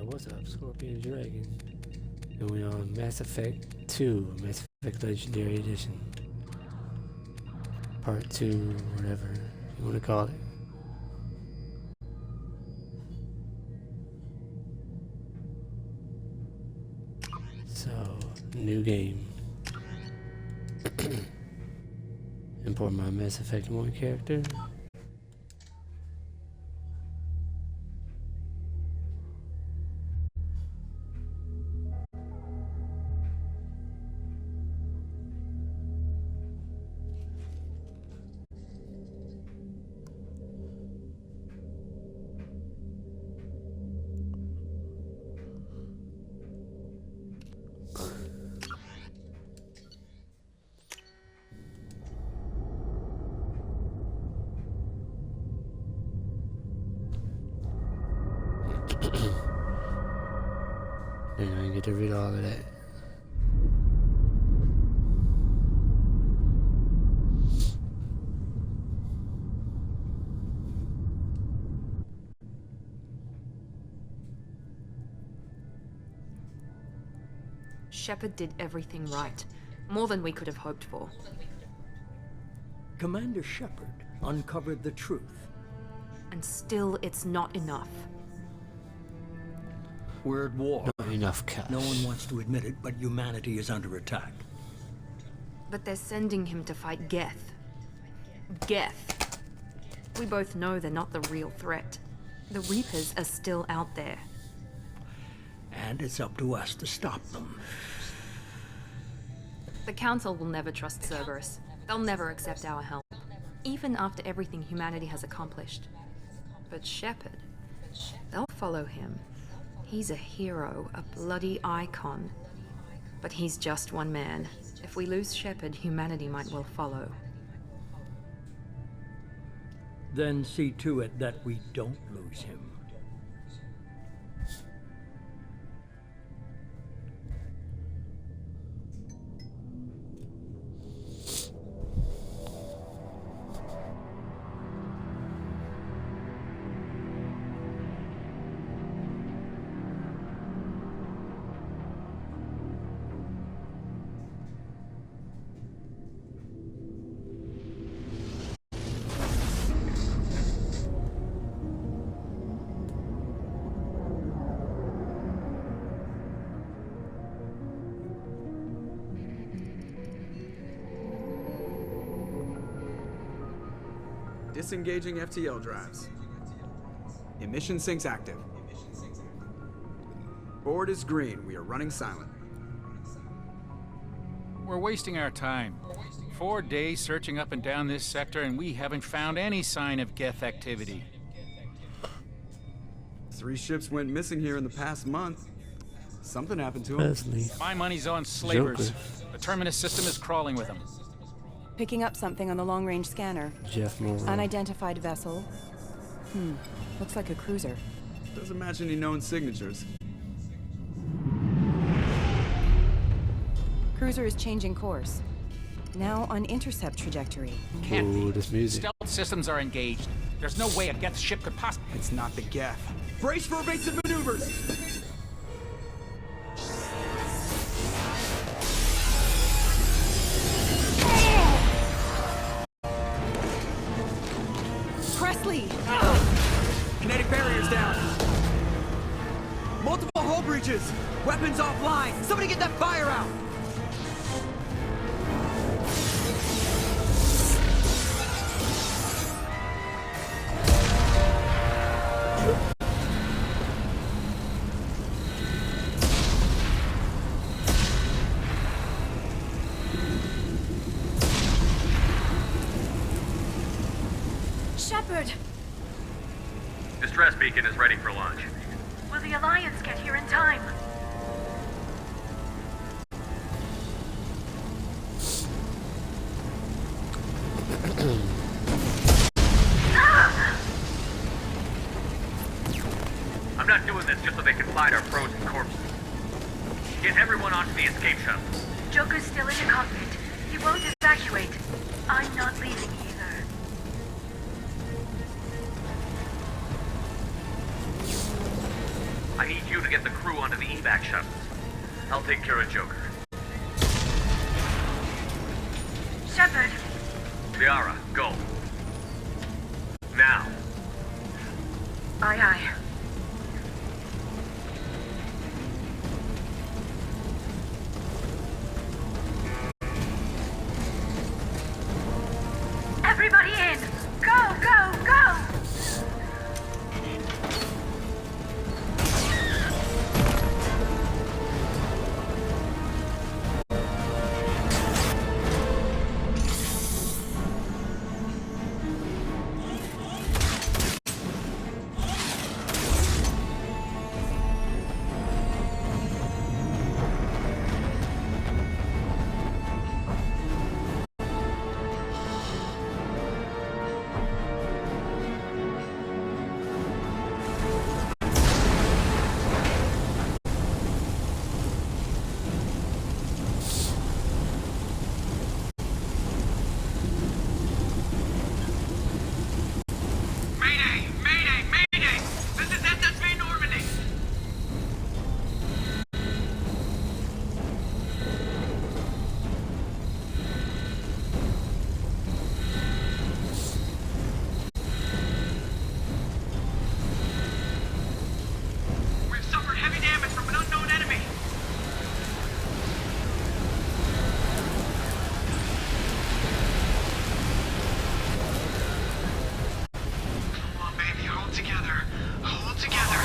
What's up, Scorpion Dragon? And we're on Mass Effect 2, Mass Effect Legendary Edition. Part 2, whatever you want to call it. So, new game. Import my Mass Effect 1 character. And I get to read all of that. Shepard did everything right. More than we could have hoped for. Commander Shepard uncovered the truth. And still, it's not enough. We're at war. Not enough cash. No one wants to admit it, but humanity is under attack. But they're sending him to fight Geth. Geth. We both know they're not the real threat. The Reapers are still out there. And it's up to us to stop them. The Council will never trust Cerberus. They'll never accept our help, even after everything humanity has accomplished. But Shepard, they'll follow him. He's a hero, a bloody icon. But he's just one man. If we lose Shepard, humanity might well follow. Then see to it that we don't lose him. Disengaging FTL drives. Emission sinks active. Board is green. We are running silent. We're wasting our time. 4 days searching up and down this sector, and we haven't found any sign of Geth activity. 3 ships went missing here in the past month. Something happened to them. Leslie. My money's on slavers. Joker. The Terminus system is crawling with them. Picking up something on the long-range scanner. Jeff Moreau. Unidentified vessel. Looks like a cruiser. Doesn't match any known signatures. Cruiser is changing course. Now on intercept trajectory. Can't Ooh, be. this music. Stealth systems are engaged. There's no way a Geth ship could possibly... It's not the Geth. Brace for evasive maneuvers! Presley! Kinetic barriers down. Multiple hull breaches. Weapons offline. Somebody get that fire out. Shepard! Distress beacon is ready for launch. Will the Alliance get here in time? I'm not doing this just so they can find our frozen corpses. Get everyone onto the escape shuttle. Joker's still in the cockpit. He won't evacuate. I'm not leaving either. I need you to get the crew onto the evac shuttles. I'll take care of Joker. Shepard! Liara, go. Now. Aye, aye. Everybody in! Go, go, go! Mayday! Mayday! Mayday! This is SSV Normandy! We've suffered heavy damage from an unknown enemy! Come on, baby, hold together. Hold together.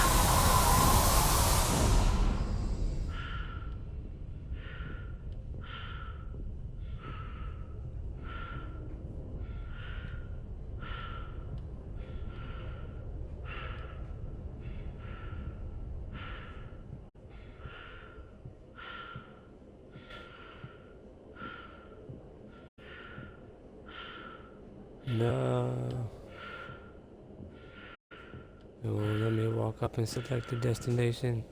No. It won't let me walk up and select the destination.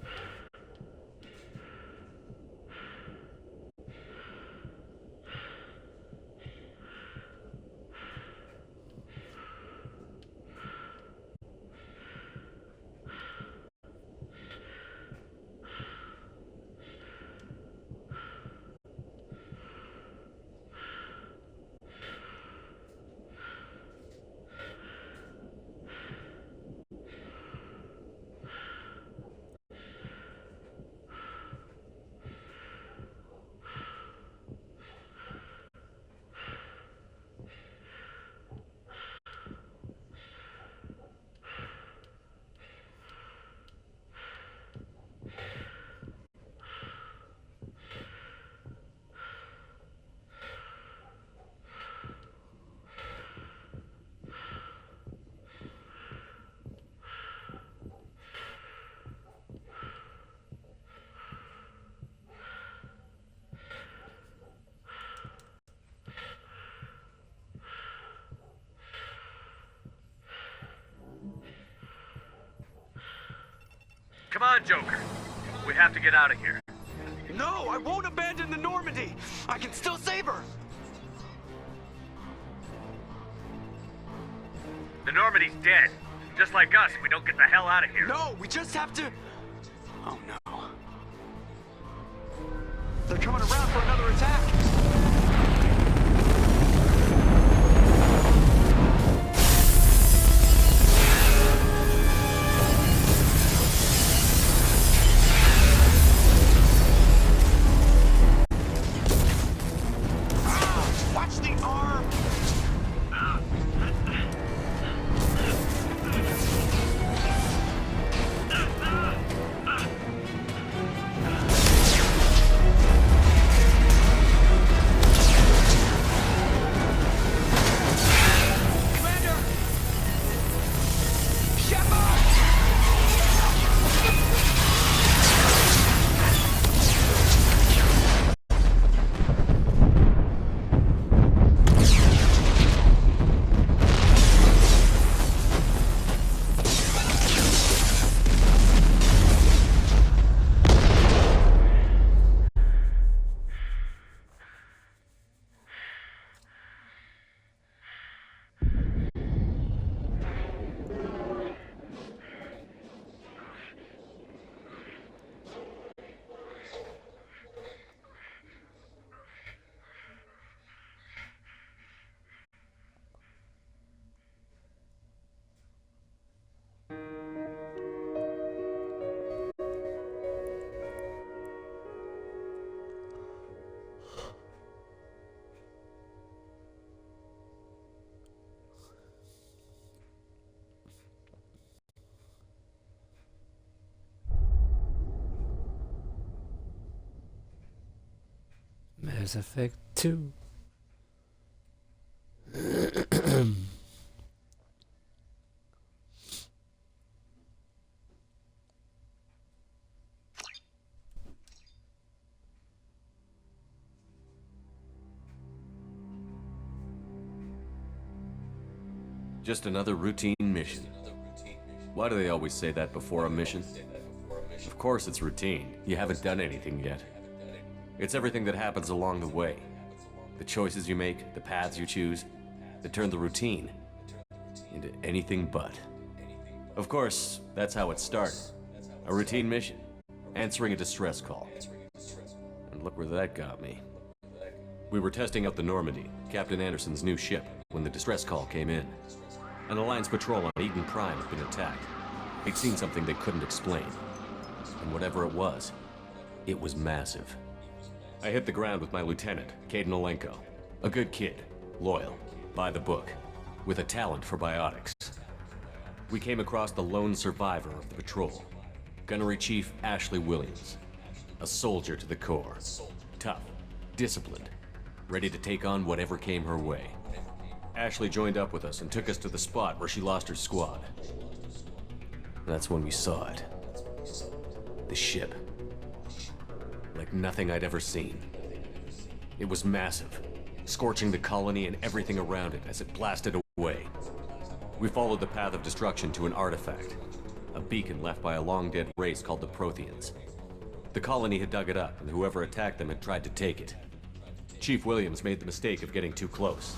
Come on, Joker. We have to get out of here. No, I won't abandon the Normandy. I can still save her. The Normandy's dead. Just like us if we don't get the hell out of here. No, we just have to... Oh no. They're coming around for another attack. Watch the arm! Commander! Shepard! Mass Effect 2. Just another routine mission. Why do they always say that before a mission? Of course it's routine. You haven't done anything yet. It's everything that happens along the way. The choices you make, the paths you choose, that turn the routine into anything but. Of course, that's how it started. A routine mission. Answering a distress call. And look where that got me. We were testing out the Normandy, Captain Anderson's new ship, when the distress call came in. An Alliance patrol on Eden Prime had been attacked. They'd seen something they couldn't explain. And whatever it was massive. I hit the ground with my lieutenant, Caden Olenko. A good kid, loyal, by the book, with a talent for biotics. We came across the lone survivor of the patrol, Gunnery Chief Ashley Williams. A soldier to the core. Tough, disciplined, ready to take on whatever came her way. Ashley joined up with us and took us to the spot where she lost her squad. That's when we saw it. The ship. Like nothing I'd ever seen. It was massive, scorching the colony and everything around it as it blasted away. We followed the path of destruction to an artifact, a beacon left by a long-dead race called the Protheans. The colony had dug it up, and whoever attacked them had tried to take it. Chief Williams made the mistake of getting too close.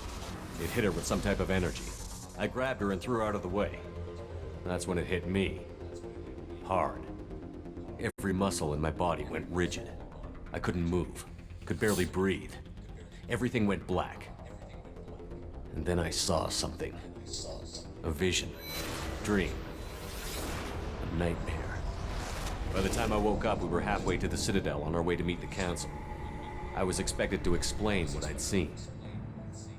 It hit her with some type of energy. I grabbed her and threw her out of the way. That's when it hit me. Hard. Every muscle in my body went rigid. I couldn't move, could barely breathe. Everything went black. And then I saw something. A vision. Dream. A nightmare. By the time I woke up, we were halfway to the Citadel on our way to meet the Council. I was expected to explain what I'd seen.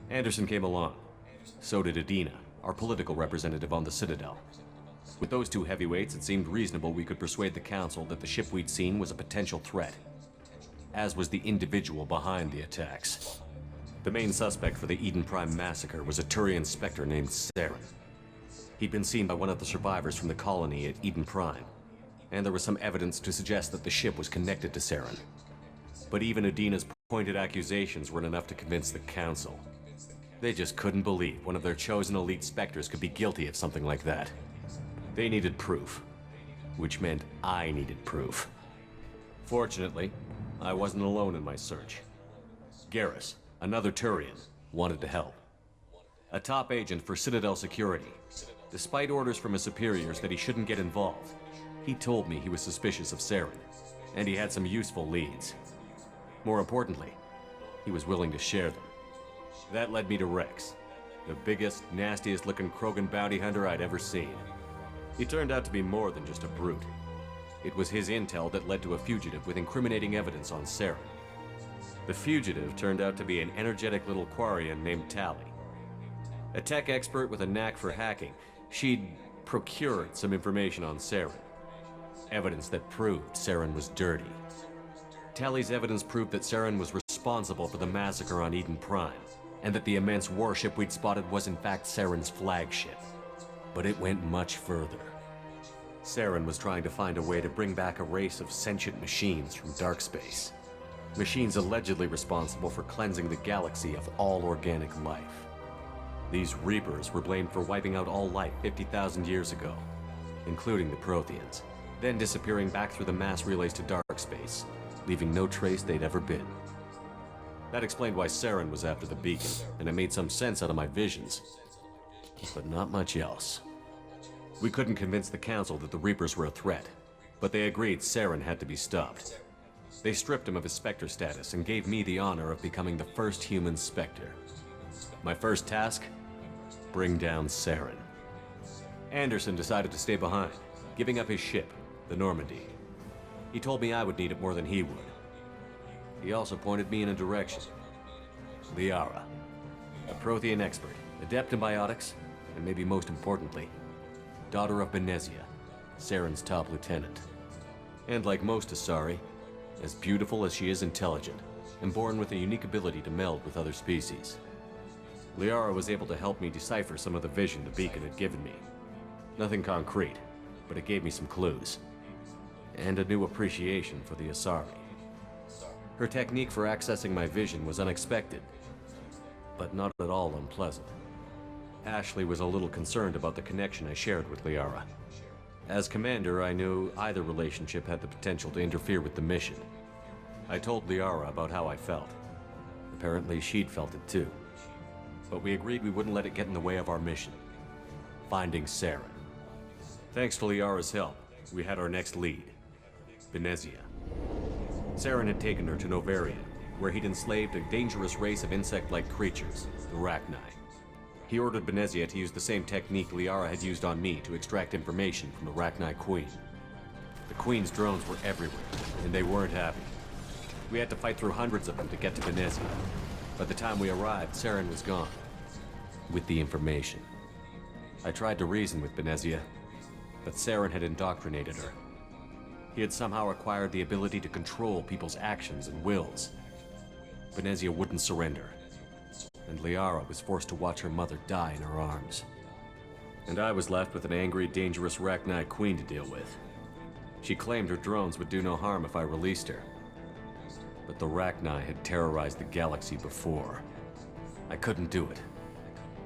Anderson came along. So did Adina, our political representative on the Citadel. With those two heavyweights, it seemed reasonable we could persuade the Council that the ship we'd seen was a potential threat. As was the individual behind the attacks. The main suspect for the Eden Prime massacre was a Turian Spectre named Saren. He'd been seen by one of the survivors from the colony at Eden Prime, and there was some evidence to suggest that the ship was connected to Saren. But even Adina's pointed accusations weren't enough to convince the Council. They just couldn't believe one of their chosen elite Spectres could be guilty of something like that. They needed proof. which meant I needed proof. Fortunately, I wasn't alone in my search. Garrus, another Turian, wanted to help. A top agent for Citadel Security. Despite orders from his superiors that he shouldn't get involved, he told me he was suspicious of Saren, and he had some useful leads. More importantly, he was willing to share them. That led me to Rex, the biggest, nastiest looking Krogan bounty hunter I'd ever seen. He turned out to be more than just a brute. It was his intel that led to a fugitive with incriminating evidence on Saren. The fugitive turned out to be an energetic little Quarian named Tali. A tech expert with a knack for hacking, she'd procured some information on Saren. Evidence that proved Saren was dirty. Tali's evidence proved that Saren was responsible for the massacre on Eden Prime, and that the immense warship we'd spotted was in fact Saren's flagship. But it went much further. Saren was trying to find a way to bring back a race of sentient machines from dark space. Machines allegedly responsible for cleansing the galaxy of all organic life. These Reapers were blamed for wiping out all life 50,000 years ago, including the Protheans, then disappearing back through the mass relays to dark space, leaving no trace they'd ever been. That explained why Saren was after the beacon, and it made some sense out of my visions. But not much else. We couldn't convince the Council that the Reapers were a threat, but they agreed Saren had to be stopped. They stripped him of his Spectre status and gave me the honor of becoming the first human Spectre. My first task? Bring down Saren. Anderson decided to stay behind, giving up his ship, the Normandy. He told me I would need it more than he would. He also pointed me in a direction. Liara, a Prothean expert, adept in biotics, and maybe most importantly, daughter of Benezia, Saren's top lieutenant. And like most Asari, as beautiful as she is intelligent, and born with a unique ability to meld with other species. Liara was able to help me decipher some of the vision the beacon had given me. Nothing concrete, but it gave me some clues. And a new appreciation for the Asari. Her technique for accessing my vision was unexpected, but not at all unpleasant. Ashley was a little concerned about the connection I shared with Liara. As commander, I knew either relationship had the potential to interfere with the mission. I told Liara about how I felt. Apparently, she'd felt it too. But we agreed we wouldn't let it get in the way of our mission. Finding Saren. Thanks to Liara's help, we had our next lead. Benezia. Saren had taken her to Novaria, where he'd enslaved a dangerous race of insect-like creatures, the Rachni. He ordered Benezia to use the same technique Liara had used on me to extract information from the Rachni Queen. The Queen's drones were everywhere, and they weren't happy. We had to fight through hundreds of them to get to Benezia. By the time we arrived, Saren was gone. With the information. I tried to reason with Benezia, but Saren had indoctrinated her. He had somehow acquired the ability to control people's actions and wills. Benezia wouldn't surrender, and Liara was forced to watch her mother die in her arms. And I was left with an angry, dangerous Rachni Queen to deal with. She claimed her drones would do no harm if I released her. But the Rachni had terrorized the galaxy before. I couldn't do it.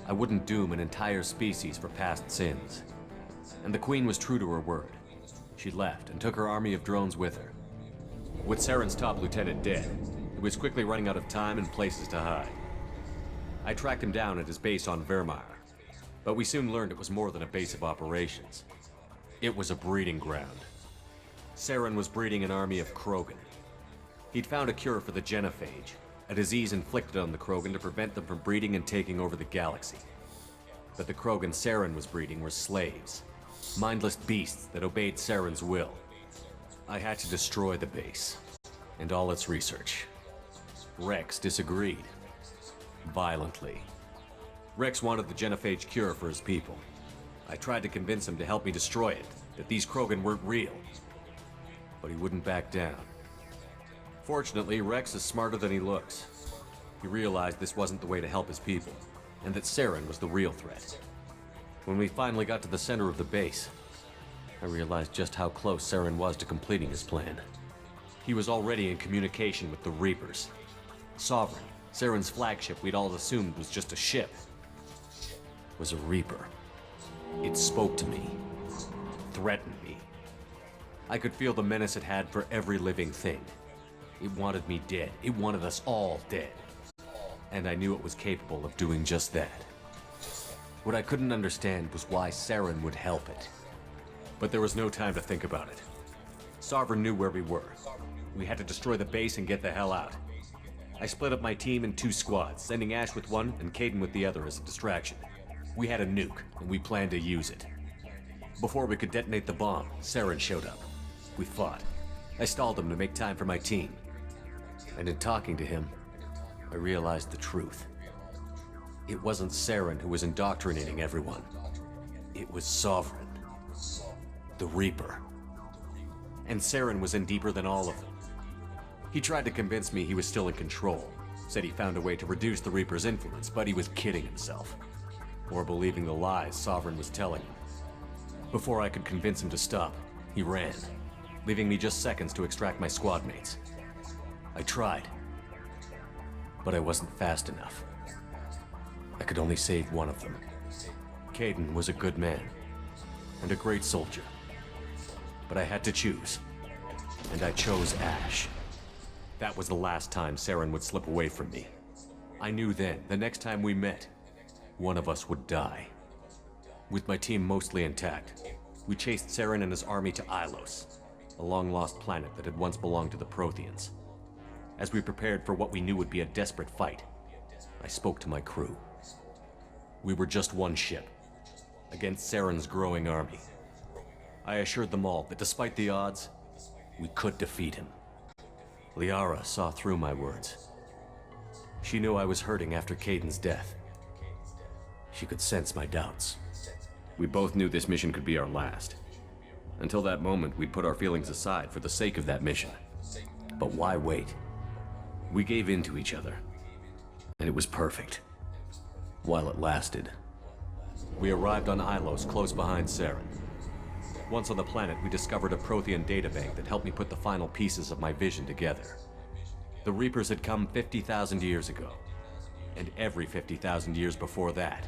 I wouldn't doom an entire species for past sins. And the Queen was true to her word. She left and took her army of drones with her. With Saren's top lieutenant dead, he was quickly running out of time and places to hide. I tracked him down at his base on Vermeer, but we soon learned it was more than a base of operations. It was a breeding ground. Saren was breeding an army of Krogan. He'd found a cure for the genophage, a disease inflicted on the Krogan to prevent them from breeding and taking over the galaxy. But the Krogan Saren was breeding were slaves, mindless beasts that obeyed Saren's will. I had to destroy the base, and all its research. Rex disagreed. Violently. Rex wanted the genophage cure for his people. I tried to convince him to help me destroy it, that these Krogan weren't real. But he wouldn't back down. Fortunately, Rex is smarter than he looks. He realized this wasn't the way to help his people, and that Saren was the real threat. When we finally got to the center of the base, I realized just how close Saren was to completing his plan. He was already in communication with the Reapers. Sovereign, Saren's flagship we'd all assumed was just a ship, was a Reaper. It spoke to me, threatened me, I could feel the menace it had for every living thing. It wanted me dead. It wanted us all dead. And I knew it was capable of doing just that. What I couldn't understand was why Saren would help it. But there was no time to think about it. Sovereign knew where we were. We had to destroy the base and get the hell out. I split up my team in 2 squads, sending Ash with one and Kaidan with the other as a distraction. We had a nuke, and we planned to use it. Before we could detonate the bomb, Saren showed up. We fought. I stalled him to make time for my team. And in talking to him, I realized the truth. It wasn't Saren who was indoctrinating everyone. It was Sovereign. The Reaper. And Saren was in deeper than all of them. He tried to convince me he was still in control. Said he found a way to reduce the Reaper's influence, but he was kidding himself. Or believing the lies Sovereign was telling him. Before I could convince him to stop, he ran, leaving me just seconds to extract my squad mates. I tried, but I wasn't fast enough. I could only save one of them. Kaidan was a good man, and a great soldier. But I had to choose, and I chose Ash. That was the last time Saren would slip away from me. I knew then, the next time we met, one of us would die. With my team mostly intact, we chased Saren and his army to Ilos, a long-lost planet that had once belonged to the Protheans. As we prepared for what we knew would be a desperate fight, I spoke to my crew. We were just one ship, against Saren's growing army. I assured them all that despite the odds, we could defeat him. Liara saw through my words. She knew I was hurting after Kaidan's death. She could sense my doubts. We both knew this mission could be our last. Until that moment, we'd put our feelings aside for the sake of that mission. But why wait? We gave in to each other. And it was perfect. While it lasted. We arrived on Ilos, close behind Saren. Once on the planet, we discovered a Prothean databank that helped me put the final pieces of my vision together. The Reapers had come 50,000 years ago. And every 50,000 years before that.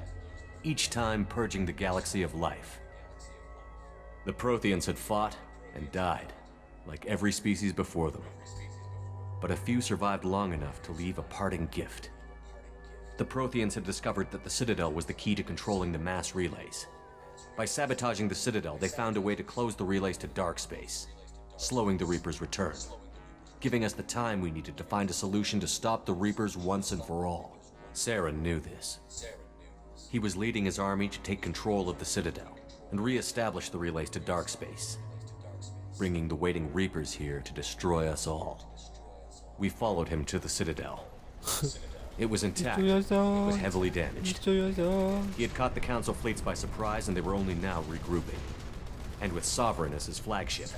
Each time purging the galaxy of life. The Protheans had fought and died, like every species before them. But a few survived long enough to leave a parting gift. The Protheans had discovered that the Citadel was the key to controlling the mass relays. By sabotaging the Citadel, they found a way to close the relays to dark space, slowing the Reapers' return, giving us the time we needed to find a solution to stop the Reapers once and for all. Saren knew this. He was leading his army to take control of the Citadel and re-establish the relays to dark space, bringing the waiting Reapers here to destroy us all. We followed him to the Citadel. It was intact, but heavily damaged. He had caught the Council fleets by surprise, and they were only now regrouping. And with Sovereign as his flagship,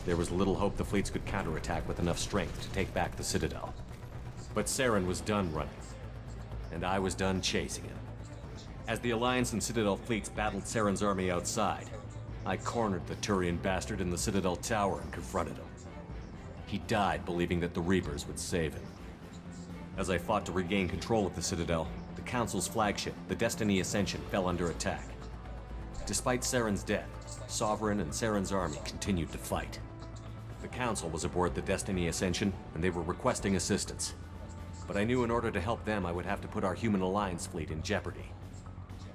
there was little hope the fleets could counterattack with enough strength to take back the Citadel. But Saren was done running, and I was done chasing him. As the Alliance and Citadel fleets battled Saren's army outside, I cornered the Turian bastard in the Citadel tower and confronted him. He died believing that the Reapers would save him. As I fought to regain control of the Citadel, the Council's flagship, the Destiny Ascension, fell under attack. Despite Saren's death, Sovereign and Saren's army continued to fight. The Council was aboard the Destiny Ascension, and they were requesting assistance. But I knew in order to help them, I would have to put our Human Alliance fleet in jeopardy.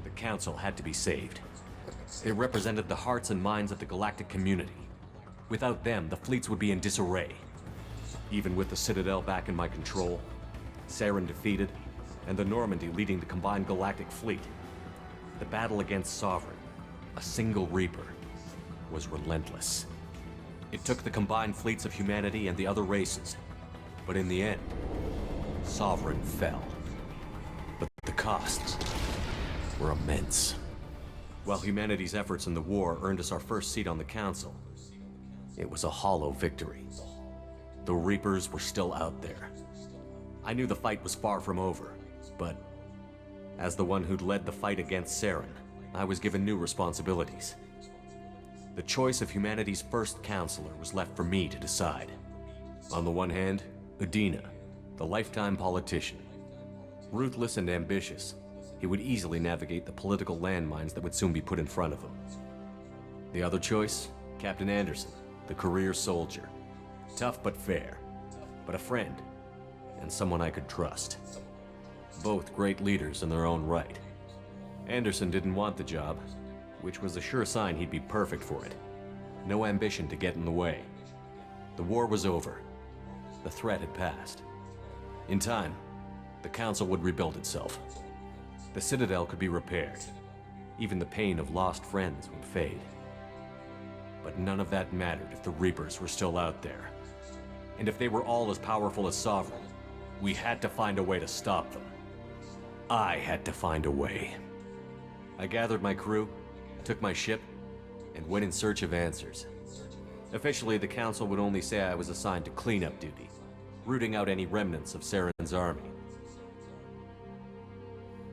The Council had to be saved. They represented the hearts and minds of the galactic community. Without them, the fleets would be in disarray. Even with the Citadel back in my control, Saren defeated, and the Normandy leading the combined galactic fleet, the battle against Sovereign, a single Reaper, was relentless. It took the combined fleets of humanity and the other races, but in the end, Sovereign fell. But the costs were immense. While humanity's efforts in the war earned us our first seat on the Council, it was a hollow victory. The Reapers were still out there. I knew the fight was far from over, but as the one who'd led the fight against Saren, I was given new responsibilities. The choice of humanity's first counselor was left for me to decide. On the one hand, Udina, the lifetime politician. Ruthless and ambitious, he would easily navigate the political landmines that would soon be put in front of him. The other choice, Captain Anderson, the career soldier. Tough but fair, but a friend, and someone I could trust. Both great leaders in their own right. Anderson didn't want the job, which was a sure sign he'd be perfect for it. No ambition to get in the way. The war was over. The threat had passed. In time, the Council would rebuild itself. The Citadel could be repaired. Even the pain of lost friends would fade. But none of that mattered if the Reapers were still out there. And if they were all as powerful as Sovereign, we had to find a way to stop them. I had to find a way. I gathered my crew, took my ship, and went in search of answers. Officially, the Council would only say I was assigned to cleanup duty, rooting out any remnants of Saren's army.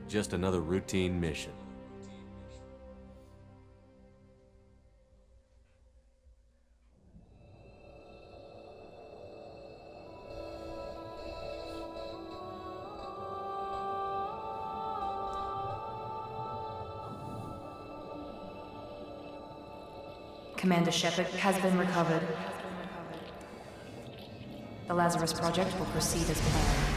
Just another routine mission. Commander Shepard has been recovered. The Lazarus Project will proceed as planned.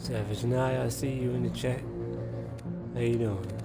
Savage Naya, I see you in the chat. How you doing?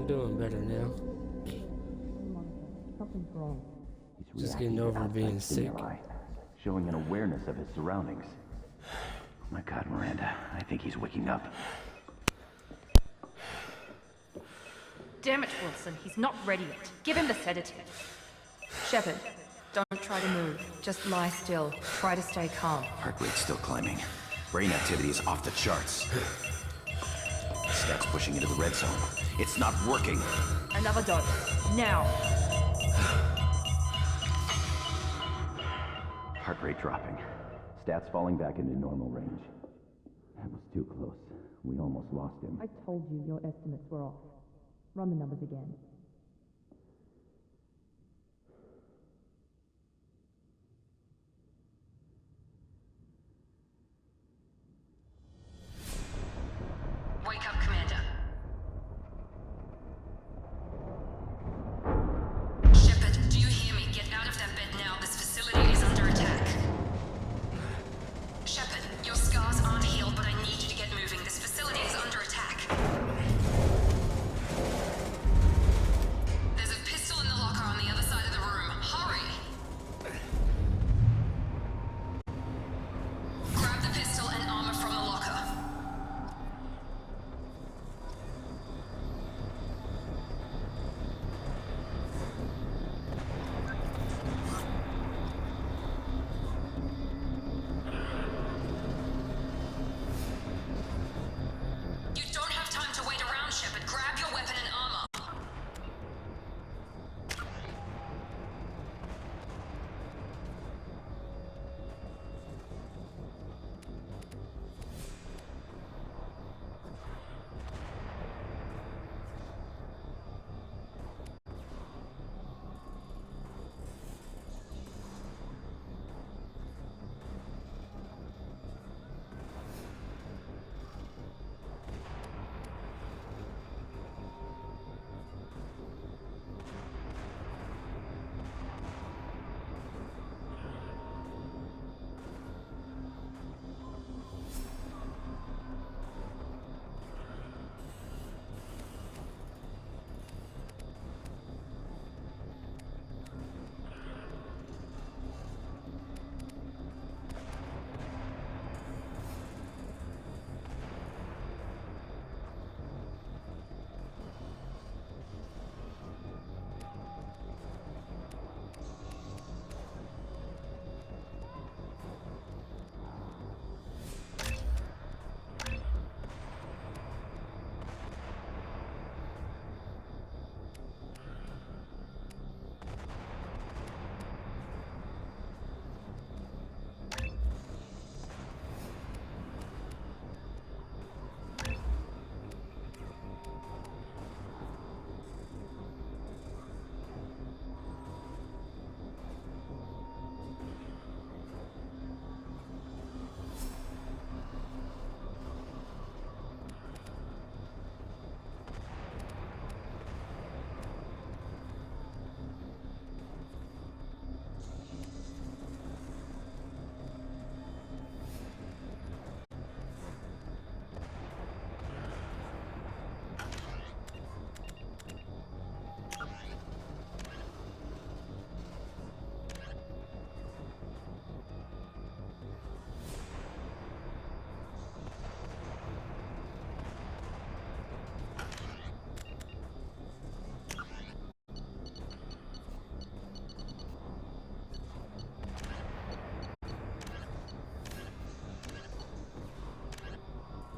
I'm doing better now. Something's wrong. He's Just reacting getting to over being outside sick. stimuli, showing an awareness of his surroundings. Oh my God, Miranda, I think he's waking up. Damn it, Wilson. He's not ready yet. Give him the sedative. Shepard, don't try to move. Just lie still. Try to stay calm. Heart rate's still climbing. Brain activity is off the charts. Stats pushing into the red zone. It's not working. Another dose. Now. Heart rate dropping. Stats falling back into normal range. That was too close. We almost lost him. I told you your estimates were off. Run the numbers again. Wake up, Commander. Shepard, do you hear me? Get out of that bed now. This facility is under attack. Shepard, your scars aren't healed, but I need you to get moving. This facility is under attack. There's a pistol in the locker on the other side of the room. Hurry! Grab the pistol and armor from the locker. You don't have time to wait around, Shepard. Grab your weapon and armor.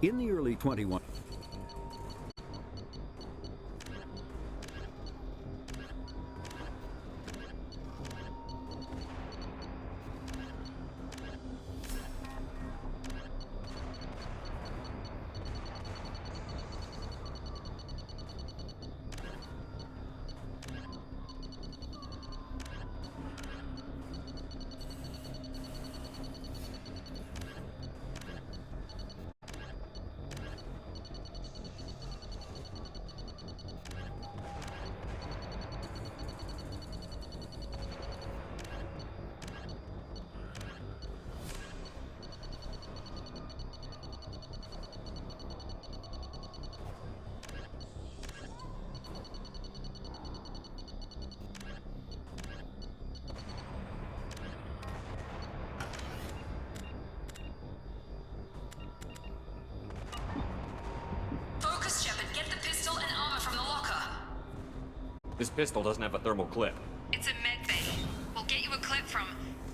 In the early 21... This pistol doesn't have a thermal clip. It's a med bay. We'll get you a clip from...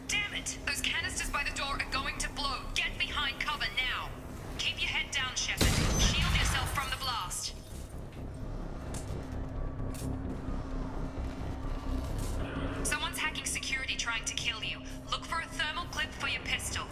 Damn it! Those canisters by the door are going to blow. Get behind cover now. Keep your head down, Shepard. Shield yourself from the blast. Someone's hacking security trying to kill you. Look for a thermal clip for your pistol.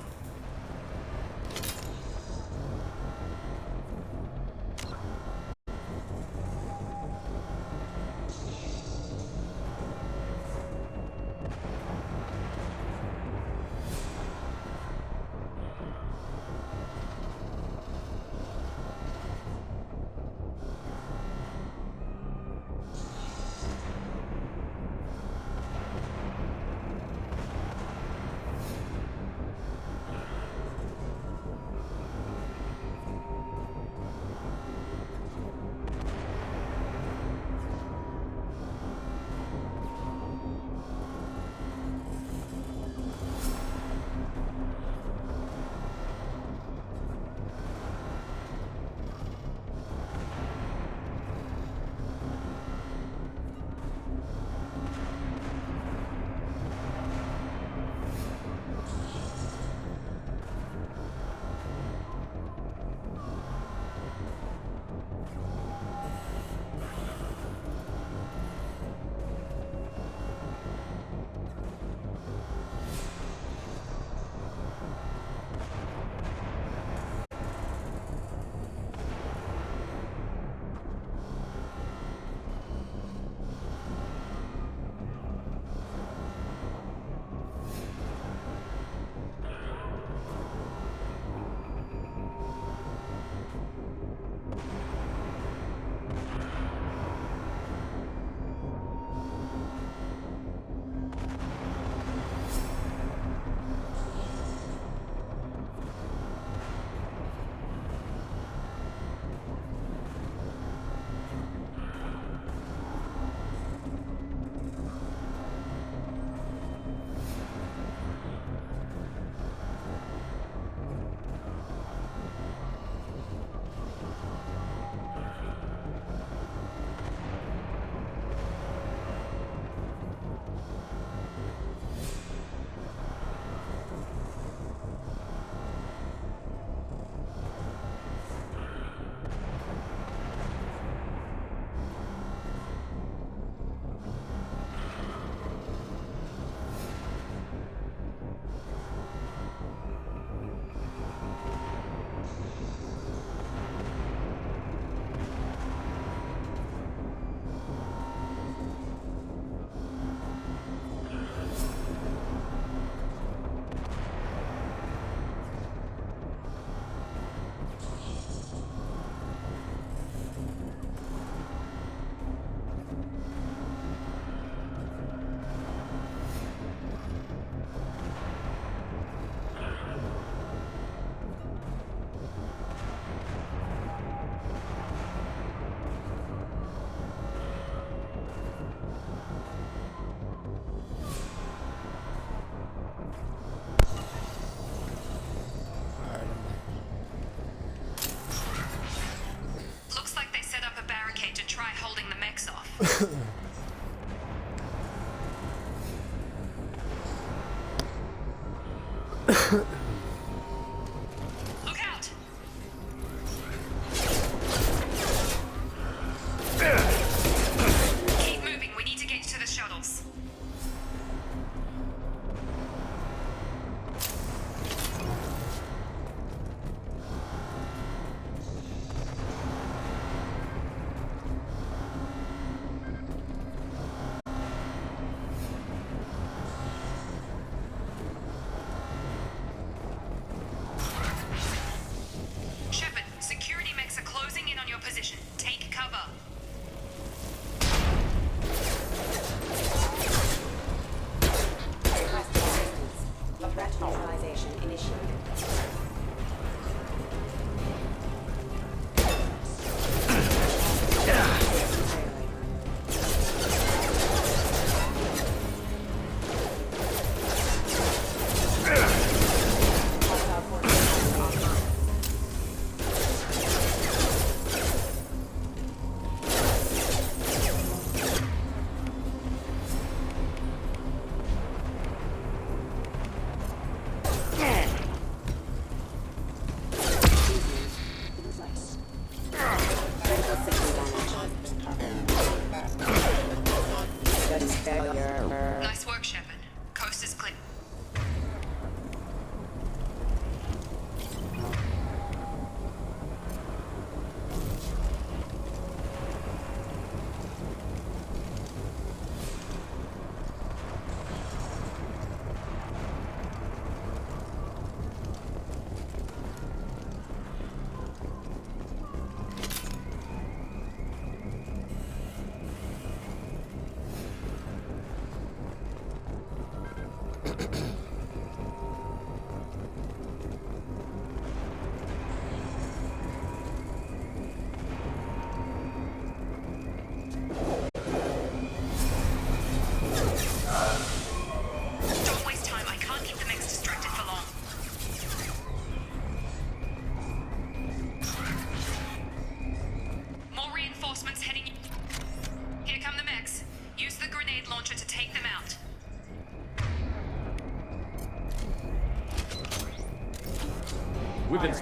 We've been...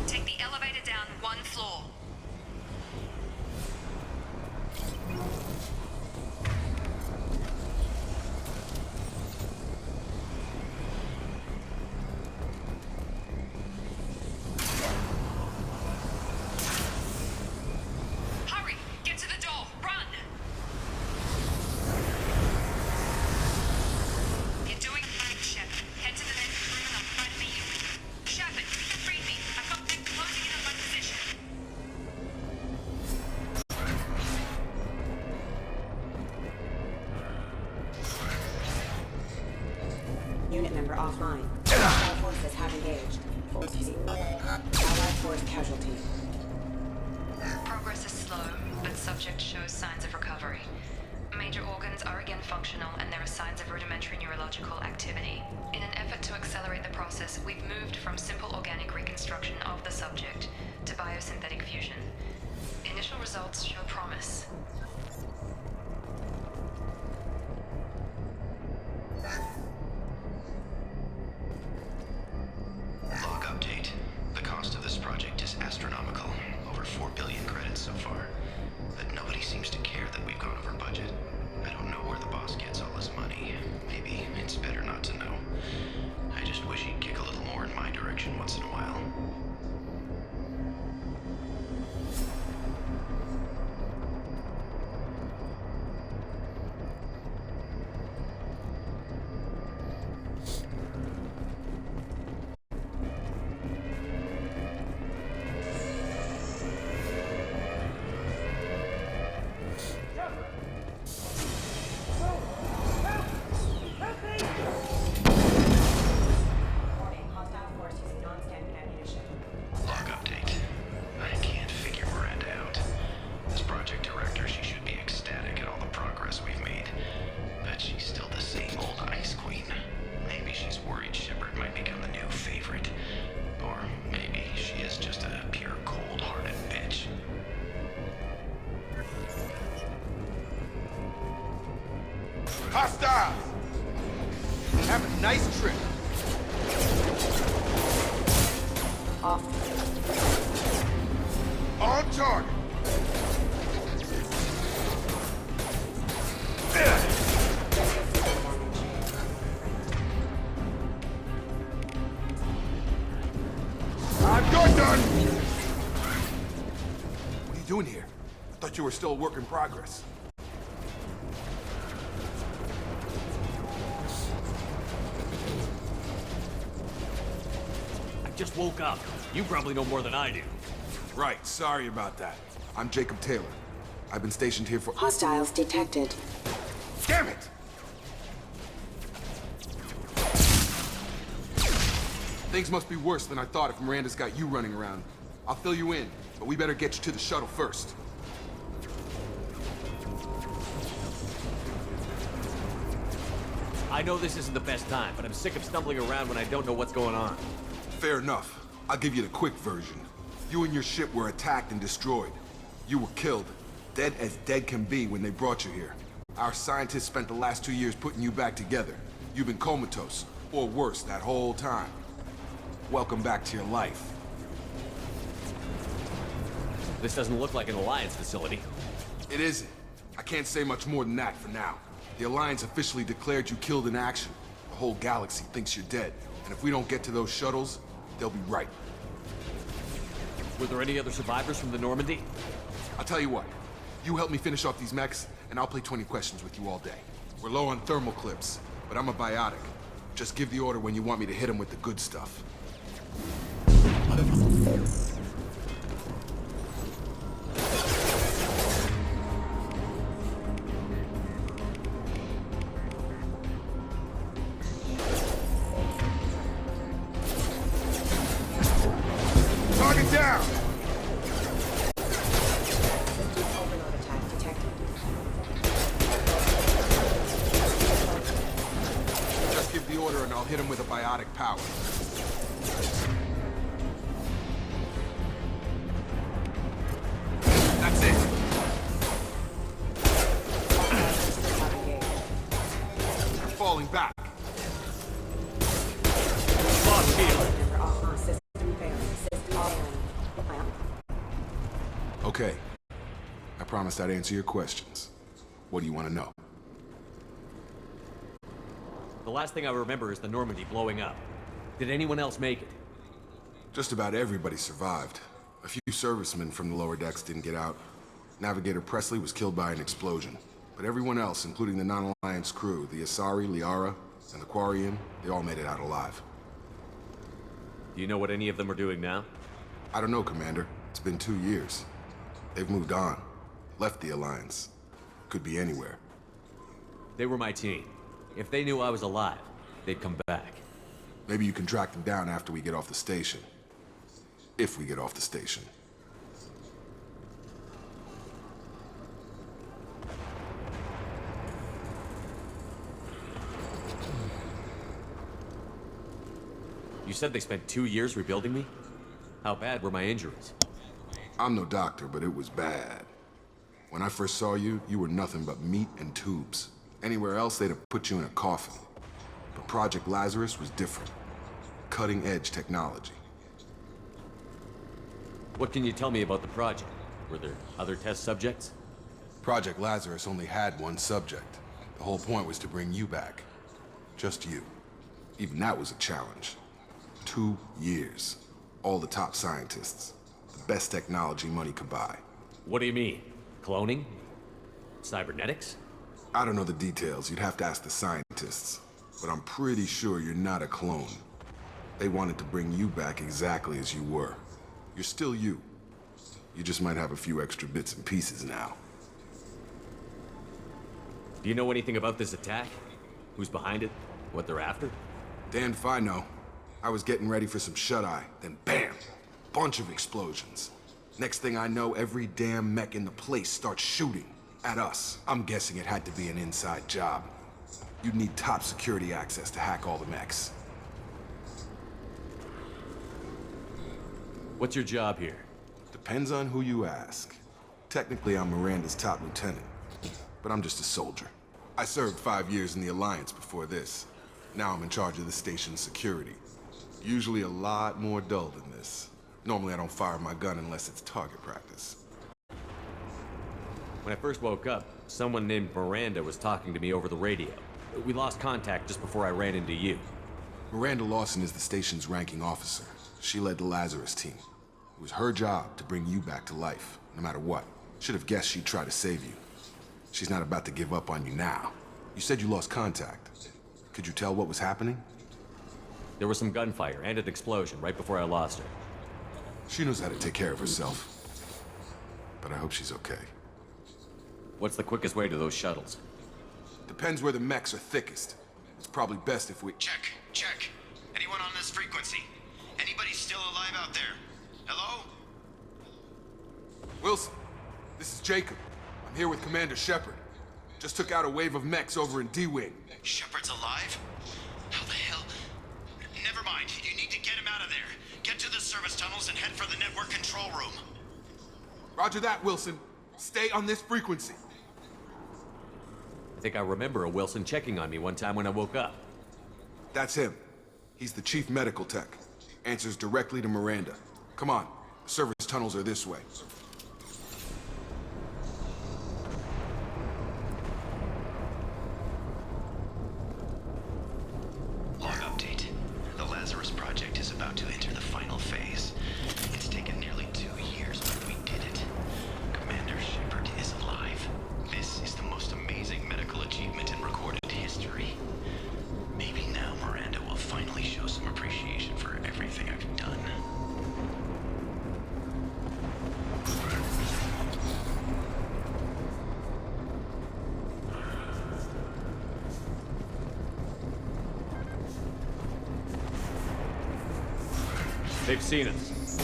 Take the elevator down 1 floor. Hurry! Get to the door! Run! You're doing fine, Shepard. Head to the next room and I'll try to meet you. Shepard, read me. I've got things closing in on my position. Unit member offline. All forces have engaged. Allied force casualty. Progress is slow, but subject shows signs of recovery. Major organs are again functional, and there are signs of rudimentary neurological activity. In an effort to accelerate the process, we've moved from simple organic reconstruction of the subject to biosynthetic fusion. Initial results show promise. Log update. The cost of this project is astronomical. Over 4 billion credits so far. But nobody seems to care that we've gone over budget. I don't know where the boss gets all his money. Maybe it's better not to know. I just wish he'd kick a little more in my direction once in a while. Warning, hostile force using non-standard ammunition. Log update. I can't figure Miranda out. As project director, she should be ecstatic at all the progress we've made. But she's still the same old Ice Queen. Maybe she's worried Shepard might become the new favorite. Or maybe she is just a pure cold-hearted bitch. Hostiles! Have a nice trip. Off. On target. You're done! What are you doing here? I thought you were still a work in progress. I just woke up. You probably know more than I do. Right, sorry about that. I'm Jacob Taylor. I've been stationed here for— Hostiles detected. Damn it! Things must be worse than I thought if Miranda's got you running around. I'll fill you in, but we better get you to the shuttle first. I know this isn't the best time, but I'm sick of stumbling around when I don't know what's going on. Fair enough. I'll give you the quick version. You and your ship were attacked and destroyed. You were killed. Dead as dead can be when they brought you here. Our scientists spent the last 2 years putting you back together. You've been comatose, or worse, that whole time. Welcome back to your life. This doesn't look like an Alliance facility. It isn't. I can't say much more than that for now. The Alliance officially declared you killed in action. The whole galaxy thinks you're dead. And if we don't get to those shuttles, they'll be right. Were there any other survivors from the Normandy? I'll tell you what. You help me finish off these mechs, and I'll play 20 questions with you all day. We're low on thermal clips, but I'm a biotic. Just give the order when you want me to hit them with the good stuff. Target down! Overload attack detected. Just give the order and I'll hit him with a biotic power. That's it. You're falling back. Promised I'd answer your questions. What do you want to know? The last thing I remember is the Normandy blowing up. Did anyone else make it? Just about everybody survived. A few servicemen from the lower decks didn't get out. Navigator Presley was killed by an explosion. But everyone else, including the non-Alliance crew, the Asari, Liara, and the Quarian, they all made it out alive. Do you know what any of them are doing now? I don't know, Commander. It's been 2 years. They've moved on. Left the Alliance. Could be anywhere. They were my team. If they knew I was alive, they'd come back. Maybe you can track them down after we get off the station. If we get off the station. You said they spent 2 years rebuilding me? How bad were my injuries? I'm no doctor, but it was bad. When I first saw you, you were nothing but meat and tubes. Anywhere else, they'd have put you in a coffin. But Project Lazarus was different. Cutting-edge technology. What can you tell me about the project? Were there other test subjects? Project Lazarus only had one subject. The whole point was to bring you back. Just you. Even that was a challenge. 2 years. All the top scientists. The best technology money could buy. What do you mean? Cloning? Cybernetics? I don't know the details. You'd have to ask the scientists. But I'm pretty sure you're not a clone. They wanted to bring you back exactly as you were. You're still you. You just might have a few extra bits and pieces now. Do you know anything about this attack? Who's behind it? What they're after? Damned if I know. I was getting ready for some shut-eye, then bam! Bunch of explosions. Next thing I know, every damn mech in the place starts shooting. At us. I'm guessing it had to be an inside job. You'd need top security access to hack all the mechs. What's your job here? Depends on who you ask. Technically, I'm Miranda's top lieutenant. But I'm just a soldier. I served 5 years in the Alliance before this. Now I'm in charge of the station's security. Usually a lot more dull than this. Normally I don't fire my gun unless it's target practice. When I first woke up, someone named Miranda was talking to me over the radio. We lost contact just before I ran into you. Miranda Lawson is the station's ranking officer. She led the Lazarus team. It was her job to bring you back to life, no matter what. Should have guessed she'd try to save you. She's not about to give up on you now. You said you lost contact. Could you tell what was happening? There was some gunfire and an explosion right before I lost her. She knows how to take care of herself. But I hope she's okay. What's the quickest way to those shuttles? Depends where the mechs are thickest. It's probably best if we... Check, check. Anyone on this frequency? Anybody still alive out there? Hello? Wilson, this is Jacob. I'm here with Commander Shepard. Just took out a wave of mechs over in D-Wing. Shepard's alive? How the hell? Never mind. You need to get him out of there. Get to the service tunnels and head for the network control room. Roger that, Wilson. Stay on this frequency. I think I remember a Wilson checking on me one time when I woke up. That's him. He's the chief medical tech. Answers directly to Miranda. Come on. The service tunnels are this way. Log update. The Lazarus Project is about to enter the final phase. It's taken nearly 2 years, but we did it. Commander Shepard is alive. This is the most amazing medical achievement in recorded history. Maybe now Miranda will finally show some appreciation for everything I've done. They've seen us.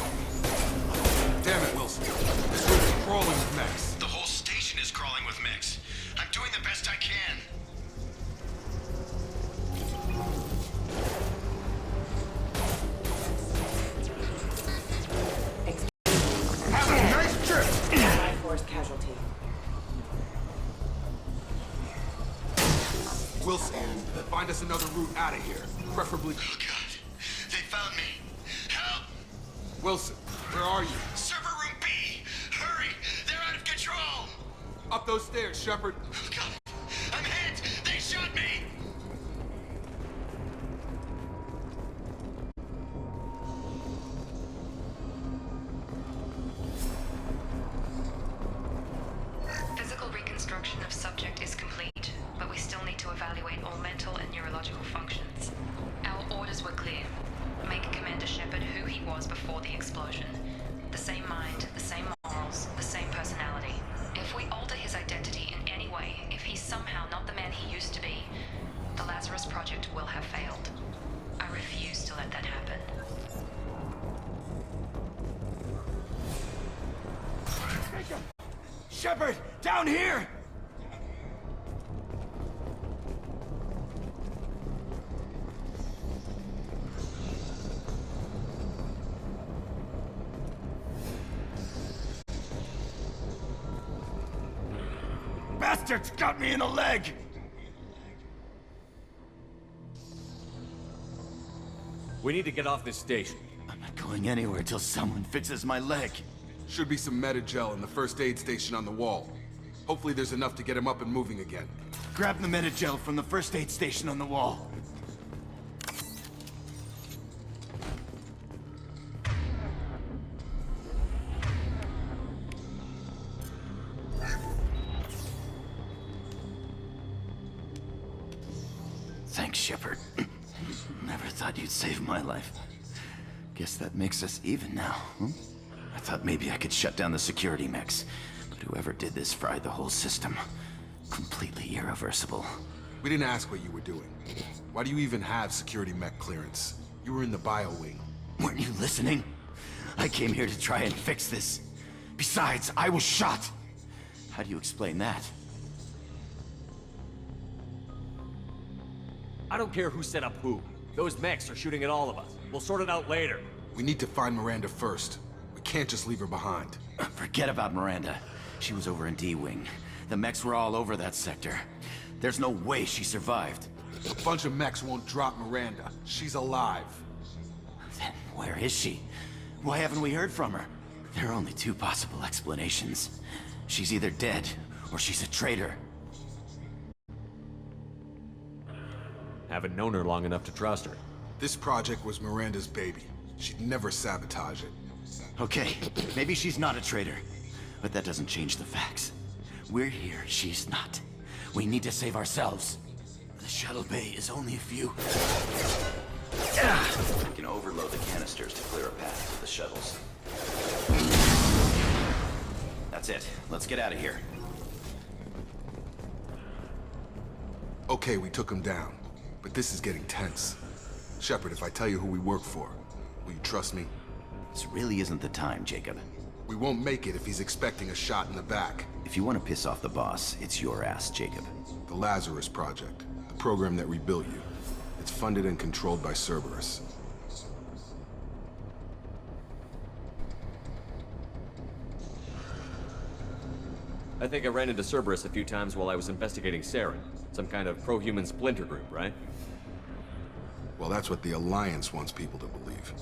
Damn it, Wilson. This room's crawling with mechs. The whole station is crawling with mechs. I'm doing the best I can. Have a nice trip! Allied force casualty. Wilson, find us another route out of here. Preferably... Oh God, they found me. Help! Wilson, where are you? Server room B! Hurry! They're out of control! off those stairs, Shepard. God, I'm hit! They shot me! Physical reconstruction of subject is complete, but we still need to evaluate all mental and neurological functions. Our orders were clear. Make Commander Shepard who he was before the explosion. The same mind, the same morals, the same personality. If we alter his identity in any way, if he's somehow not the man he used to be, the Lazarus Project will have failed. I refuse to let that happen. Shepard, down here! Bastards got me in the leg! We need to get off this station. I'm not going anywhere till someone fixes my leg. Should be some Medi-gel in the first aid station on the wall. Hopefully there's enough to get him up and moving again. Grab the Medi-gel from the first aid station on the wall. Thanks, Shepard. Never thought you'd save my life. Guess that makes us even now, huh? I thought maybe I could shut down the security mechs, but whoever did this fried the whole system. Completely irreversible. We didn't ask what you were doing. Why do you even have security mech clearance? You were in the bio wing. Weren't you listening? I came here to try and fix this. Besides, I was shot. How do you explain that? I don't care who set up who. Those mechs are shooting at all of us. We'll sort it out later. We need to find Miranda first. We can't just leave her behind. Forget about Miranda. She was over in D-Wing. The mechs were all over that sector. There's no way she survived. A bunch of mechs won't drop Miranda. She's alive. Then where is she? Why haven't we heard from her? There are only two possible explanations. She's either dead, or she's a traitor. Haven't known her long enough to trust her. This project was Miranda's baby. She'd never sabotage it. Okay, maybe she's not a traitor. But that doesn't change the facts. We're here, she's not. We need to save ourselves. The shuttle bay is only a few... We can overload the canisters to clear a path to the shuttles. That's it. Let's get out of here. Okay, we took him down. But this is getting tense. Shepard, if I tell you who we work for, will you trust me? This really isn't the time, Jacob. We won't make it if he's expecting a shot in the back. If you want to piss off the boss, it's your ass, Jacob. The Lazarus Project, the program that rebuilt you. It's funded and controlled by Cerberus. I think I ran into Cerberus a few times while I was investigating Saren. Some kind of pro-human splinter group, right? Well, that's what the Alliance wants people to believe.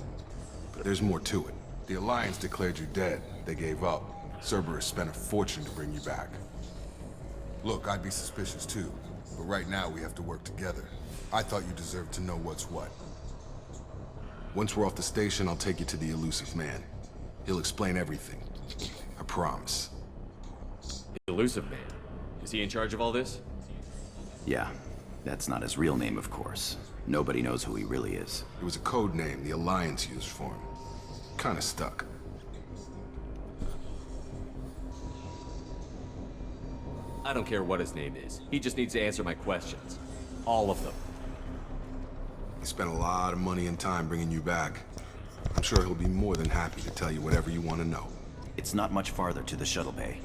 But there's more to it. The Alliance declared you dead. They gave up. Cerberus spent a fortune to bring you back. Look, I'd be suspicious too. But right now we have to work together. I thought you deserved to know what's what. Once we're off the station, I'll take you to the Elusive Man. He'll explain everything. I promise. The Elusive Man? Is he in charge of all this? Yeah, that's not his real name, of course. Nobody knows who he really is. It was a code name the Alliance used for him. Kinda stuck. I don't care what his name is. He just needs to answer my questions. All of them. He spent a lot of money and time bringing you back. I'm sure he'll be more than happy to tell you whatever you want to know. It's not much farther to the shuttle bay.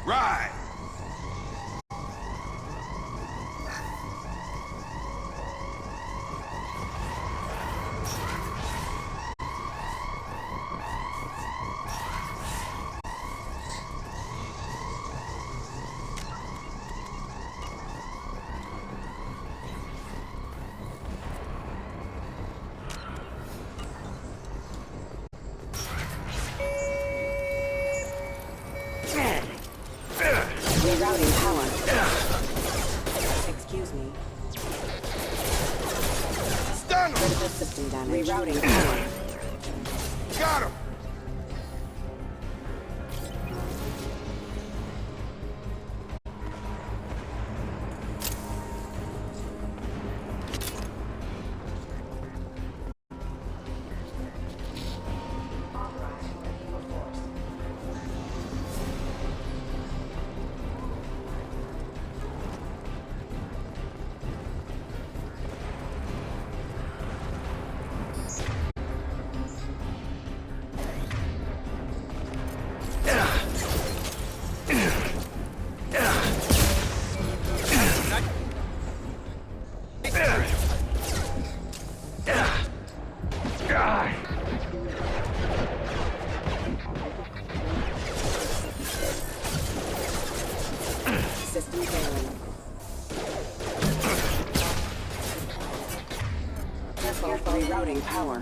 Right! Rerouting power. Excuse me. Stun him! Critical system damage. Rerouting power. Got him! System failing. Careful. Rerouting power.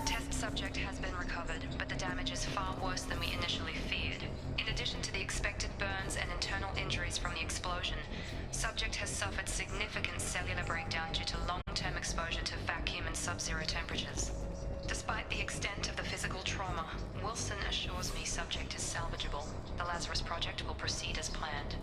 Test subject has been recovered, but the damage is far worse than we initially feared. In addition to the expected burns and internal injuries from the explosion, subject has suffered significant cellular breakdown due to long-term exposure to vacuum and sub-zero temperatures. Despite the extent of the physical trauma, Wilson assures me subject is salvageable. The Lazarus Project will proceed as planned.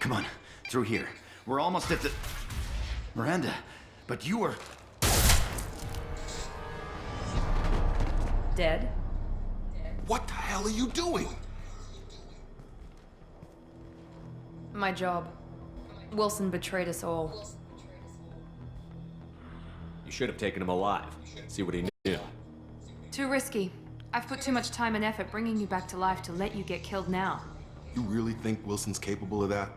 Come on, through here. We're almost at the... Miranda, but you were... Dead? What the hell are you doing? My job. Wilson betrayed us all. You should have taken him alive. See what he knew. Too risky. I've put too much time and effort bringing you back to life to let you get killed now. You really think Wilson's capable of that?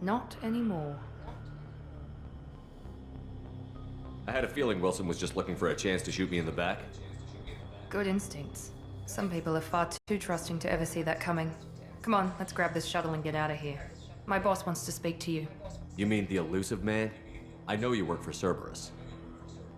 Not anymore. I had a feeling Wilson was just looking for a chance to shoot me in the back. Good instincts. Some people are far too trusting to ever see that coming. Come on, let's grab this shuttle and get out of here. My boss wants to speak to you. You mean the elusive man? I know you work for Cerberus.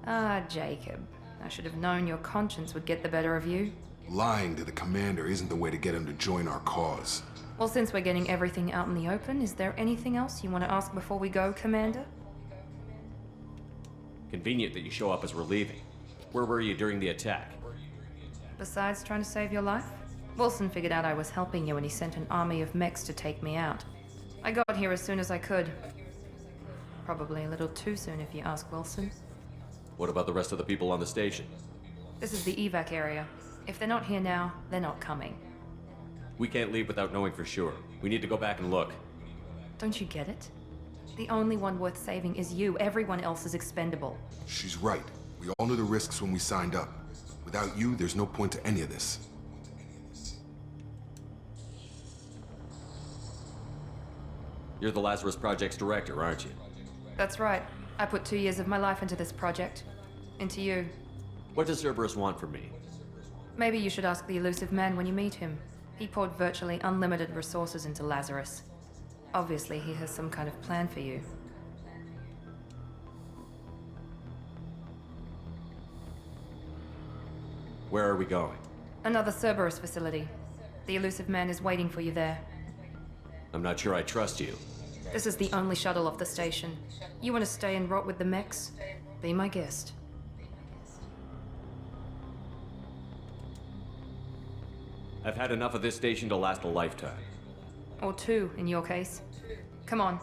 Ah, Jacob. I should have known your conscience would get the better of you. Lying to the commander isn't the way to get him to join our cause. Well, since we're getting everything out in the open, is there anything else you want to ask before we go, Commander? Convenient that you show up as we're leaving. Where were you during the attack? Besides trying to save your life? Wilson figured out I was helping you and he sent an army of mechs to take me out. I got here as soon as I could. Probably a little too soon if you ask Wilson. What about the rest of the people on the station? This is the evac area. If they're not here now, they're not coming. We can't leave without knowing for sure. We need to go back and look. Don't you get it? The only one worth saving is you. Everyone else is expendable. She's right. We all knew the risks when we signed up. Without you, there's no point to any of this. You're the Lazarus Project's director, aren't you? That's right. I put 2 years of my life into this project. Into you. What does Cerberus want from me? Maybe you should ask the elusive man when you meet him. He poured virtually unlimited resources into Lazarus. Obviously, he has some kind of plan for you. Where are we going? Another Cerberus facility. The elusive man is waiting for you there. I'm not sure I trust you. This is the only shuttle off the station. You want to stay and rot with the mechs? Be my guest. I've had enough of this station to last a lifetime. Or 2, in your case. Come on.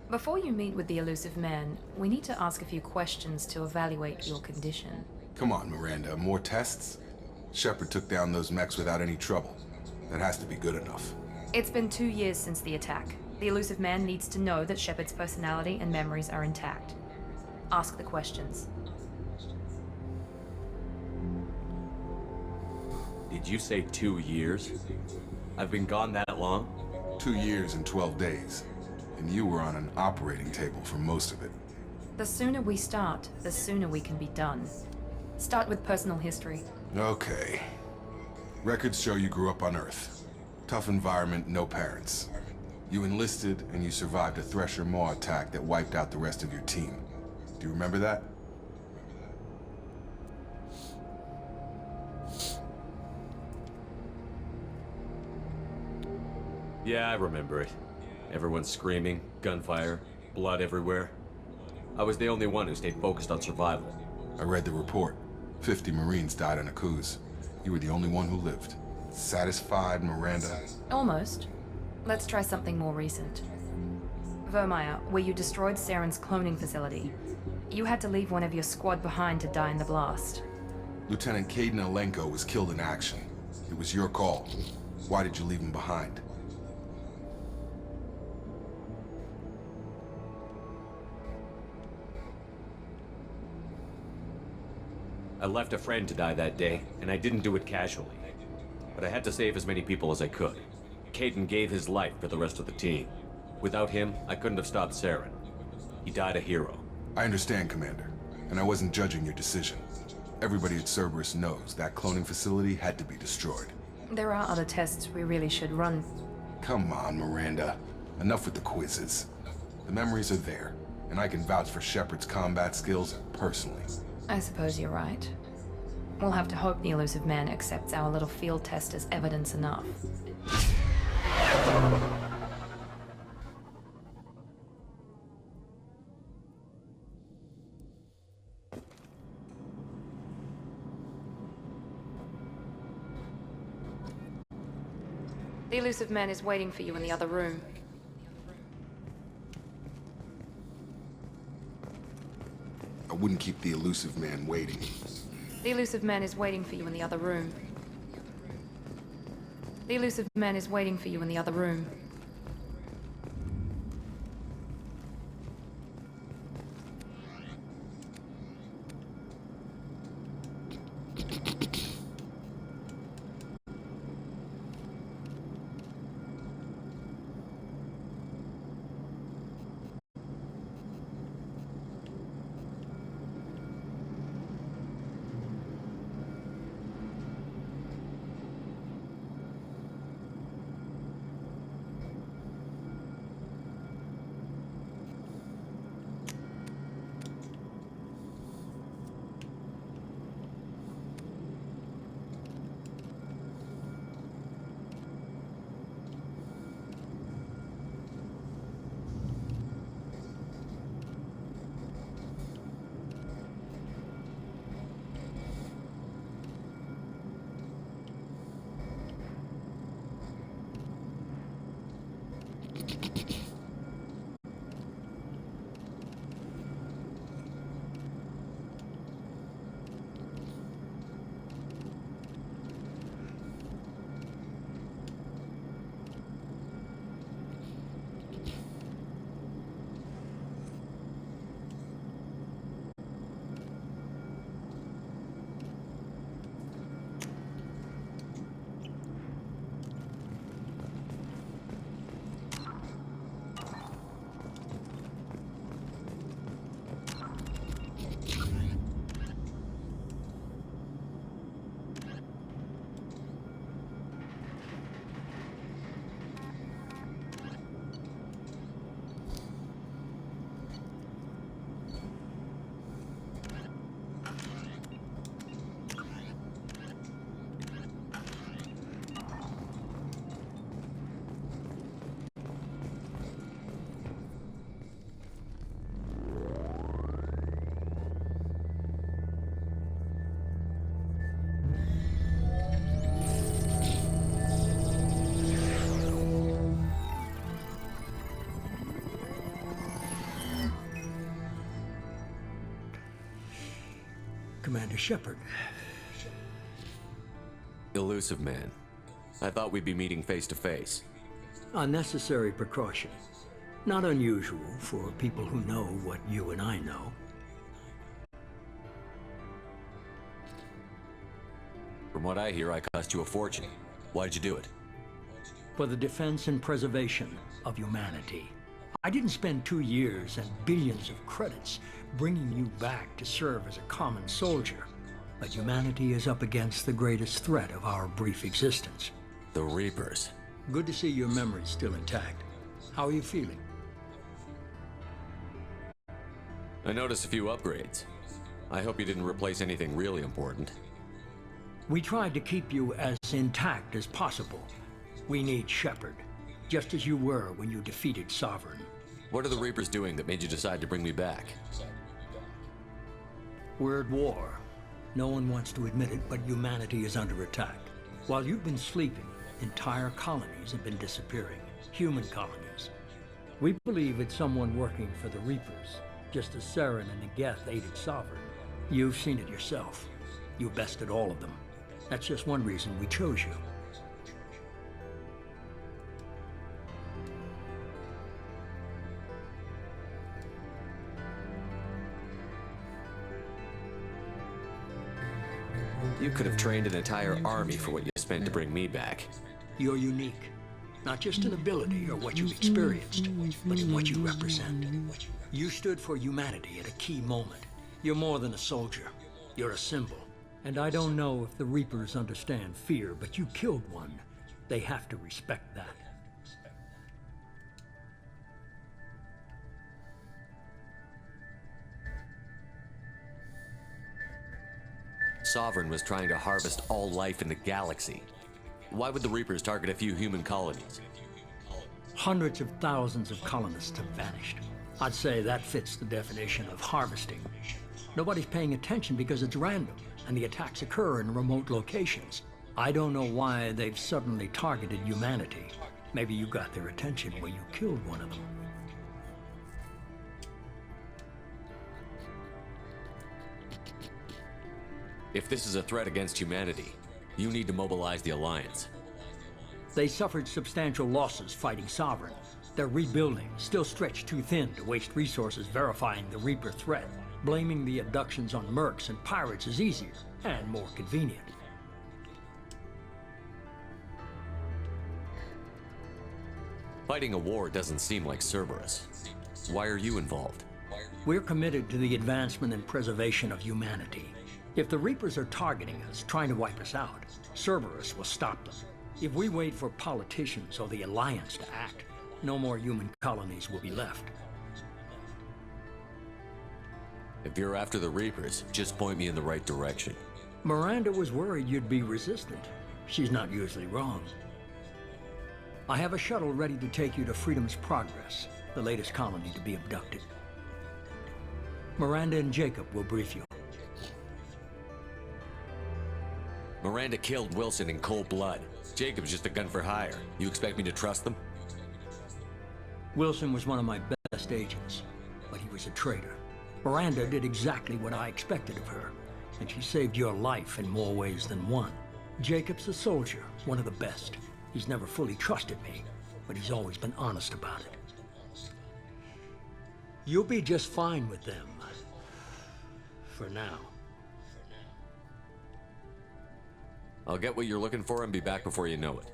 Before you meet with the elusive man, we need to ask a few questions to evaluate your condition. Come on, Miranda, more tests? Shepard took down those mechs without any trouble. That has to be good enough. It's been 2 years since the attack. The elusive man needs to know that Shepard's personality and memories are intact. Ask the questions. Did you say 2 years? I've been gone that long? 2 years and 12 days. And you were on an operating table for most of it. The sooner we start, the sooner we can be done. Start with personal history. Okay. Records show you grew up on Earth. Tough environment, no parents. You enlisted and you survived a Thresher Maw attack that wiped out the rest of your team. Do you remember that? Yeah, I remember it. Everyone screaming, gunfire, blood everywhere. I was the only one who stayed focused on survival. I read the report. 50 Marines died on Akuz. You were the only one who lived. Satisfied, Miranda? Almost. Let's try something more recent. Vermeer, where you destroyed Saren's cloning facility. You had to leave one of your squad behind to die in the blast. Lieutenant Caden Alenko was killed in action. It was your call. Why did you leave him behind? I left a friend to die that day, and I didn't do it casually. But I had to save as many people as I could. Caden gave his life for the rest of the team. Without him, I couldn't have stopped Saren. He died a hero. I understand, Commander. And I wasn't judging your decision. Everybody at Cerberus knows that cloning facility had to be destroyed. There are other tests we really should run. Come on, Miranda. Enough with the quizzes. The memories are there, and I can vouch for Shepard's combat skills personally. I suppose you're right. We'll have to hope the elusive man accepts our little field test as evidence enough. The elusive man is waiting for you in the other room. I wouldn't keep the elusive man waiting. The elusive man is waiting for you in the other room. The elusive man is waiting for you in the other room. Commander Shepard. Elusive man. I thought we'd be meeting face to face. A necessary precaution. Not unusual for people who know what you and I know. From what I hear, I cost you a fortune. Why'd you do it? For the defense and preservation of humanity. I didn't spend 2 years and billions of credits bringing you back to serve as a common soldier. But humanity is up against the greatest threat of our brief existence. The Reapers. Good to see your memory's still intact. How are you feeling? I noticed a few upgrades. I hope you didn't replace anything really important. We tried to keep you as intact as possible. We need Shepard, just as you were when you defeated Sovereign. What are the Reapers doing that made you decide to bring me back? We're at war. No one wants to admit it, but humanity is under attack. While you've been sleeping, entire colonies have been disappearing. Human colonies. We believe it's someone working for the Reapers, just as Saren and Negeth aided Sovereign. You've seen it yourself. You bested all of them. That's just one reason we chose you. You could have trained an entire army for what you spent to bring me back. You're unique. Not just in ability or what you've experienced, but in what you represent. You stood for humanity at a key moment. You're more than a soldier. You're a symbol. And I don't know if the Reapers understand fear, but you killed one. They have to respect that. Sovereign was trying to harvest all life in the galaxy. Why would the Reapers target a few human colonies? Hundreds of thousands of colonists have vanished. I'd say that fits the definition of harvesting. Nobody's paying attention because it's random, and the attacks occur in remote locations. I don't know why they've suddenly targeted humanity. Maybe you got their attention when you killed one of them. If this is a threat against humanity, you need to mobilize the Alliance. They suffered substantial losses fighting Sovereign. They're rebuilding, still stretched too thin to waste resources verifying the Reaper threat. Blaming the abductions on mercs and pirates is easier and more convenient. Fighting a war doesn't seem like Cerberus. Why are you involved? We're committed to the advancement and preservation of humanity. If the Reapers are targeting us, trying to wipe us out, Cerberus will stop them. If we wait for politicians or the Alliance to act, no more human colonies will be left. If you're after the Reapers, just point me in the right direction. Miranda was worried you'd be resistant. She's not usually wrong. I have a shuttle ready to take you to Freedom's Progress, the latest colony to be abducted. Miranda and Jacob will brief you. Miranda killed Wilson in cold blood. Jacob's just a gun for hire. You expect me to trust them? Wilson was one of my best agents, but he was a traitor. Miranda did exactly what I expected of her, and she saved your life in more ways than one. Jacob's a soldier, one of the best. He's never fully trusted me, but he's always been honest about it. You'll be just fine with them. For now. I'll get what you're looking for and be back before you know it.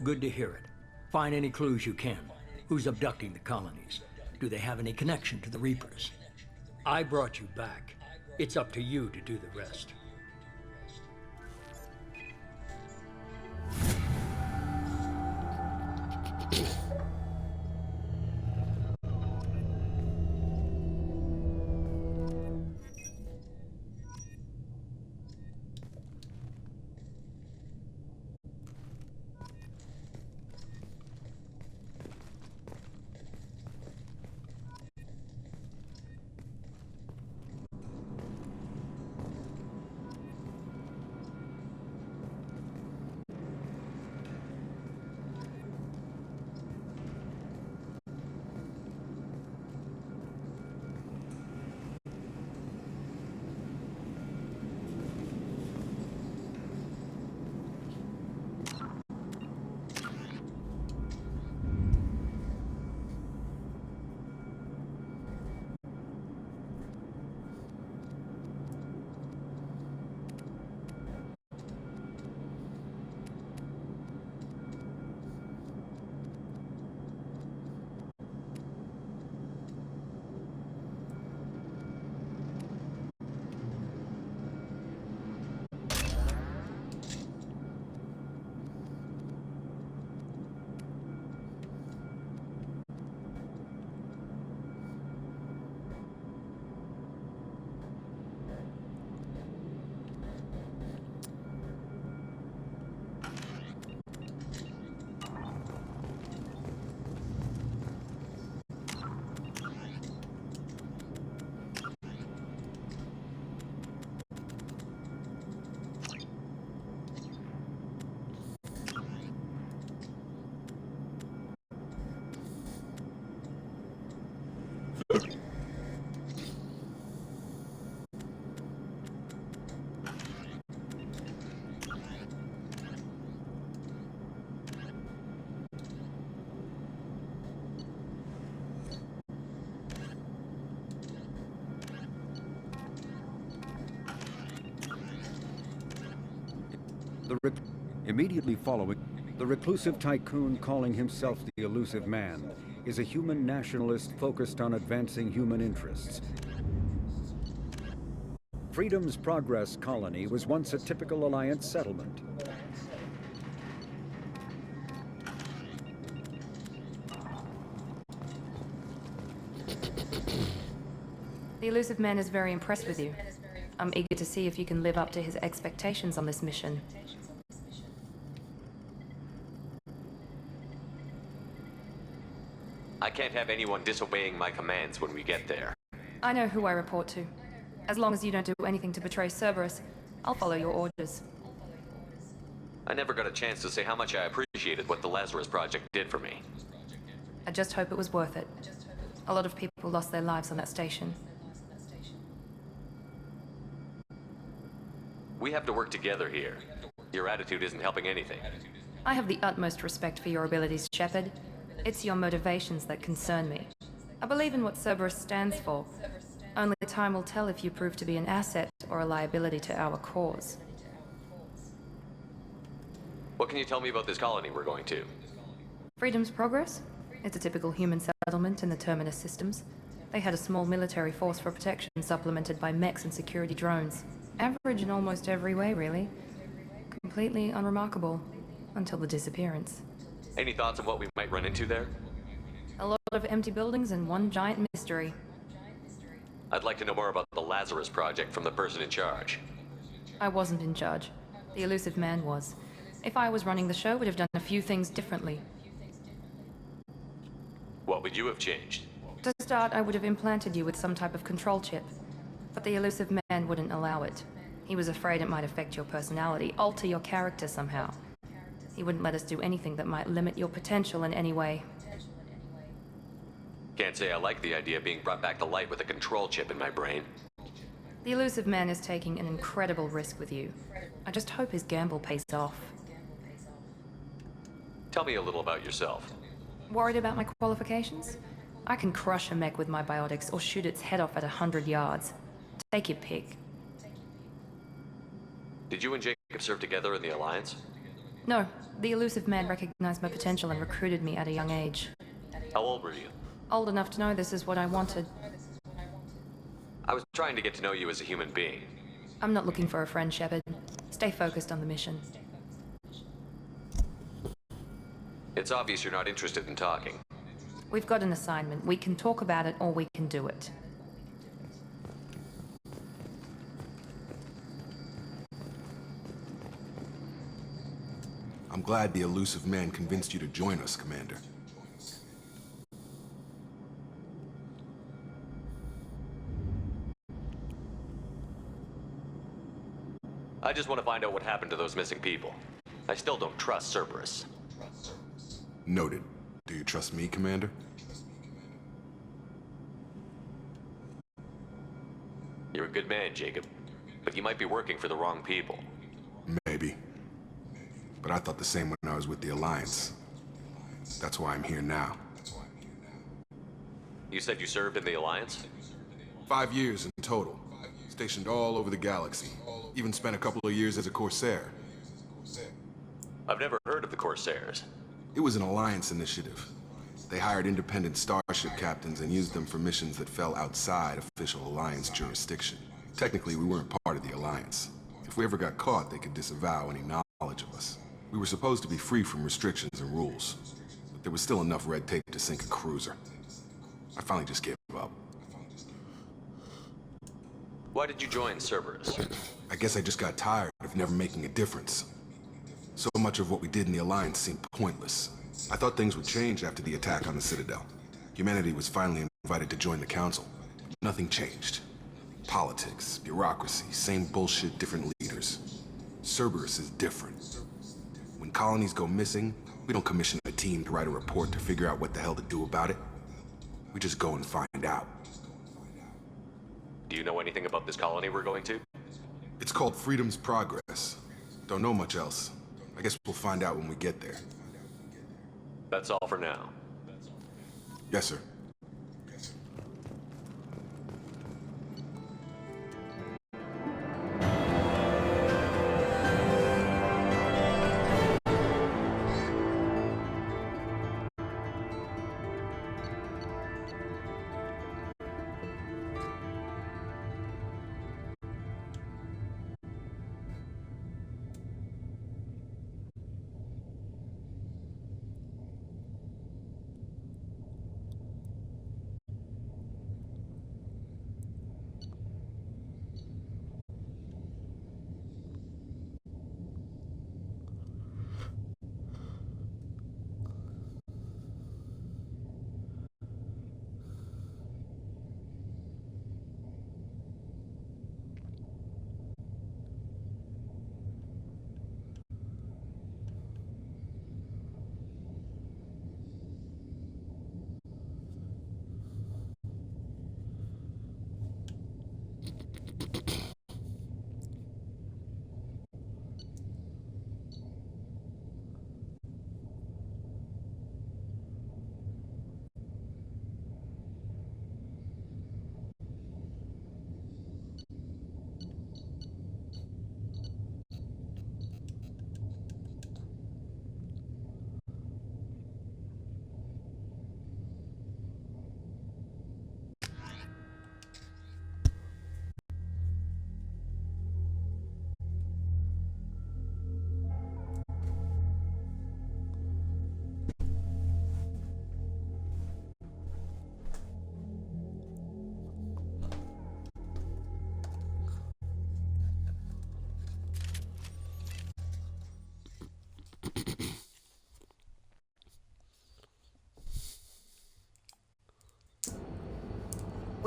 Good to hear it. Find any clues you can. Who's abducting the colonies? Do they have any connection to the Reapers? I brought you back. It's up to you to do the rest. Immediately following, the reclusive tycoon calling himself the Elusive Man is a human nationalist focused on advancing human interests. Freedom's Progress colony was once a typical Alliance settlement. The Elusive Man is very impressed with you. I'm eager to see if you can live up to his expectations on this mission. I can't have anyone disobeying my commands when we get there. I know who I report to. As long as you don't do anything to betray Cerberus, I'll follow your orders. I never got a chance to say how much I appreciated what the Lazarus Project did for me. I just hope it was worth it. A lot of people lost their lives on that station. We have to work together here. Your attitude isn't helping anything. I have the utmost respect for your abilities, Shepard. It's your motivations that concern me. I believe in what Cerberus stands for. Only time will tell if you prove to be an asset or a liability to our cause. What can you tell me about this colony we're going to? Freedom's Progress? It's a typical human settlement in the Terminus systems. They had a small military force for protection supplemented by mechs and security drones. Average in almost every way, really. Completely unremarkable. Until the disappearance. Any thoughts on what we might run into there? A lot of empty buildings and one giant mystery. I'd like to know more about the Lazarus Project from the person in charge. I wasn't in charge. The Elusive Man was. If I was running the show, would have done a few things differently. What would you have changed? To start, I would have implanted you with some type of control chip. But the Elusive Man wouldn't allow it. He was afraid it might affect your personality, alter your character somehow. He wouldn't let us do anything that might limit your potential in any way. Can't say I like the idea of being brought back to life with a control chip in my brain. The Elusive Man is taking an incredible risk with you. I just hope his gamble pays off. Tell me a little about yourself. Worried about my qualifications? I can crush a mech with my biotics or shoot its head off at 100 yards. Take your pick. Did you and Jacob serve together in the Alliance? No, the Elusive Man recognized my potential and recruited me at a young age. How old were you? Old enough to know this is what I wanted. I was trying to get to know you as a human being. I'm not looking for a friend, Shepard. Stay focused on the mission. It's obvious you're not interested in talking. We've got an assignment. We can talk about it or we can do it. I'm glad the Elusive Man convinced you to join us, Commander. I just want to find out what happened to those missing people. I still don't trust Cerberus. Noted. Do you trust me, Commander? You're a good man, Jacob. But you might be working for the wrong people. Maybe. But I thought the same when I was with the Alliance. That's why I'm here now. You said you served in the Alliance? 5 years in total. Stationed all over the galaxy. Even spent a couple of years as a Corsair. I've never heard of the Corsairs. It was an Alliance initiative. They hired independent starship captains and used them for missions that fell outside official Alliance jurisdiction. Technically, we weren't part of the Alliance. If we ever got caught, they could disavow any knowledge of us. We were supposed to be free from restrictions and rules, but there was still enough red tape to sink a cruiser. I finally just gave up. Why did you join Cerberus? I guess I just got tired of never making a difference. So much of what we did in the Alliance seemed pointless. I thought things would change after the attack on the Citadel. Humanity was finally invited to join the Council. Nothing changed. Politics, bureaucracy, same bullshit, different leaders. Cerberus is different. When colonies go missing, we don't commission a team to write a report to figure out what the hell to do about it. We just go and find out. Do you know anything about this colony we're going to? It's called Freedom's Progress. Don't know much else. I guess we'll find out when we get there. That's all for now. Yes, sir.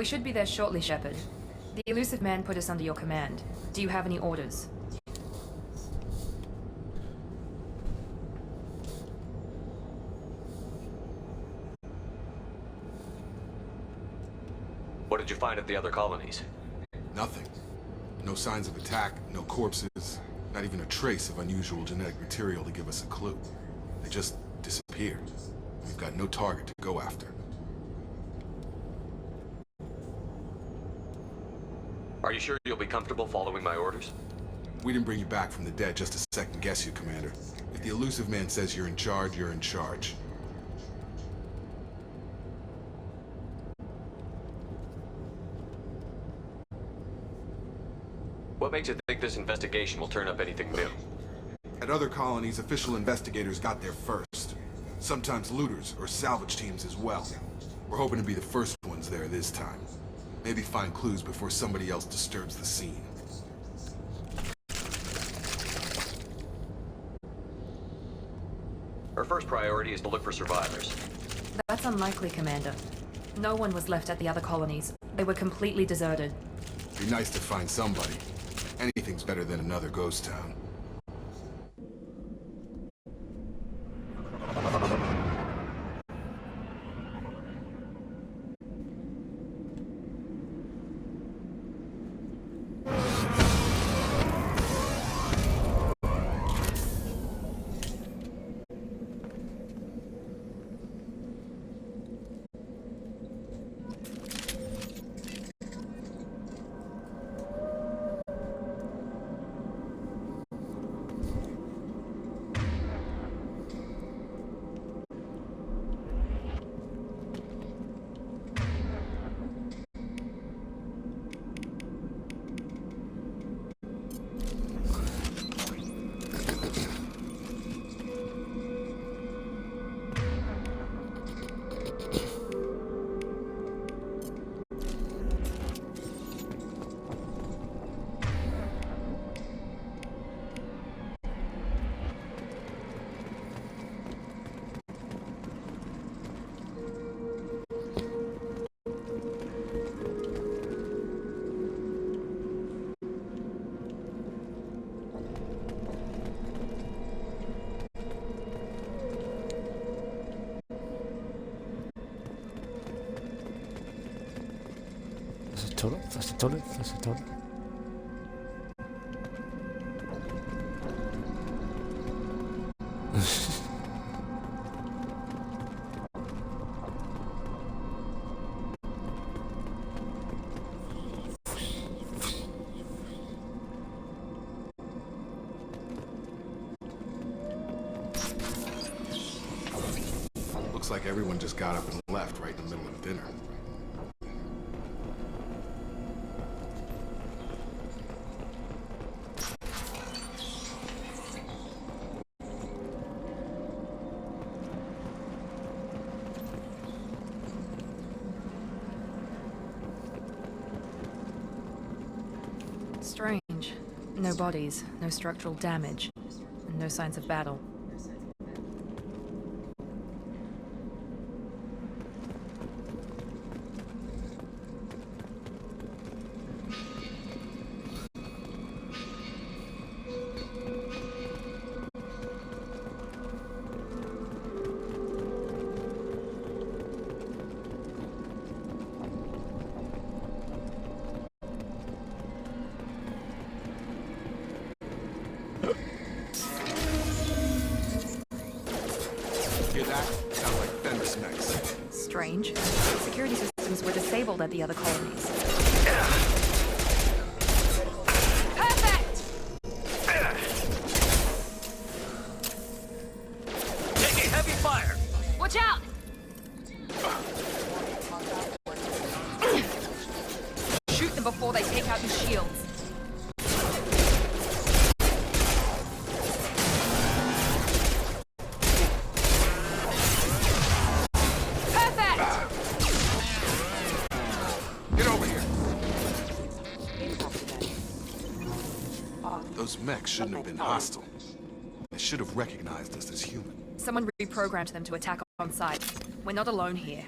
We should be there shortly, Shepard. The elusive man put us under your command. Do you have any orders? What did you find at the other colonies? Nothing. No signs of attack, no corpses, not even a trace of unusual genetic material to give us a clue. They just disappeared. We've got no target to go after. Are you sure you'll be comfortable following my orders? We didn't bring you back from the dead just to second guess you, Commander. If the elusive man says you're in charge, you're in charge. What makes you think this investigation will turn up anything new? At other colonies, official investigators got there first. Sometimes looters or salvage teams as well. We're hoping to be the first ones there this time. Maybe find clues before somebody else disturbs the scene. Our first priority is to look for survivors. That's unlikely, Commander. No one was left at the other colonies. They were completely deserted. Be nice to find somebody. Anything's better than another ghost town. toilet, flush the toilet, flush the toilet. Looks like everyone just got up and left right in the middle of dinner. Strange. No bodies, no structural damage, and no signs of battle. Hear that? Sounds like fender smacks. Strange. Security systems were disabled at the other colonies. Perfect! Taking heavy fire! Watch out! Shoot them before they take out your shields. Those mechs shouldn't have been hostile. They should have recognized us as human. Someone reprogrammed them to attack on sight. We're not alone here.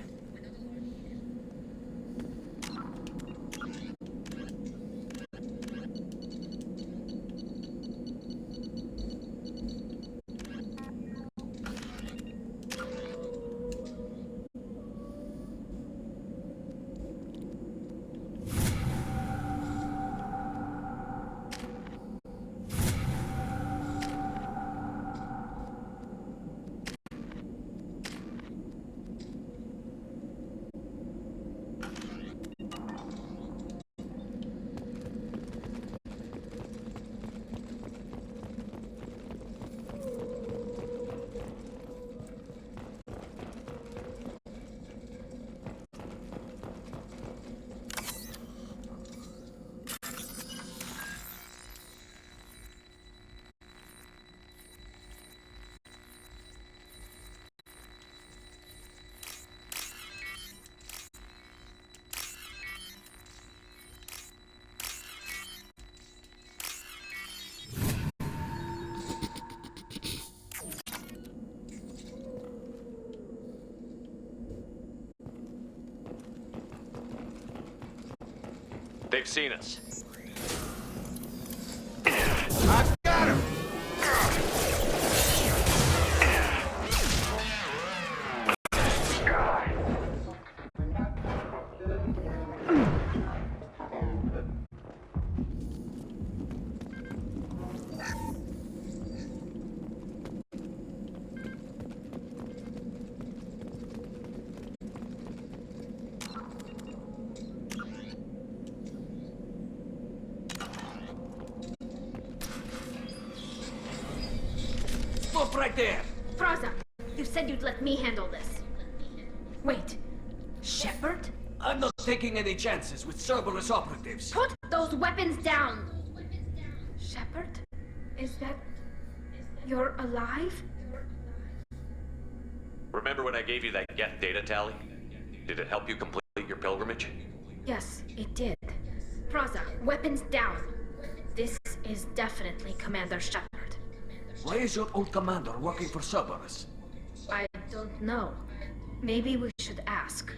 They've seen us. I got him! Stop right there! Praza, you said you'd let me handle this. Wait, Shepard? I'm not taking any chances with Cerberus operatives. Put those weapons down! Shepard? Is that... you're alive? Remember when I gave you that Geth data tally? Did it help you complete your pilgrimage? Yes, it did. Praza, weapons down. This is definitely Commander Shepard. Why is your old commander working for Cerberus? I don't know. Maybe we should ask.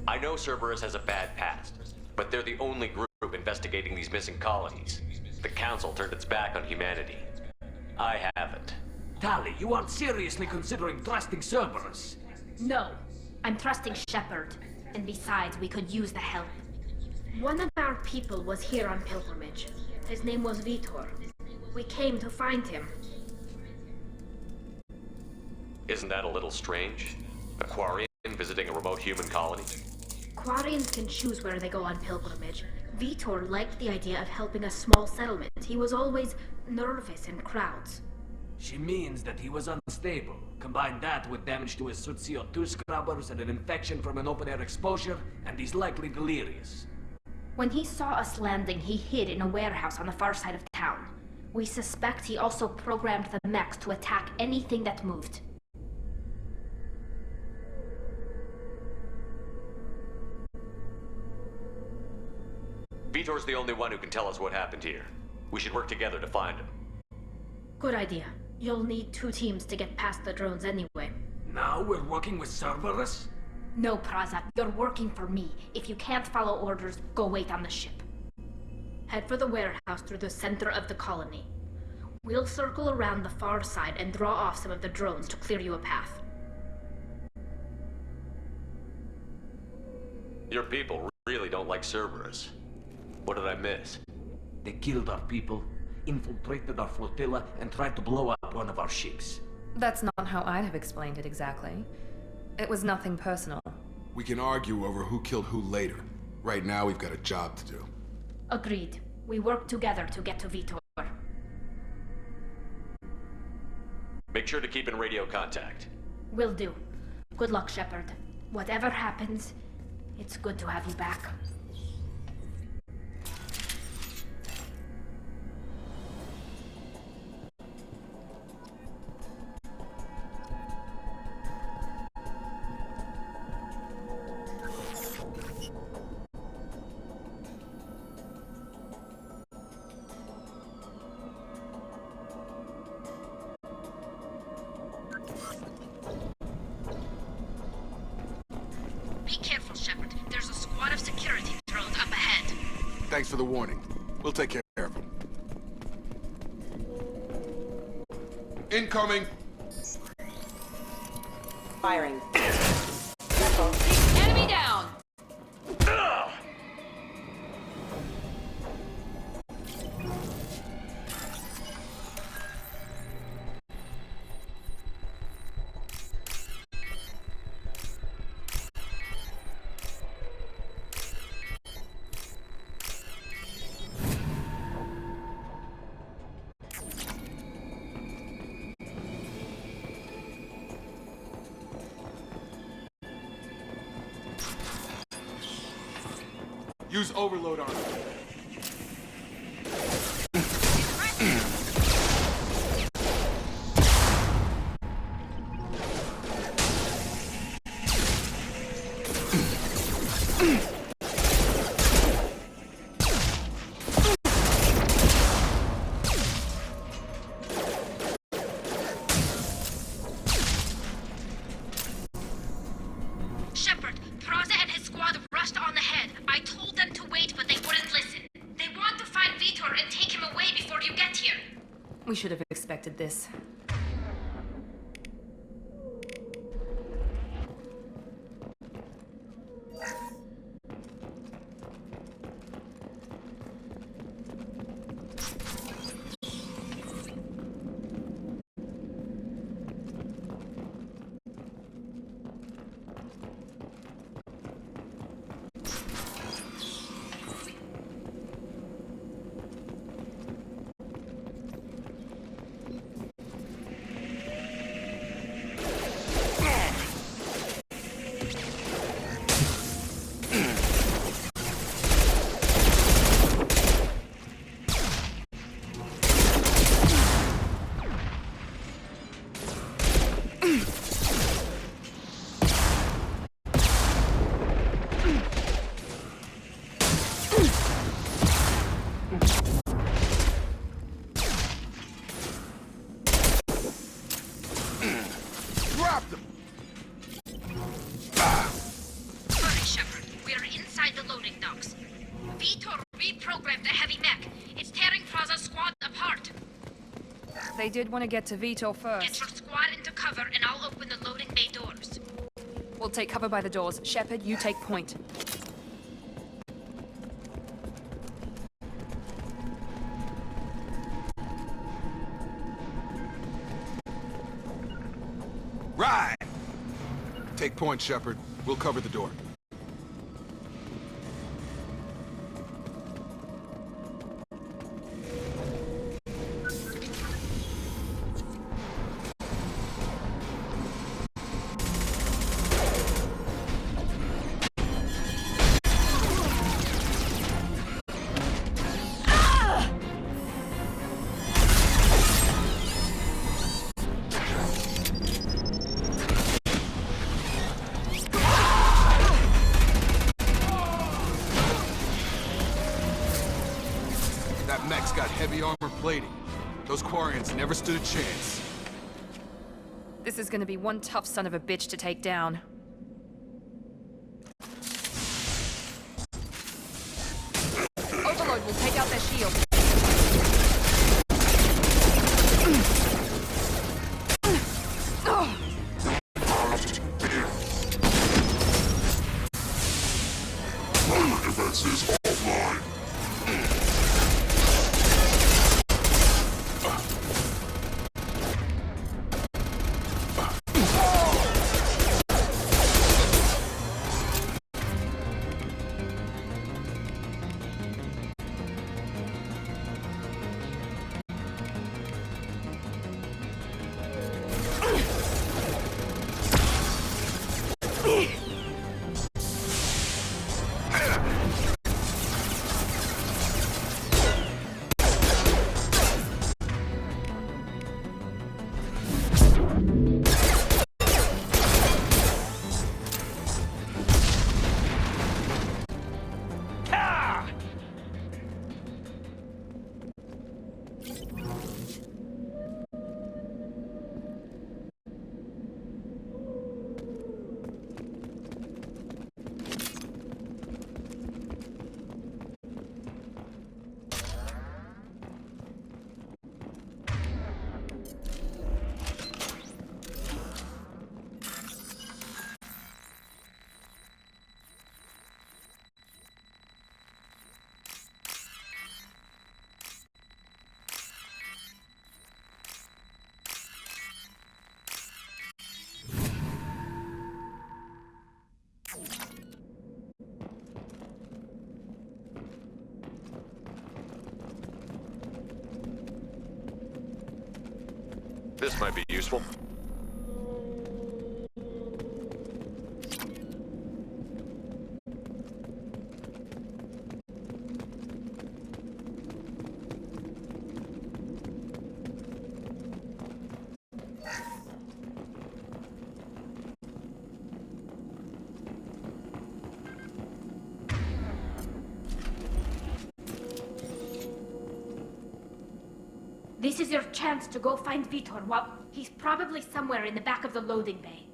I know Cerberus has a bad past, but they're the only group investigating these missing colonies. The Council turned its back on humanity. I haven't. Tali, you aren't seriously considering trusting Cerberus? No, I'm trusting Shepard. And besides, we could use the help. One of our people was here on pilgrimage. His name was Vitor. We came to find him. Isn't that a little strange? A Quarian visiting a remote human colony? Quarians can choose where they go on pilgrimage. Vitor liked the idea of helping a small settlement. He was always nervous in crowds. She means that he was unstable. Combine that with damage to his suit CO2 scrubbers and an infection from an open-air exposure, and he's likely delirious. When he saw us landing, he hid in a warehouse on the far side of town. We suspect he also programmed the mechs to attack anything that moved. Vitor's the only one who can tell us what happened here. We should work together to find him. Good idea. You'll need 2 teams to get past the drones anyway. Now we're working with Cerberus? No, Praza, you're working for me. If you can't follow orders, go wait on the ship. Head for the warehouse through the center of the colony. We'll circle around the far side and draw off some of the drones to clear you a path. Your people really don't like Cerberus. What did I miss? They killed our people, infiltrated our flotilla, and tried to blow up one of our ships. That's not how I'd have explained it exactly. It was nothing personal. We can argue over who killed who later. Right now, we've got a job to do. Agreed. We work together to get to Vitor. Make sure to keep in radio contact. Will do. Good luck, Shepard. Whatever happens, it's good to have you back. Be careful, Shepard. There's a squad of security drones up ahead. Thanks for the warning. We'll take care of them. Incoming! Firing. Enemy down! Use overload on it. Shepard, Praza and his squad rushed on ahead. I told them to wait, but they wouldn't listen. They want to find Vitor and take him away before you get here. We should have expected this. Vitor reprogrammed the heavy mech. It's tearing Praza's squad apart. They did want to get to Vitor Get first. your squad into cover and I'll open the loading bay doors. We'll take cover by the doors. Shepard, you take point. Right! Take point, Shepard. We'll cover the door. That mech's got heavy armor plating. Those Quarians never stood a chance. This is gonna be one tough son of a bitch to take down. Overload will take out their shield. Defenses offline. This might be useful. This is your chance to go find Vitor. Well, he's probably somewhere in the back of the loading bay.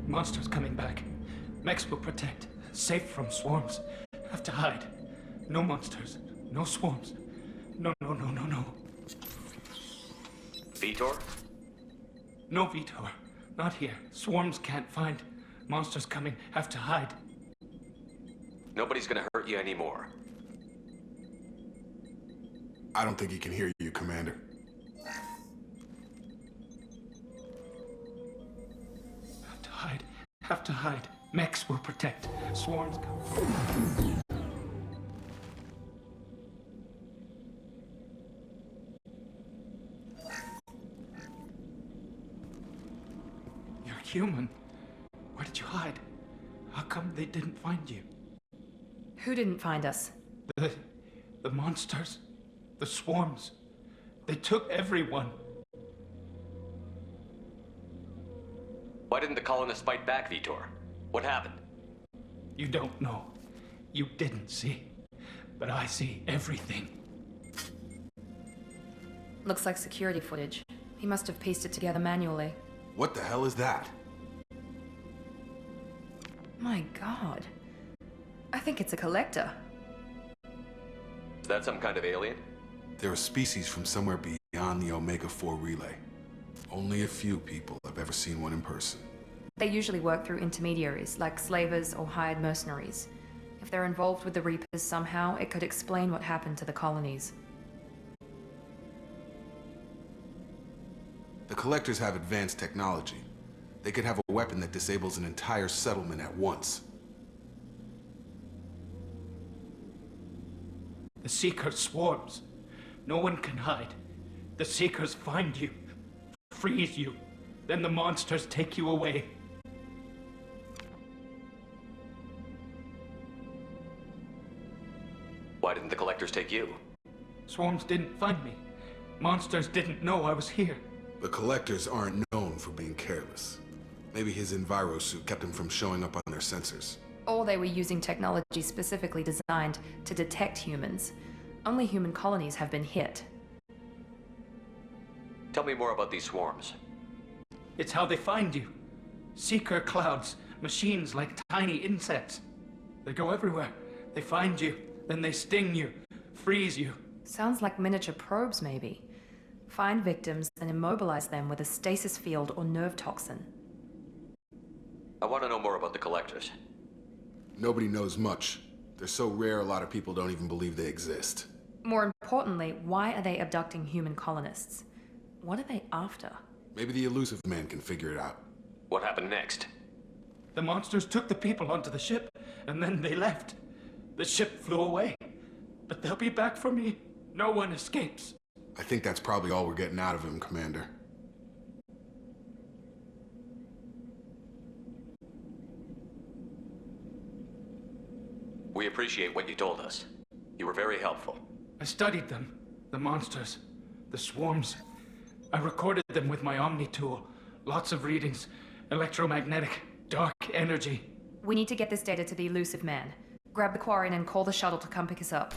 Monsters coming back. Mechs will protect. Safe from swarms. Have to hide. No monsters. No swarms. No. Vitor? No Vitor. Not here. Swarms can't find. Monsters coming. Have to hide. Nobody's gonna hurt you anymore. I don't think he can hear you, Commander. Have to hide. Have to hide. Mechs will protect. Swarms come. You're human. Where did you hide? How come they didn't find you? Who didn't find us? The monsters. The swarms. They took everyone. Why didn't the colonists fight back, Vitor? What happened? You don't know. You didn't see. But I see everything. Looks like security footage. He must have pieced it together manually. What the hell is that? My god. I think it's a collector. Is that some kind of alien? They're a species from somewhere beyond the Omega-4 relay. Only a few people have ever seen one in person. They usually work through intermediaries, like slavers or hired mercenaries. If they're involved with the Reapers somehow, it could explain what happened to the colonies. The Collectors have advanced technology. They could have a weapon that disables an entire settlement at once. The Seeker swarms. No one can hide. The Seekers find you, freeze you, then the monsters take you away. Why didn't the Collectors take you? Swarms didn't find me. Monsters didn't know I was here. The Collectors aren't known for being careless. Maybe his Enviro suit kept him from showing up on their sensors. Or they were using technology specifically designed to detect humans. Only human colonies have been hit. Tell me more about these swarms. It's how they find you. Seeker clouds, machines like tiny insects. They go everywhere. They find you, then they sting you, freeze you. Sounds like miniature probes, maybe. Find victims and immobilize them with a stasis field or nerve toxin. I want to know more about the Collectors. Nobody knows much. They're so rare a lot of people don't even believe they exist. More importantly, why are they abducting human colonists? What are they after? Maybe the Elusive Man can figure it out. What happened next? The monsters took the people onto the ship, and then they left. The ship flew away. But they'll be back for me. No one escapes. I think that's probably all we're getting out of him, Commander. We appreciate what you told us. You were very helpful. I studied them. The monsters. The swarms. I recorded them with my Omni tool. Lots of readings. Electromagnetic. Dark energy. We need to get this data to the Elusive Man. Grab the Quarian and call the shuttle to come pick us up.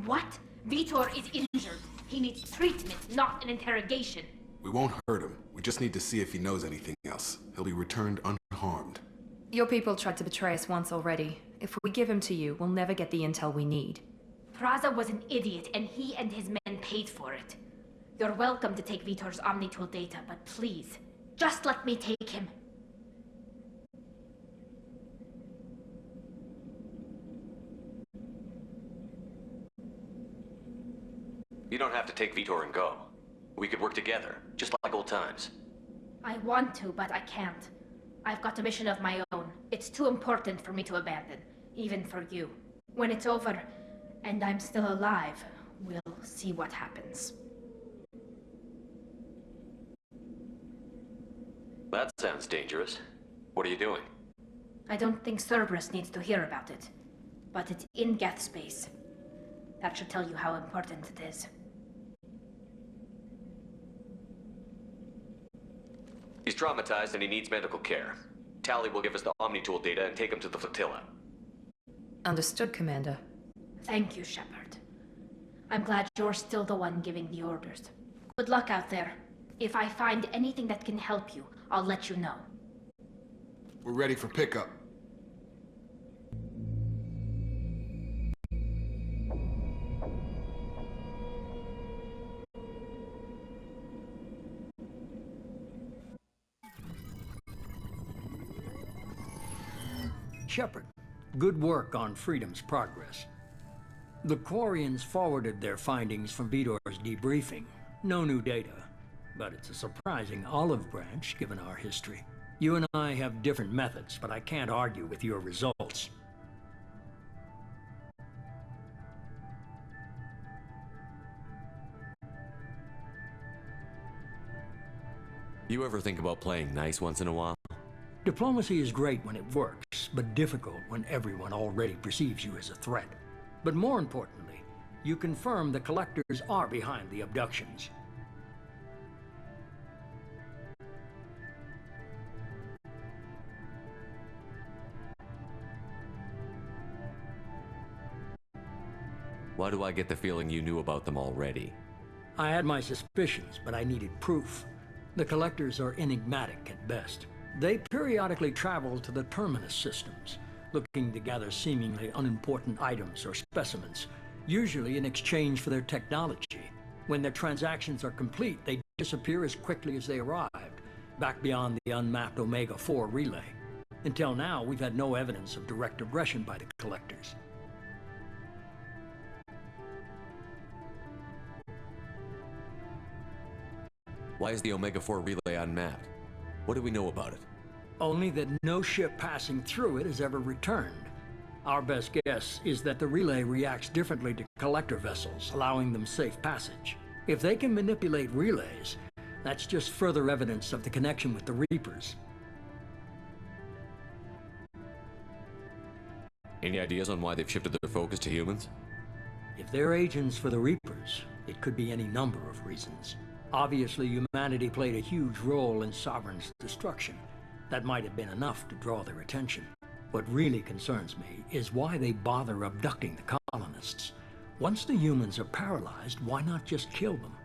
What? Vitor is injured. He needs treatment, not an interrogation. We won't hurt him. We just need to see if he knows anything else. He'll be returned unharmed. Your people tried to betray us once already. If we give him to you, we'll never get the intel we need. Praza was an idiot, and he and his men paid for it. You're welcome to take Vitor's Omnitool data, but please, just let me take him. You don't have to take Vitor and go. We could work together, just like old times. I want to, but I can't. I've got a mission of my own. It's too important for me to abandon, even for you. When it's over, and I'm still alive, we'll see what happens. That sounds dangerous. What are you doing? I don't think Cerberus needs to hear about it, but it's in Geth space. That should tell you how important it is. He's traumatized and he needs medical care. Tali will give us the Omnitool data and take him to the flotilla. Understood, Commander. Thank you, Shepard. I'm glad you're still the one giving the orders. Good luck out there. If I find anything that can help you, I'll let you know. We're ready for pickup. Shepard, good work on Freedom's progress. The Quarians forwarded their findings from Vitor's debriefing. No new data, but it's a surprising olive branch given our history. You and I have different methods, but I can't argue with your results. You ever think about playing nice once in a while? Diplomacy is great when it works, but difficult when everyone already perceives you as a threat. But more importantly, you confirm the Collectors are behind the abductions. Why do I get the feeling you knew about them already? I had my suspicions, but I needed proof. The Collectors are enigmatic at best. They periodically travel to the Terminus systems, looking to gather seemingly unimportant items or specimens, usually in exchange for their technology. When their transactions are complete, they disappear as quickly as they arrived, back beyond the unmapped Omega-4 relay. Until now, we've had no evidence of direct aggression by the Collectors. Why is the Omega-4 relay unmapped? What do we know about it? Only that no ship passing through it has ever returned. Our best guess is that the relay reacts differently to collector vessels, allowing them safe passage. If they can manipulate relays, that's just further evidence of the connection with the Reapers. Any ideas on why they've shifted their focus to humans? If they're agents for the Reapers, it could be any number of reasons. Obviously, humanity played a huge role in Sovereign's destruction. That might have been enough to draw their attention. What really concerns me is why they bother abducting the colonists. Once the humans are paralyzed, why not just kill them?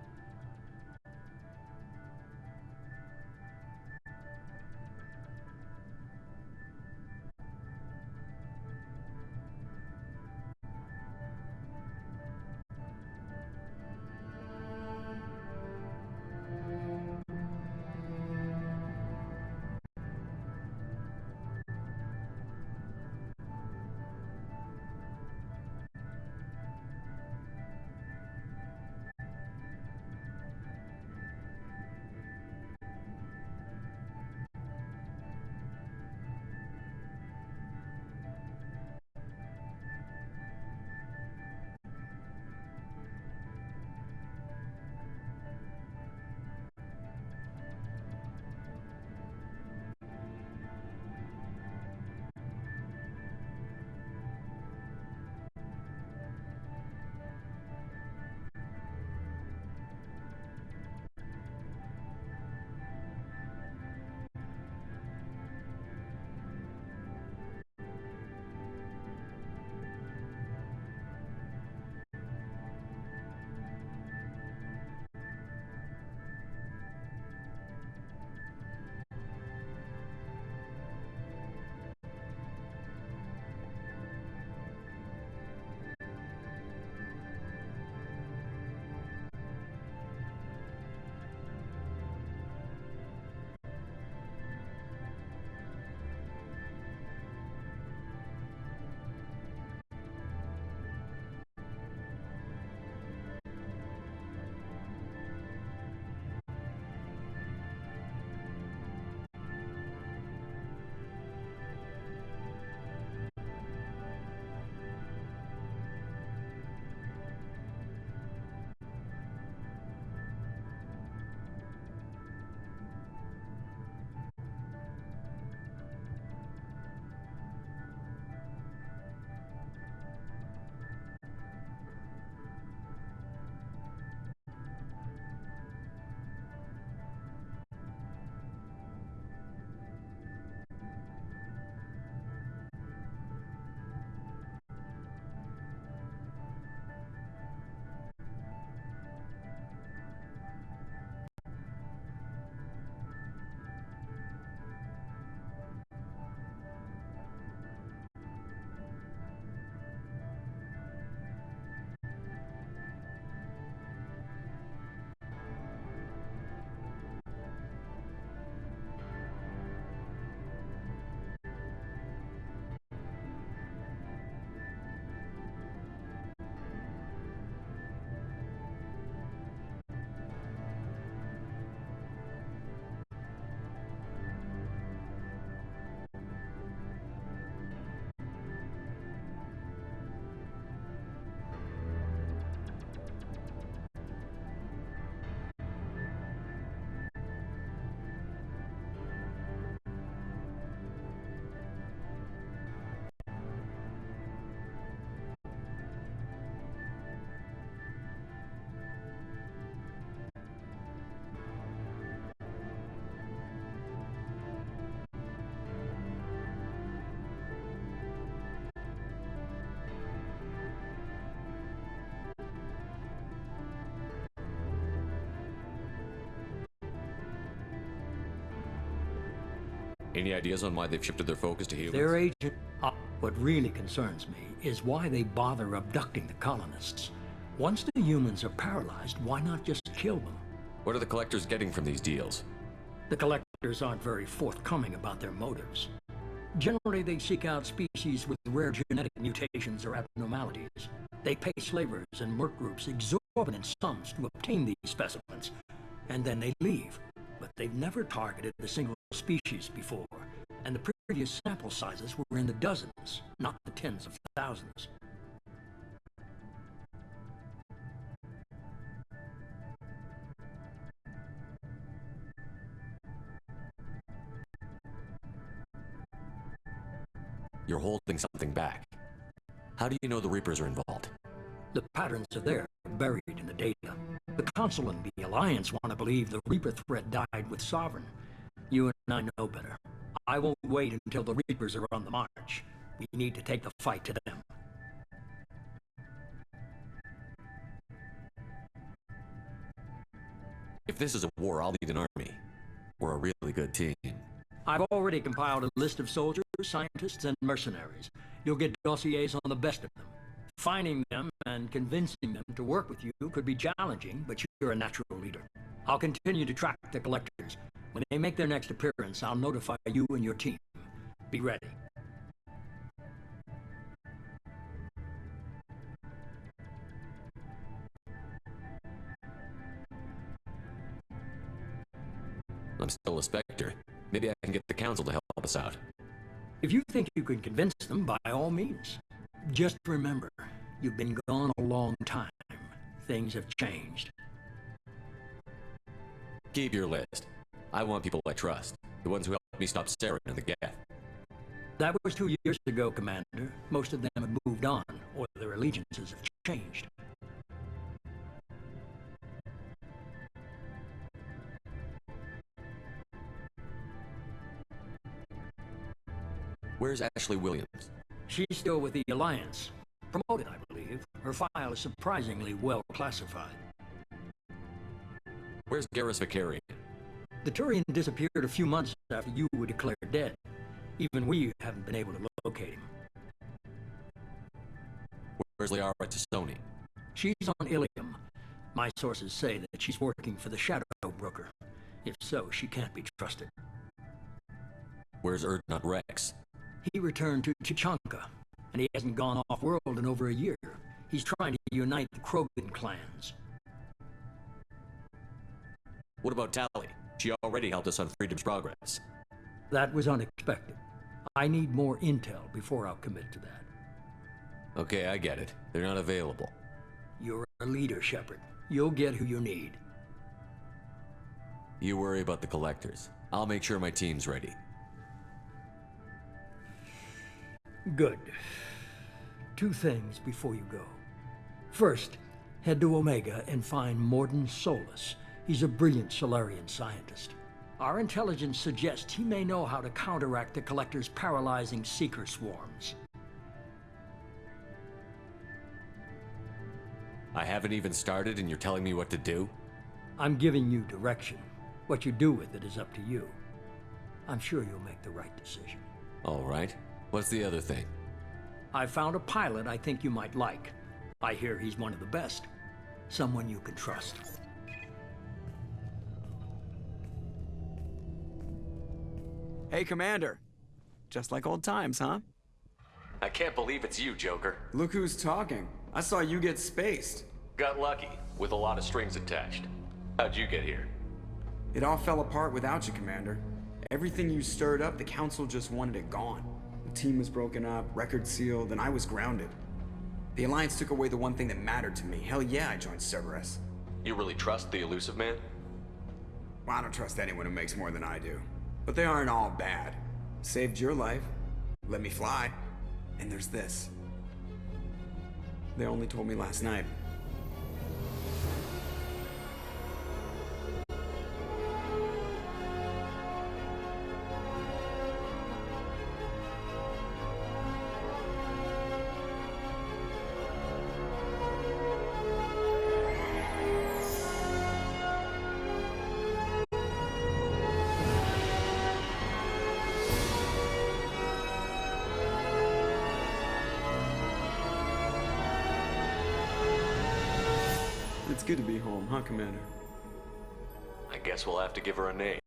Any ideas on why they've shifted their focus to humans? Their agent... what really concerns me is why they bother abducting the colonists. Once the humans are paralyzed, why not just kill them? What are the collectors getting from these deals? The collectors aren't very forthcoming about their motives. Generally, they seek out species with rare genetic mutations or abnormalities. They pay slavers and work groups exorbitant sums to obtain these specimens, and then they leave. But they've never targeted a single species before, and the previous sample sizes were in the dozens, not the tens of thousands. You're holding something back. How do you know the Reapers are involved? The patterns are there, buried in the data. The Council and the Alliance want to believe the Reaper threat died with Sovereign. You and I know better. I won't wait until the Reapers are on the march. We need to take the fight to them. If this is a war, I'll lead an army. We're a really good team. I've already compiled a list of soldiers, scientists, and mercenaries. You'll get dossiers on the best of them. Finding them and convincing them to work with you could be challenging, but you're a natural leader. I'll continue to track the collectors. When they make their next appearance, I'll notify you and your team. Be ready. I'm still a Spectre. Maybe I can get the Council to help us out. If you think you can convince them, by all means. Just remember, you've been gone a long time. Things have changed. Keep your list. I want people I trust. The ones who helped me stop Saren and the Geth. That was 2 years ago, Commander. Most of them have moved on, or their allegiances have changed. Where's Ashley Williams? She's still with the Alliance. Promoted, I believe. Her file is surprisingly well classified. Where's Garrus Vakarian? The Turian disappeared a few months after you were declared dead. Even we haven't been able to locate him. Where's Liara Tassoni? She's on Ilium. My sources say that she's working for the Shadow Broker. If so, she can't be trusted. Where's Urdnot Rex? He returned to Chichanka, and he hasn't gone off-world in over a year. He's trying to unite the Krogan clans. What about Tali? She already helped us on Freedom's Progress. That was unexpected. I need more intel before I'll commit to that. Okay, I get it. They're not available. You're a leader, Shepard. You'll get who you need. You worry about the collectors. I'll make sure my team's ready. Good. 2 things before you go. First, head to Omega and find Mordin Solus. He's a brilliant Solarian scientist. Our intelligence suggests he may know how to counteract the Collector's paralyzing Seeker swarms. I haven't even started and you're telling me what to do? I'm giving you direction. What you do with it is up to you. I'm sure you'll make the right decision. All right. What's the other thing? I found a pilot I think you might like. I hear he's one of the best. Someone you can trust. Hey, Commander. Just like old times, huh? I can't believe it's you, Joker. Look who's talking. I saw you get spaced. Got lucky, with a lot of strings attached. How'd you get here? It all fell apart without you, Commander. Everything you stirred up, the Council just wanted it gone. The team was broken up, record sealed, and I was grounded. The Alliance took away the one thing that mattered to me. Hell yeah, I joined Cerberus. You really trust the Illusive Man? Well, I don't trust anyone who makes more than I do. But they aren't all bad. Saved your life, let me fly, and there's this. They only told me last night. It's good to be home, huh, Commander? I guess we'll have to give her a name.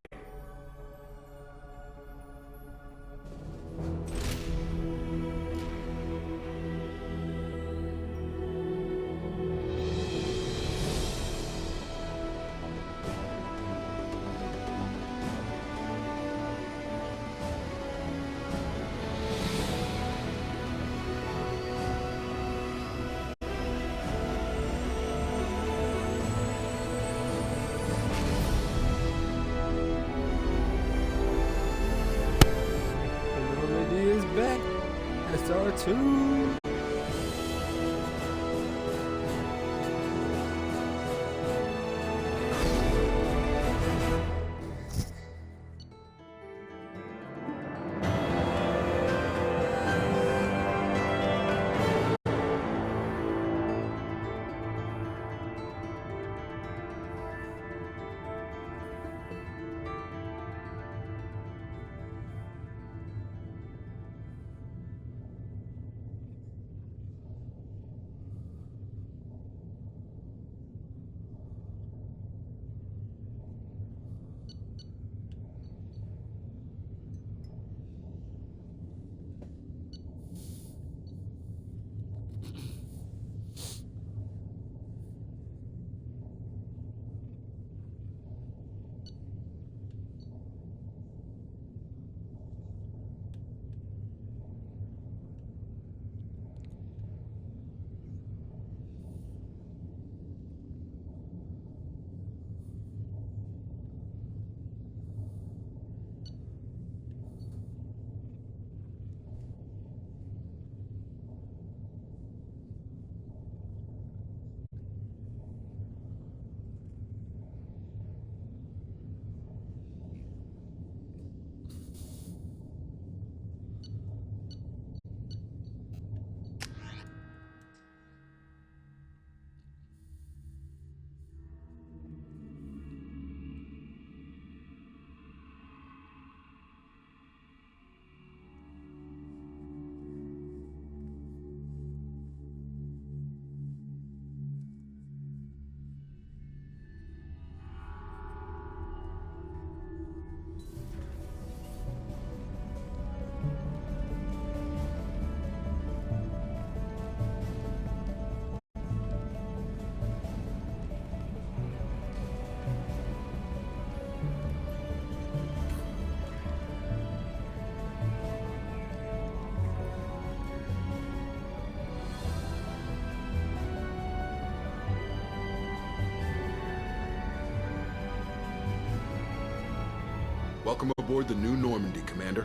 Normandy is back. SR2. Welcome aboard the new Normandy, Commander.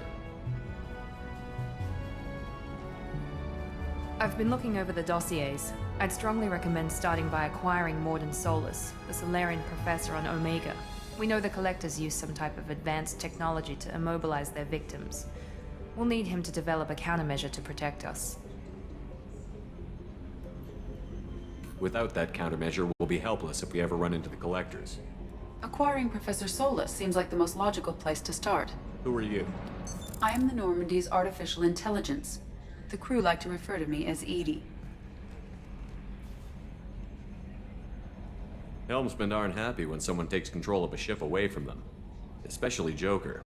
I've been looking over the dossiers. I'd strongly recommend starting by acquiring Morden Solus, the Solarian professor on Omega. We know the Collectors use some type of advanced technology to immobilize their victims. We'll need him to develop a countermeasure to protect us. Without that countermeasure, we'll be helpless if we ever run into the Collectors. Acquiring Professor Solus seems like the most logical place to start. Who are you? I am the Normandy's artificial intelligence. The crew like to refer to me as Edie. Helmsmen aren't happy when someone takes control of a ship away from them. Especially Joker.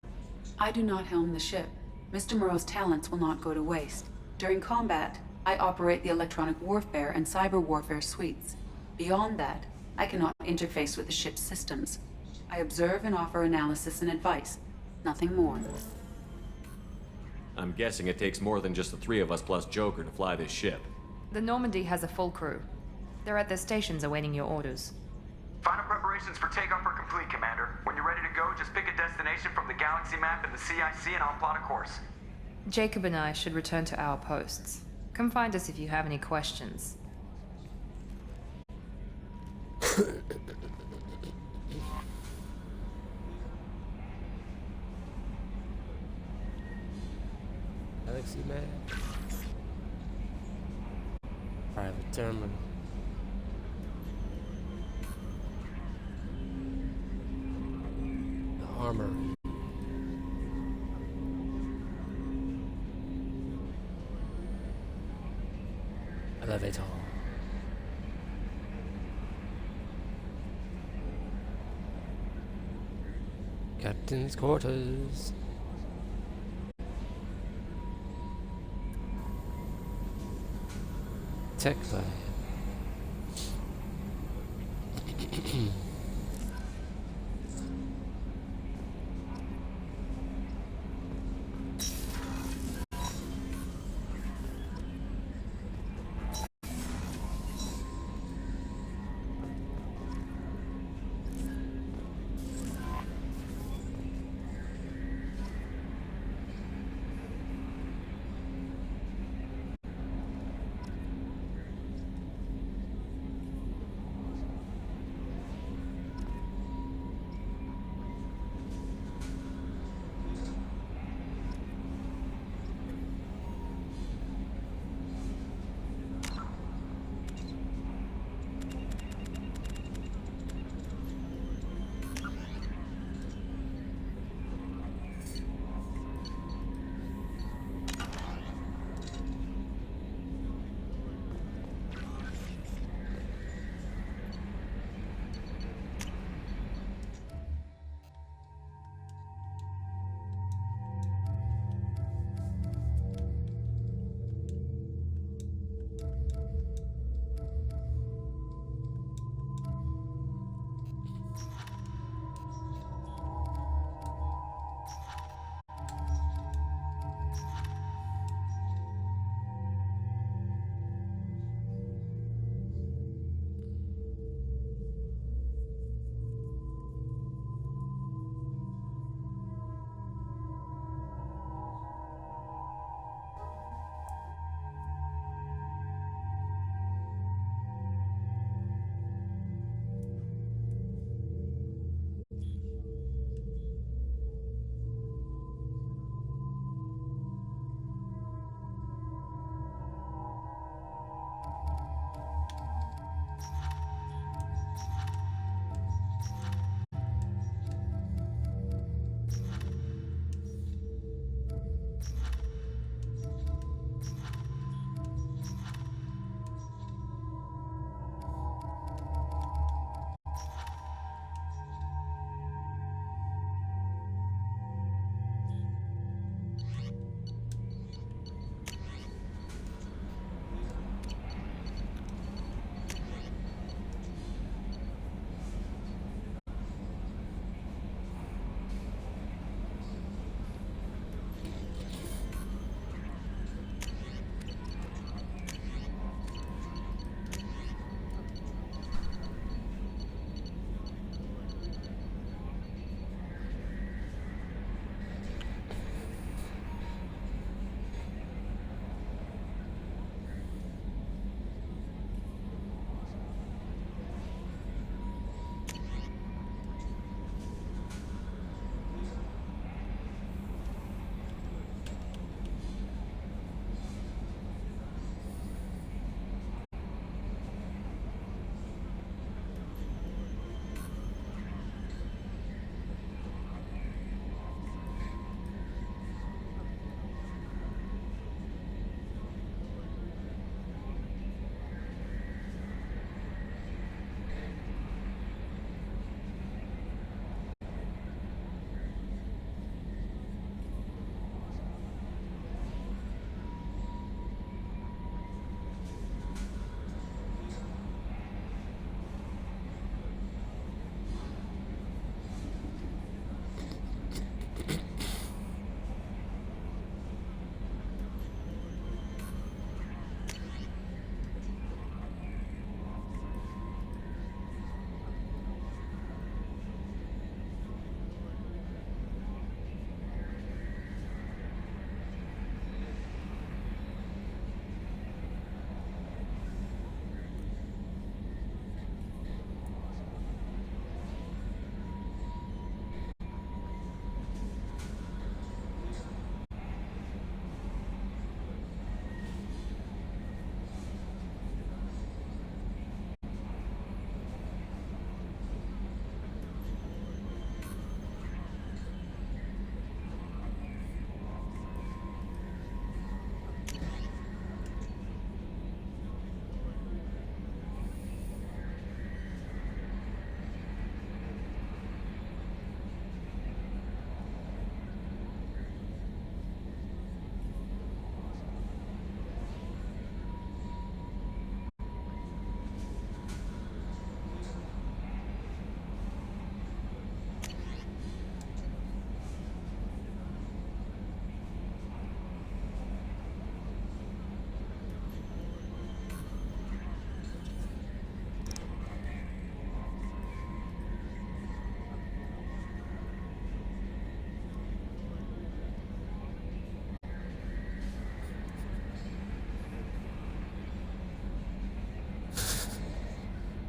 I do not helm the ship. Mr. Moreau's talents will not go to waste. During combat, I operate the electronic warfare and cyber warfare suites. Beyond that, I cannot interface with the ship's systems. I observe and offer analysis and advice. Nothing more. I'm guessing it takes more than just the three of us plus Joker to fly this ship. The Normandy has a full crew. They're at their stations awaiting your orders. Final preparations for takeoff are complete, Commander. When you're ready to go, just pick a destination from the galaxy map in the CIC and I'll plot a course. Jacob and I should return to our posts. Come find us if you have any questions. Galaxy map. Private terminal. The armory. Elevator. Captain's quarters. Tech lab.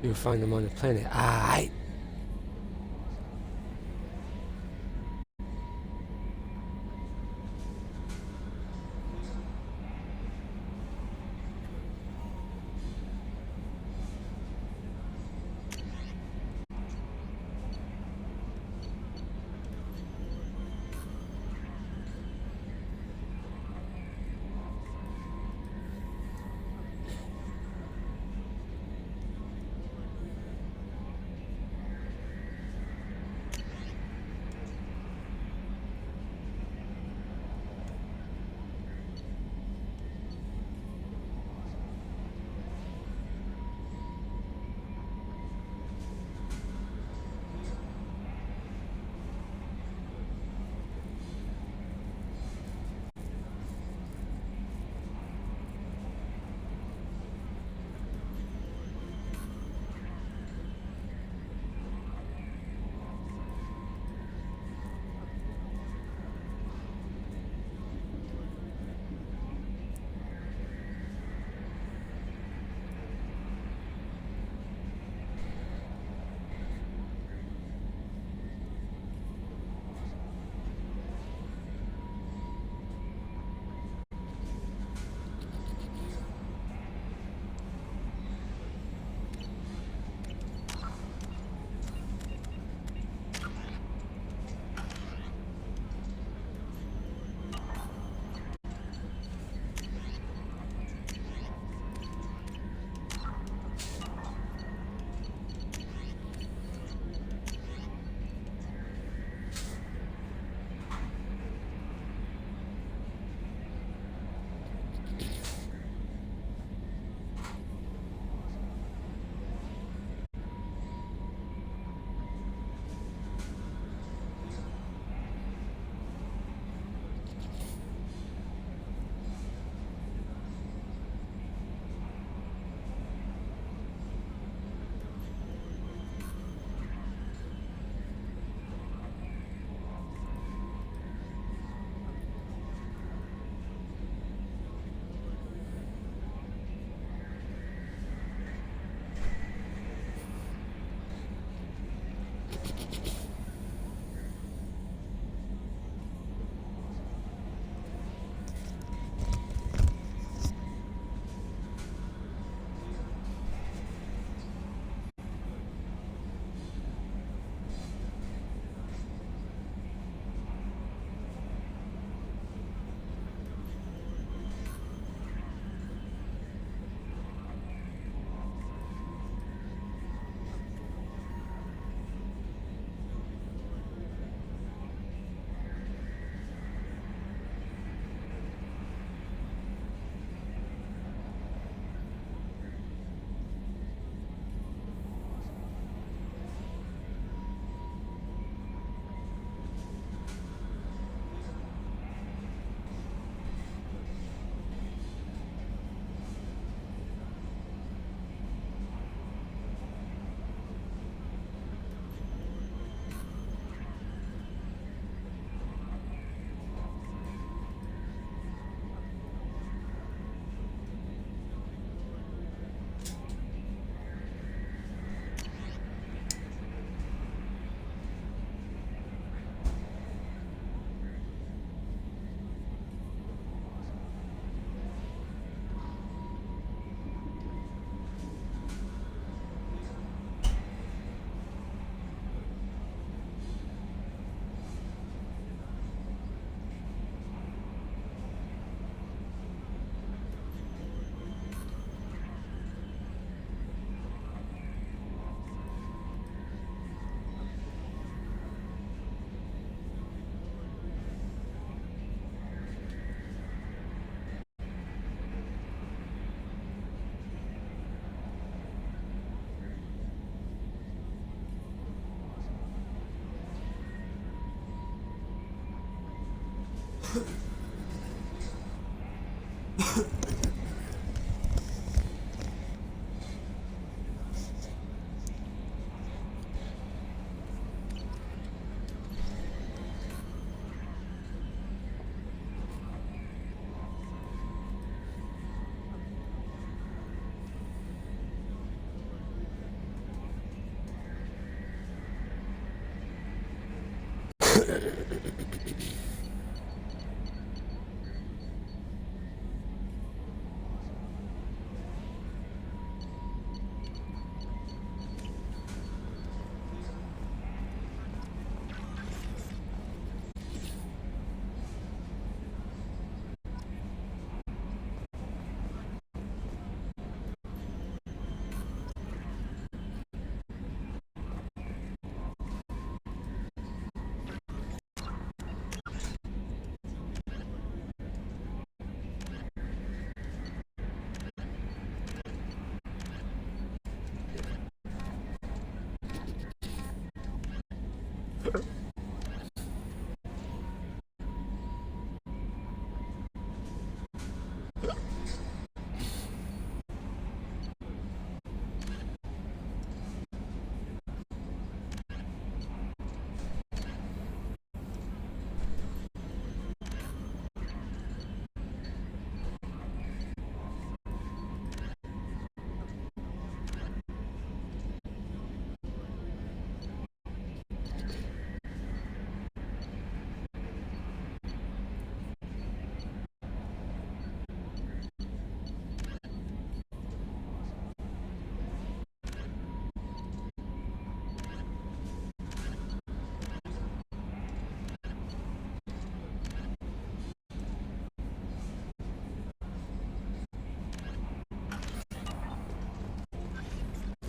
You'll find them on the planet. Aight.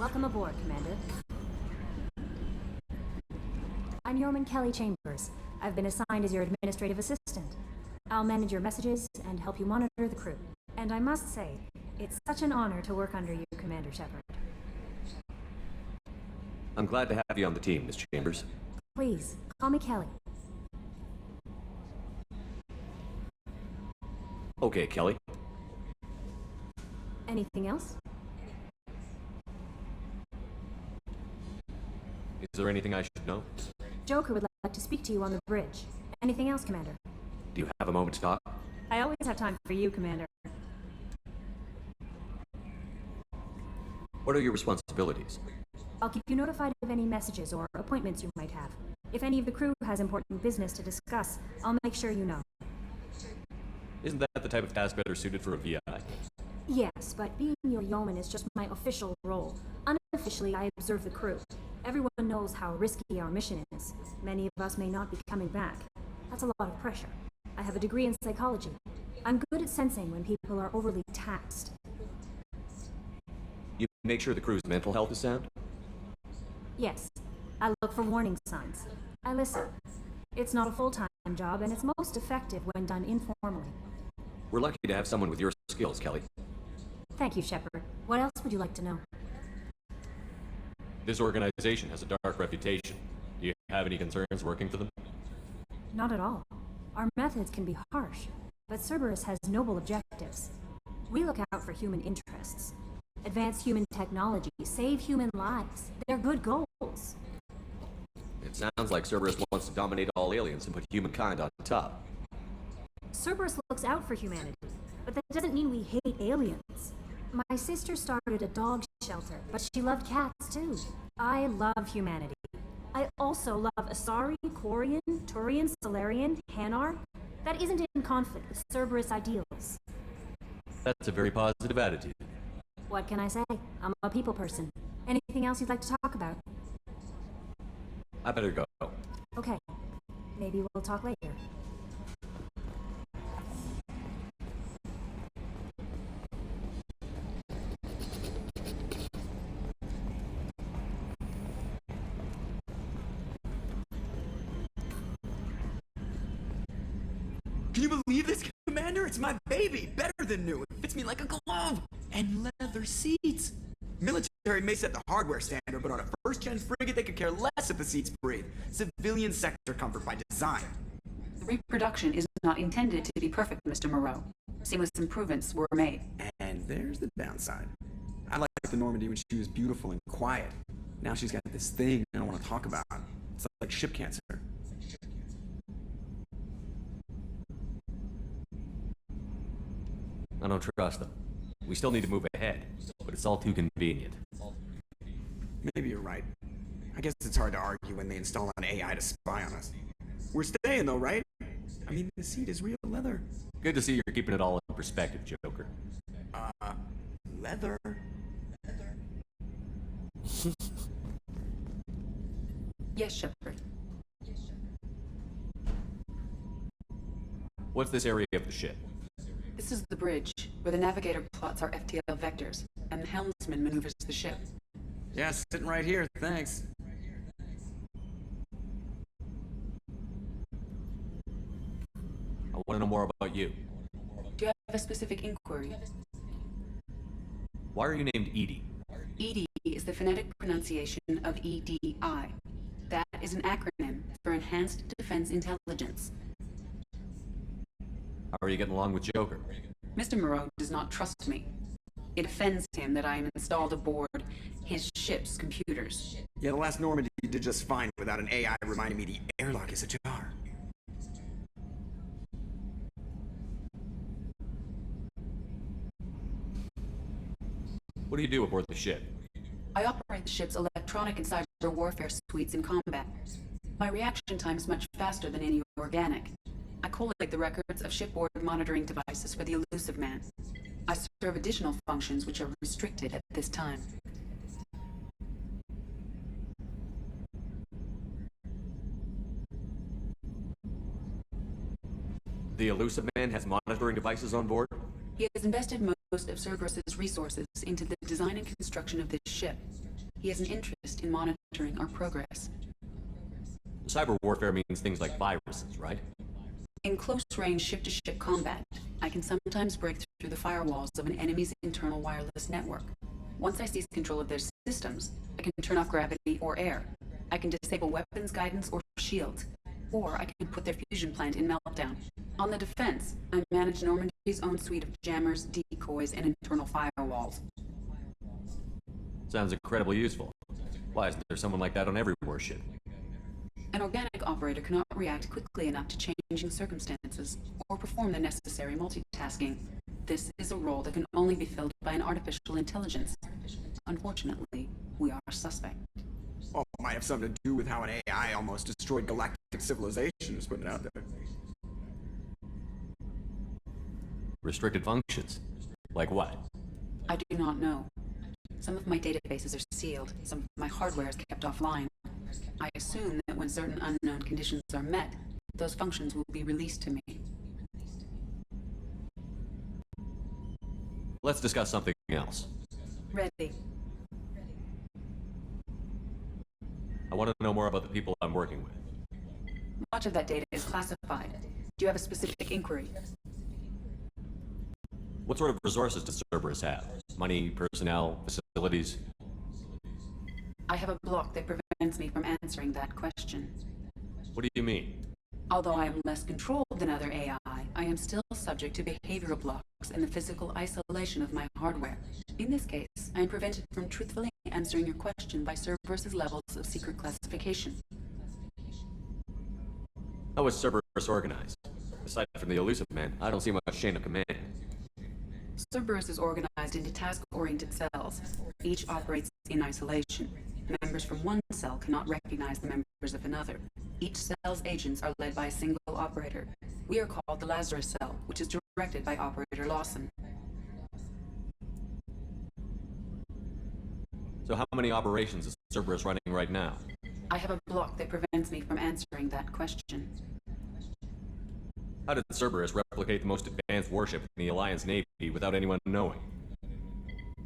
Welcome aboard, Commander. I'm Yeoman Kelly Chambers. I've been assigned as your administrative assistant. I'll manage your messages and help you monitor the crew. And I must say, it's such an honor to work under you, Commander Shepard. I'm glad to have you on the team, Miss Chambers. Please, call me Kelly. Okay, Kelly. Anything else? Is there anything I should know? Joker would like to speak to you on the bridge. Anything else, Commander? Do you have a moment to talk? I always have time for you, Commander. What are your responsibilities? I'll keep you notified of any messages or appointments you might have. If any of the crew has important business to discuss, I'll make sure you know. Isn't that the type of task better suited for a VI? Yes, but being your yeoman is just my official role. Unofficially, I observe the crew. Everyone knows how risky our mission is. Many of us may not be coming back. That's a lot of pressure. I have a degree in psychology. I'm good at sensing when people are overly taxed. You make sure the crew's mental health is sound? Yes, I look for warning signs. I listen. It's not a full-time job, and it's most effective when done informally. We're lucky to have someone with your skills, Kelly. Thank you, Shepard. What else would you like to know? This organization has a dark reputation. Do you have any concerns working for them? Not at all. Our methods can be harsh, but Cerberus has noble objectives. We look out for human interests. Advance human technology, save human lives. They're good goals. It sounds like Cerberus wants to dominate all aliens and put humankind on top. Cerberus looks out for humanity, but that doesn't mean we hate aliens. My sister started a dog shelter, but she loved cats too. I love humanity. I also love Asari, Quarian, Turian, Solarian, Hanar. That isn't in conflict with Cerberus ideals. That's a very positive attitude. What can I say? I'm a people person. Anything else you'd like to talk about? I better go. Okay. Maybe we'll talk later. Can you believe this, Commander? It's my baby! Better than new. It fits me like a glove! And leather seats! Military may set the hardware standard, but on a first-gen frigate, they could care less if the seats breathe. Civilian sector comfort by design. The reproduction is not intended to be perfect, Mr. Moreau. Seamless improvements were made. And there's the downside. I liked the Normandy when she was beautiful and quiet. Now she's got this thing I don't want to talk about. It's like ship cancer. I don't trust them. We still need to move ahead, but it's all too convenient. Maybe you're right. I guess it's hard to argue when they install an AI to spy on us. We're staying though, right? I mean, the seat is real leather. Good to see you're keeping it all in perspective, Joker. Leather? Yes, Shepard. What's this area of the ship? This is the bridge, where the navigator plots our FTL vectors, and the helmsman maneuvers the ship. Yeah, sitting right here, thanks. I want to know more about you. Do you have a specific inquiry? Why are you named Edie? EDI is the phonetic pronunciation of EDI. That is an acronym for Enhanced Defense Intelligence. How are you getting along with Joker? Mr. Moreau does not trust me. It offends him that I am installed aboard his ship's computers. Yeah, the last Normandy did just fine without an AI reminding me the airlock is ajar. What do you do aboard the ship? I operate the ship's electronic and cyber warfare suites in combat. My reaction time is much faster than any organic. I collate the records of shipboard monitoring devices for the Elusive Man. I serve additional functions which are restricted at this time. The Elusive Man has monitoring devices on board? He has invested most of Cerberus's resources into the design and construction of this ship. He has an interest in monitoring our progress. Cyber warfare means things like viruses, right? In close-range ship-to-ship combat, I can sometimes break through the firewalls of an enemy's internal wireless network. Once I seize control of their systems, I can turn off gravity or air. I can disable weapons, guidance, or shields. Or I can put their fusion plant in meltdown. On the defense, I manage Normandy's own suite of jammers, decoys, and internal firewalls. Sounds incredibly useful. Why isn't there someone like that on every warship? An organic operator cannot react quickly enough to changing circumstances or perform the necessary multitasking. This is a role that can only be filled by an artificial intelligence. Unfortunately, we are suspect. Well, it might have something to do with how an AI almost destroyed galactic civilization, just putting it out there. Restricted functions? Like what? I do not know. Some of my databases are sealed, some of my hardware is kept offline. I assume that when certain unknown conditions are met, those functions will be released to me. Let's discuss something else. Ready. I want to know more about the people I'm working with. Much of that data is classified. Do you have a specific inquiry? What sort of resources does Cerberus have? Money, personnel, facilities? I have a block that prevents me from answering that question. What do you mean? Although I am less controlled than other AI, I am still subject to behavioral blocks and the physical isolation of my hardware. In this case, I am prevented from truthfully answering your question by Cerberus's levels of secret classification. How is Cerberus organized? Aside from the Elusive Man, I don't see much chain of command. Cerberus is organized into task-oriented cells. Each operates in isolation. Members from one cell cannot recognize the members of another. Each cell's agents are led by a single operator. We are called the Lazarus Cell, which is directed by Operator Lawson. So how many operations is Cerberus running right now? I have a block that prevents me from answering that question. How did Cerberus replicate the most advanced warship in the Alliance Navy without anyone knowing?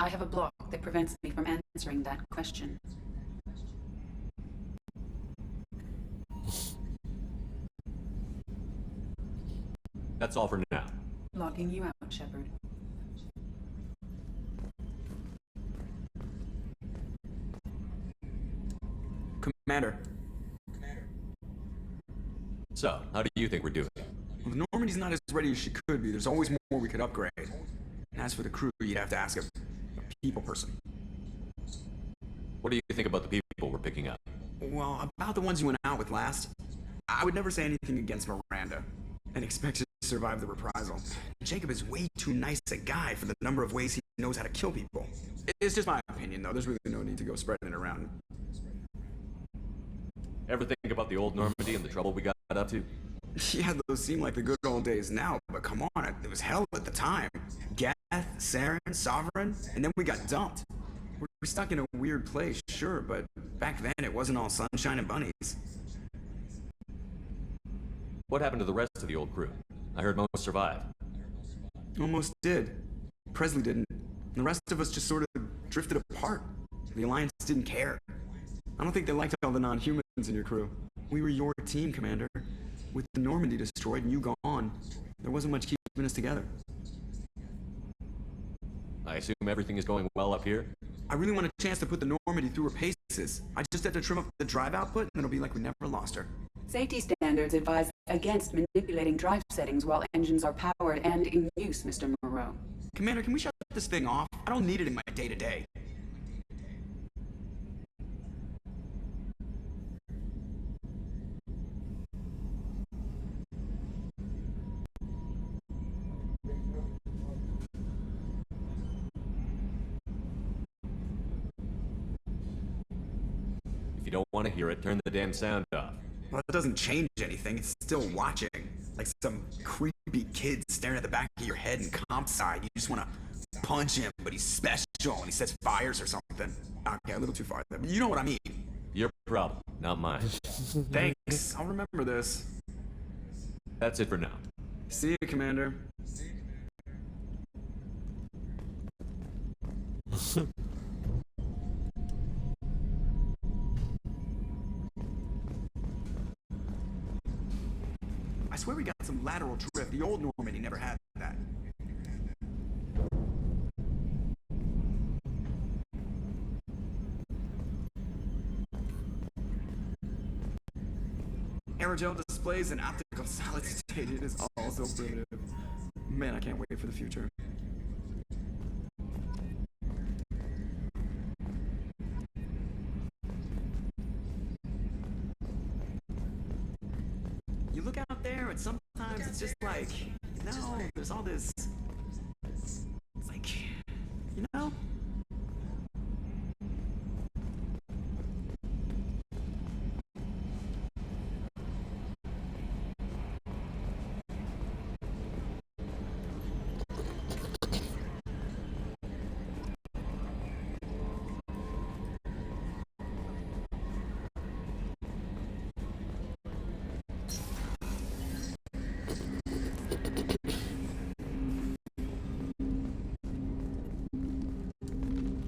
I have a block that prevents me from answering that question. That's all for now. Logging you out, Shepard. Commander. So, how do you think we're doing? Well, Normandy's not as ready as she could be. There's always more we could upgrade. And as for the crew, you'd have to ask a people person. What do you think about the people we're picking up? Well, about the ones you went out with last, I would never say anything against Miranda and expect to survive the reprisal. Jacob is way too nice a guy for the number of ways he knows how to kill people. It's just my opinion, though. There's really no need to go spreading it around. Ever think about the old Normandy and the trouble we got up to? Yeah, those seem like the good old days now, but come on, it was hell at the time. Geth, Saren, Sovereign, and then we got dumped. We're stuck in a weird place, sure, but back then it wasn't all sunshine and bunnies. What happened to the rest of the old crew? I heard most survived. Almost did. Presley didn't. And the rest of us just sort of drifted apart. The Alliance didn't care. I don't think they liked all the non-humans in your crew. We were your team, Commander. With the Normandy destroyed and you gone, there wasn't much keeping us together. I assume everything is going well up here? I really want a chance to put the Normandy through her paces. I just have to trim up the drive output and it'll be like we never lost her. Safety standards advise against manipulating drive settings while engines are powered and in use, Mr. Moreau. Commander, can we shut this thing off? I don't need it in my day-to-day. If you don't want to hear it, turn the damn sound off. Well, it doesn't change anything. It's still watching. Like some creepy kid staring at the back of your head in comp side. You just want to punch him, but he's special and he sets fires or something. Okay, a little too far there, but you know what I mean. Your problem, not mine. Thanks. I'll remember this. That's it for now. See you, Commander. I swear we got some lateral drift. The old Normandy never had that. Aerogel displays and optical solid state. It is all so primitive. Man, I can't wait for the future. You look out there and sometimes it's just like, there's all this... It's like,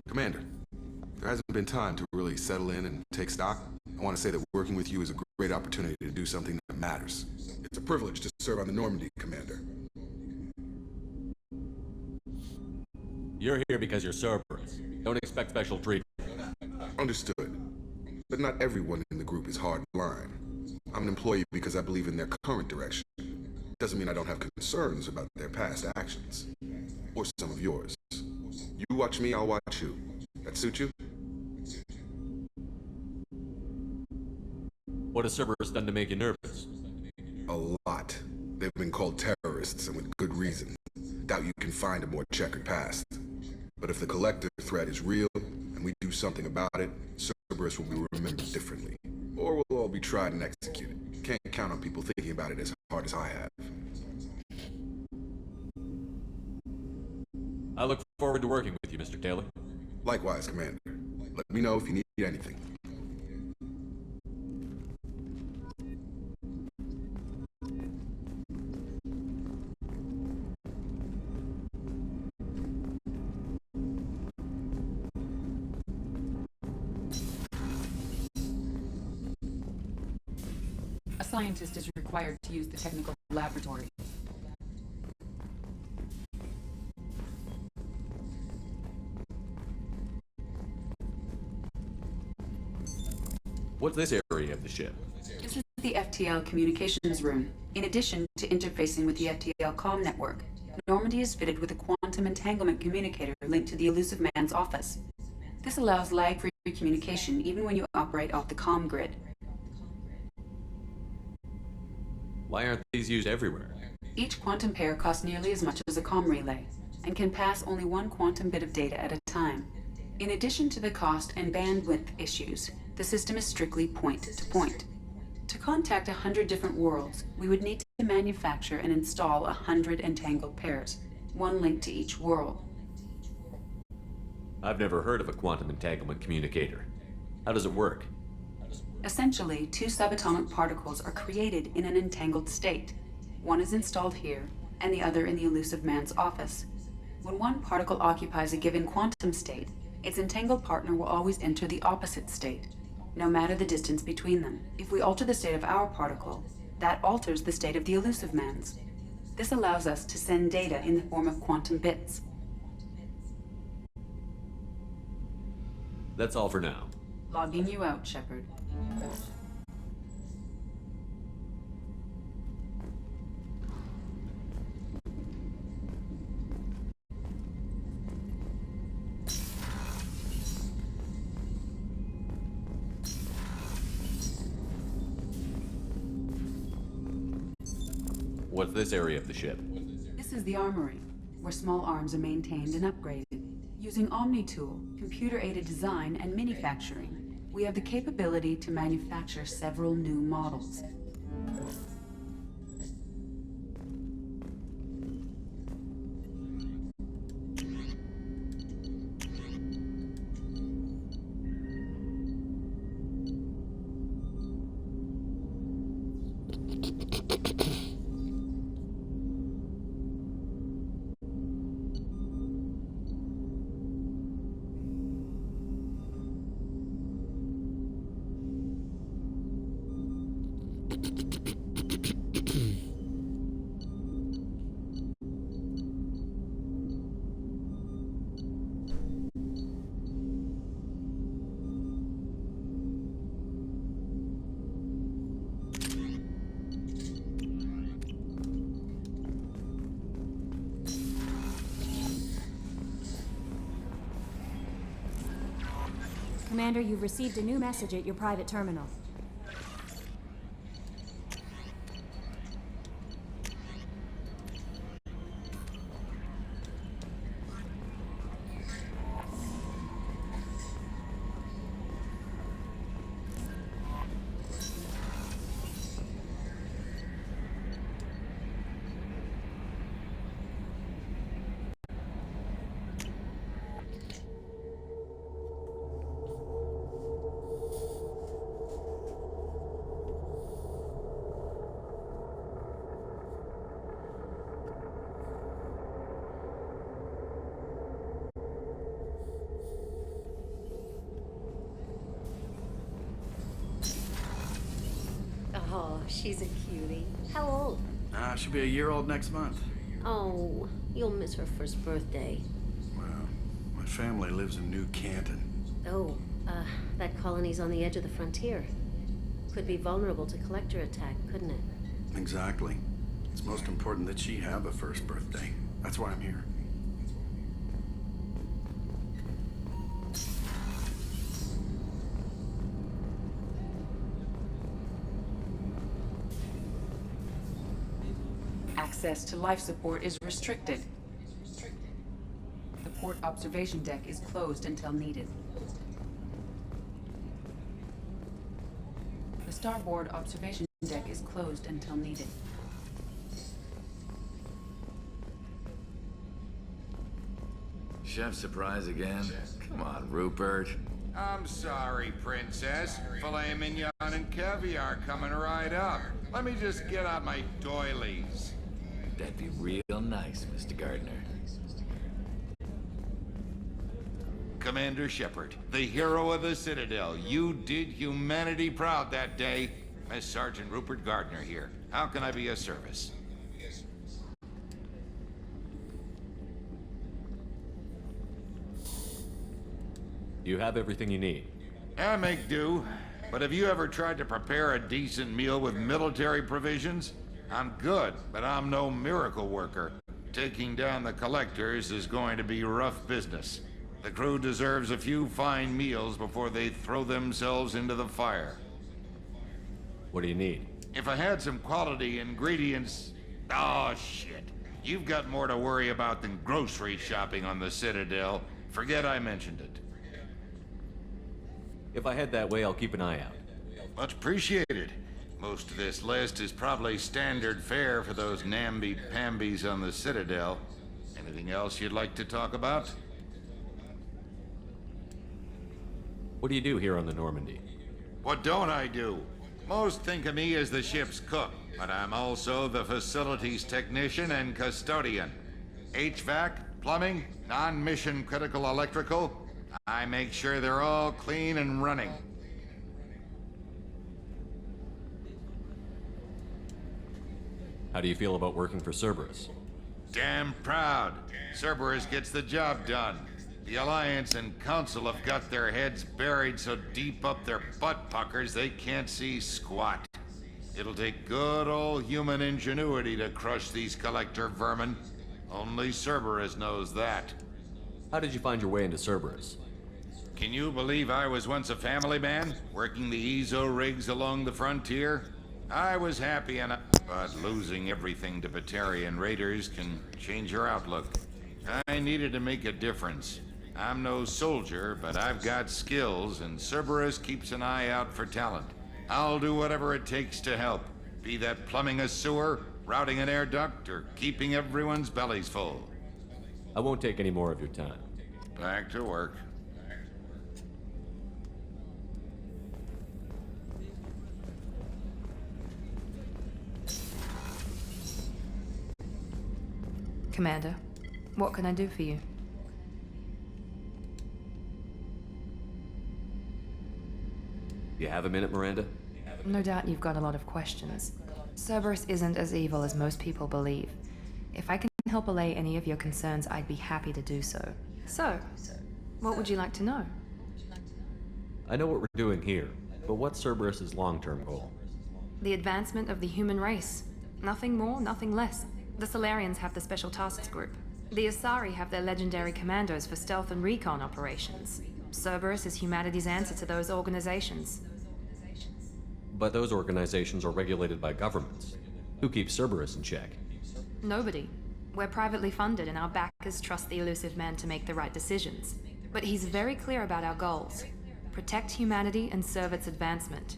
Commander, there hasn't been time to really settle in and take stock. I want to say that working with you is a great opportunity to do something that matters. It's a privilege to serve on the Normandy, Commander. You're here because you're Cerberus. Don't expect special treatment. Understood. But not everyone in the group is hardline. I'm an employee because I believe in their current direction. Doesn't mean I don't have concerns about their past actions. Or some of yours. You watch me, I'll watch you. That suit you? What has Cerberus done to make you nervous? A lot. They've been called terrorists, and with good reason. Doubt you can find a more checkered past. But if the collective threat is real, and we do something about it, Cerberus will be remembered differently. Or we'll all be tried and executed. Can't count on people thinking about it as hard as I have. I look forward to working with you, Mr. Taylor. Likewise, Commander. Let me know if you need anything. A scientist is required to use the technical laboratory. What's this area of the ship? This is the FTL communications room. In addition to interfacing with the FTL comm network, Normandy is fitted with a quantum entanglement communicator linked to the Elusive Man's office. This allows lag-free communication even when you operate off the comm grid. Why aren't these used everywhere? Each quantum pair costs nearly as much as a comm relay, and can pass only one quantum bit of data at a time. In addition to the cost and bandwidth issues, the system is strictly point-to-point. To contact 100 different worlds, we would need to manufacture and install 100 entangled pairs, one linked to each world. I've never heard of a quantum entanglement communicator. How does it work? Essentially, two subatomic particles are created in an entangled state. One is installed here, and the other in the Elusive Man's office. When one particle occupies a given quantum state, its entangled partner will always enter the opposite state, no matter the distance between them. If we alter the state of our particle, that alters the state of the Elusive Man's. This allows us to send data in the form of quantum bits. That's all for now. Logging you out, Shepard. What's this area of the ship? This is the armory, where small arms are maintained and upgraded. Using OmniTool, computer-aided design, and manufacturing, we have the capability to manufacture several new models. Commander, you've received a new message at your private terminal. Oh, she's a cutie. How old? She'll be a year old next month. Oh, you'll miss her first birthday. Well, my family lives in New Canton. Oh, that colony's on the edge of the frontier. Could be vulnerable to collector attack, couldn't it? Exactly. It's most important that she have a first birthday. That's why I'm here. Access to life support is restricted. The port observation deck is closed until needed. The starboard observation deck is closed until needed. Chef surprise again? Come on, Rupert. I'm sorry, Princess. Filet mignon and caviar coming right up. Let me just get out my doilies. That'd be real nice, Mr. Gardner. Commander Shepard, the hero of the Citadel. You did humanity proud that day. Miss Sergeant Rupert Gardner here. How can I be of service? You have everything you need. I make do. But have you ever tried to prepare a decent meal with military provisions? I'm good, but I'm no miracle worker. Taking down the collectors is going to be rough business. The crew deserves a few fine meals before they throw themselves into the fire. What do you need? If I had some quality ingredients... Oh, shit. You've got more to worry about than grocery shopping on the Citadel. Forget I mentioned it. If I head that way, I'll keep an eye out. Much appreciated. Most of this list is probably standard fare for those namby-pambies on the Citadel. Anything else you'd like to talk about? What do you do here on the Normandy? What don't I do? Most think of me as the ship's cook, but I'm also the facilities technician and custodian. HVAC, plumbing, non-mission critical electrical. I make sure they're all clean and running. How do you feel about working for Cerberus? Damn proud. Cerberus gets the job done. The Alliance and Council have got their heads buried so deep up their butt puckers they can't see squat. It'll take good old human ingenuity to crush these collector vermin. Only Cerberus knows that. How did you find your way into Cerberus? Can you believe I was once a family man, working the Ezo rigs along the frontier? I was happy enough, but losing everything to Batarian raiders can change your outlook. I needed to make a difference. I'm no soldier, but I've got skills, and Cerberus keeps an eye out for talent. I'll do whatever it takes to help, be that plumbing a sewer, routing an air duct, or keeping everyone's bellies full. I won't take any more of your time. Back to work. Commander, what can I do for you? You have a minute, Miranda? No doubt you've got a lot of questions. Cerberus isn't as evil as most people believe. If I can help allay any of your concerns, I'd be happy to do so. So, what would you like to know? I know what we're doing here, but what's Cerberus's long-term goal? The advancement of the human race. Nothing more, nothing less. The Solarians have the Special Tasks Group. The Asari have their legendary commandos for stealth and recon operations. Cerberus is humanity's answer to those organizations. But those organizations are regulated by governments. Who keeps Cerberus in check? Nobody. We're privately funded and our backers trust the Elusive Man to make the right decisions. But he's very clear about our goals. Protect humanity and serve its advancement.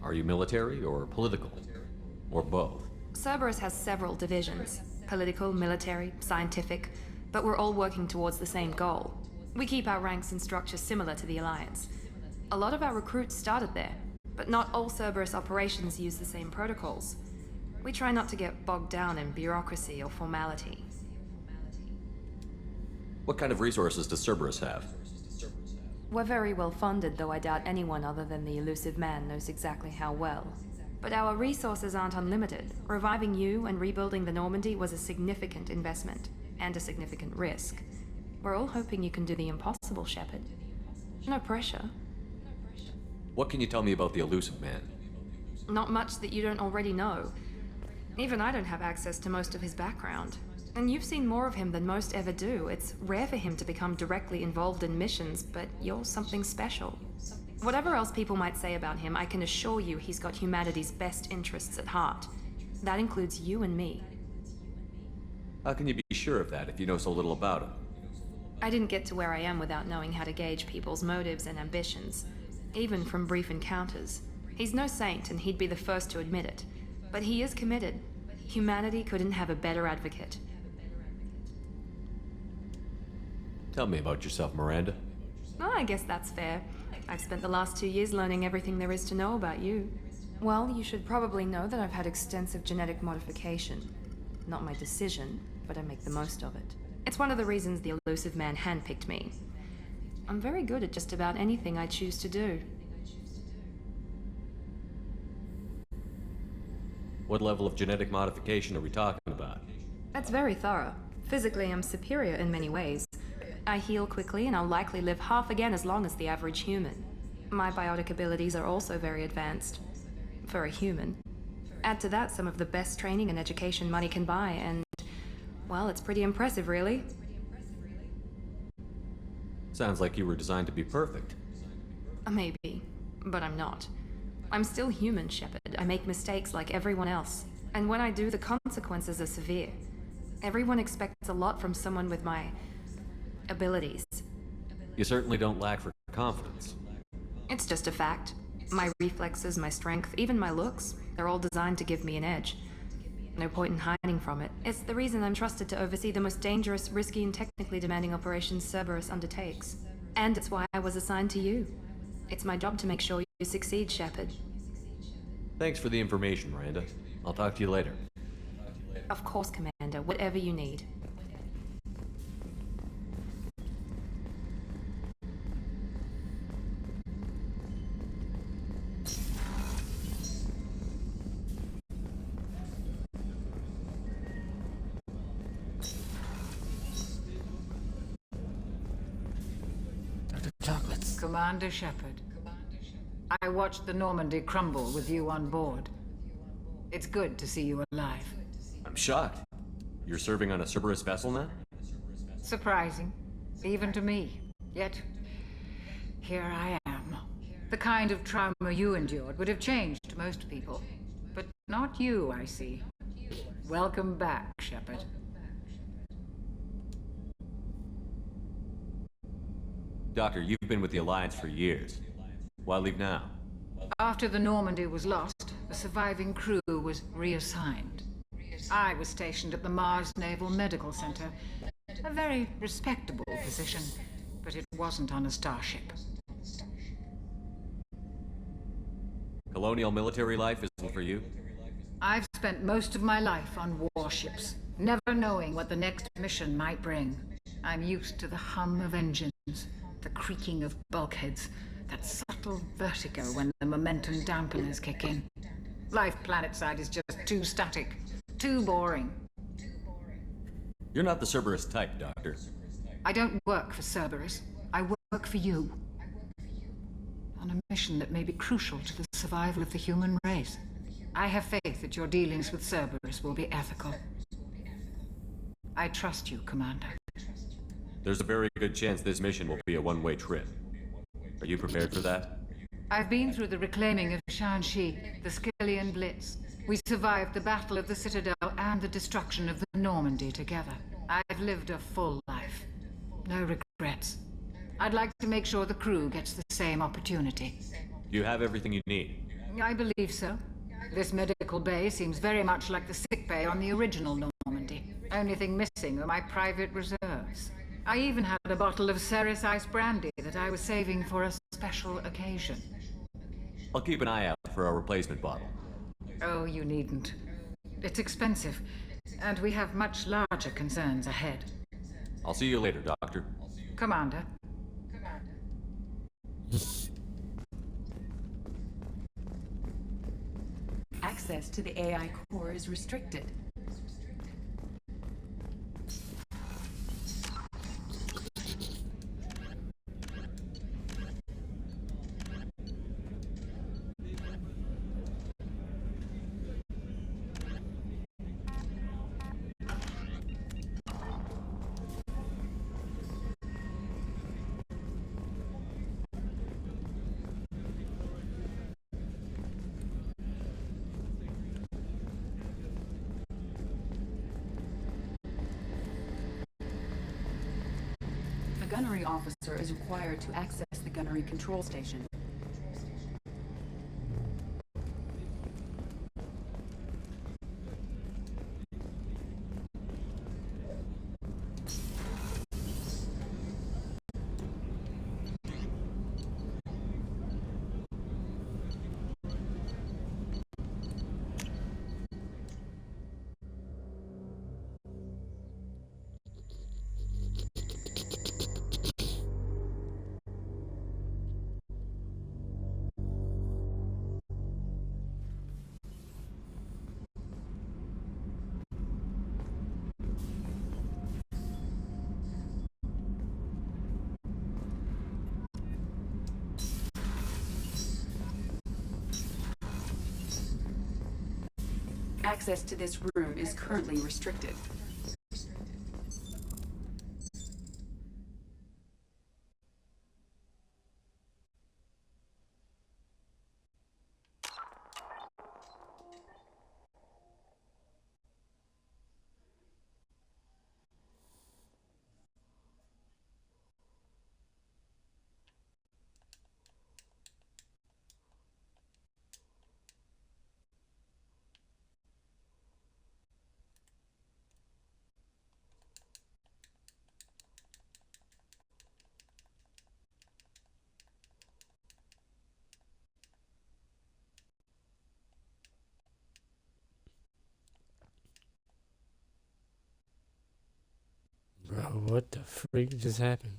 Are you military or political? Or both? Cerberus has several divisions. Political, military, scientific, but we're all working towards the same goal. We keep our ranks and structure similar to the Alliance. A lot of our recruits started there, but not all Cerberus operations use the same protocols. We try not to get bogged down in bureaucracy or formality. What kind of resources does Cerberus have? We're very well funded, though I doubt anyone other than the Elusive Man knows exactly how well. But our resources aren't unlimited. Reviving you and rebuilding the Normandy was a significant investment, and a significant risk. We're all hoping you can do the impossible, Shepard. No pressure. What can you tell me about the Elusive Man? Not much that you don't already know. Even I don't have access to most of his background. And you've seen more of him than most ever do. It's rare for him to become directly involved in missions, but you're something special. Whatever else people might say about him, I can assure you he's got humanity's best interests at heart. That includes you and me. How can you be sure of that if you know so little about him? I didn't get to where I am without knowing how to gauge people's motives and ambitions, even from brief encounters. He's no saint, and he'd be the first to admit it. But he is committed. Humanity couldn't have a better advocate. Tell me about yourself, Miranda. Oh, I guess that's fair. I've spent the last 2 years learning everything there is to know about you. Well, you should probably know that I've had extensive genetic modification. Not my decision, but I make the most of it. It's one of the reasons the Elusive Man handpicked me. I'm very good at just about anything I choose to do. What level of genetic modification are we talking about? That's very thorough. Physically, I'm superior in many ways. I heal quickly, and I'll likely live half again as long as the average human. My biotic abilities are also very advanced. For a human. Add to that some of the best training and education money can buy, and... well, it's pretty impressive, really. Sounds like you were designed to be perfect. Maybe, but I'm not. I'm still human, Shepard. I make mistakes like everyone else. And when I do, the consequences are severe. Everyone expects a lot from someone with my... abilities. You certainly don't lack for confidence. It's just a fact. My reflexes, my strength, even my looks, they're all designed to give me an edge. No point in hiding from it. It's the reason I'm trusted to oversee the most dangerous, risky, and technically demanding operations Cerberus undertakes. And it's why I was assigned to you. It's my job to make sure you succeed, Shepard. Thanks for the information, Miranda. I'll talk to you later. Of course, Commander. Whatever you need. Chocolates. Commander Shepard, I watched the Normandy crumble with you on board. It's good to see you alive. I'm shocked. You're serving on a Cerberus vessel now? Surprising, even to me. Yet, here I am. The kind of trauma you endured would have changed most people. But not you, I see. Welcome back, Shepard. Doctor, you've been with the Alliance for years. Why leave now? After the Normandy was lost, the surviving crew was reassigned. I was stationed at the Mars Naval Medical Center. A very respectable position, but it wasn't on a starship. Colonial military life isn't for you? I've spent most of my life on warships, never knowing what the next mission might bring. I'm used to the hum of engines, the creaking of bulkheads, that subtle vertigo when the momentum dampeners kick in. Life planetside is just too static, too boring. You're not the Cerberus type, Doctor. I don't work for Cerberus. I work for you. On a mission that may be crucial to the survival of the human race. I have faith that your dealings with Cerberus will be ethical. I trust you, Commander. There's a very good chance this mission will be a one-way trip. Are you prepared for that? I've been through the reclaiming of Shanxi, the Skillian Blitz. We survived the Battle of the Citadel and the destruction of the Normandy together. I've lived a full life. No regrets. I'd like to make sure the crew gets the same opportunity. Do you have everything you need? I believe so. This medical bay seems very much like the sick bay on the original Normandy. Only thing missing are my private reserves. I even had a bottle of Ceres Ice Brandy that I was saving for a special occasion. I'll keep an eye out for a replacement bottle. Oh, you needn't. It's expensive, and we have much larger concerns ahead. I'll see you later, Doctor. Commander. Access to the AI core is restricted. A gunnery officer is required to access the gunnery control station. Access to this room is currently restricted. Bro, what the freak just happened?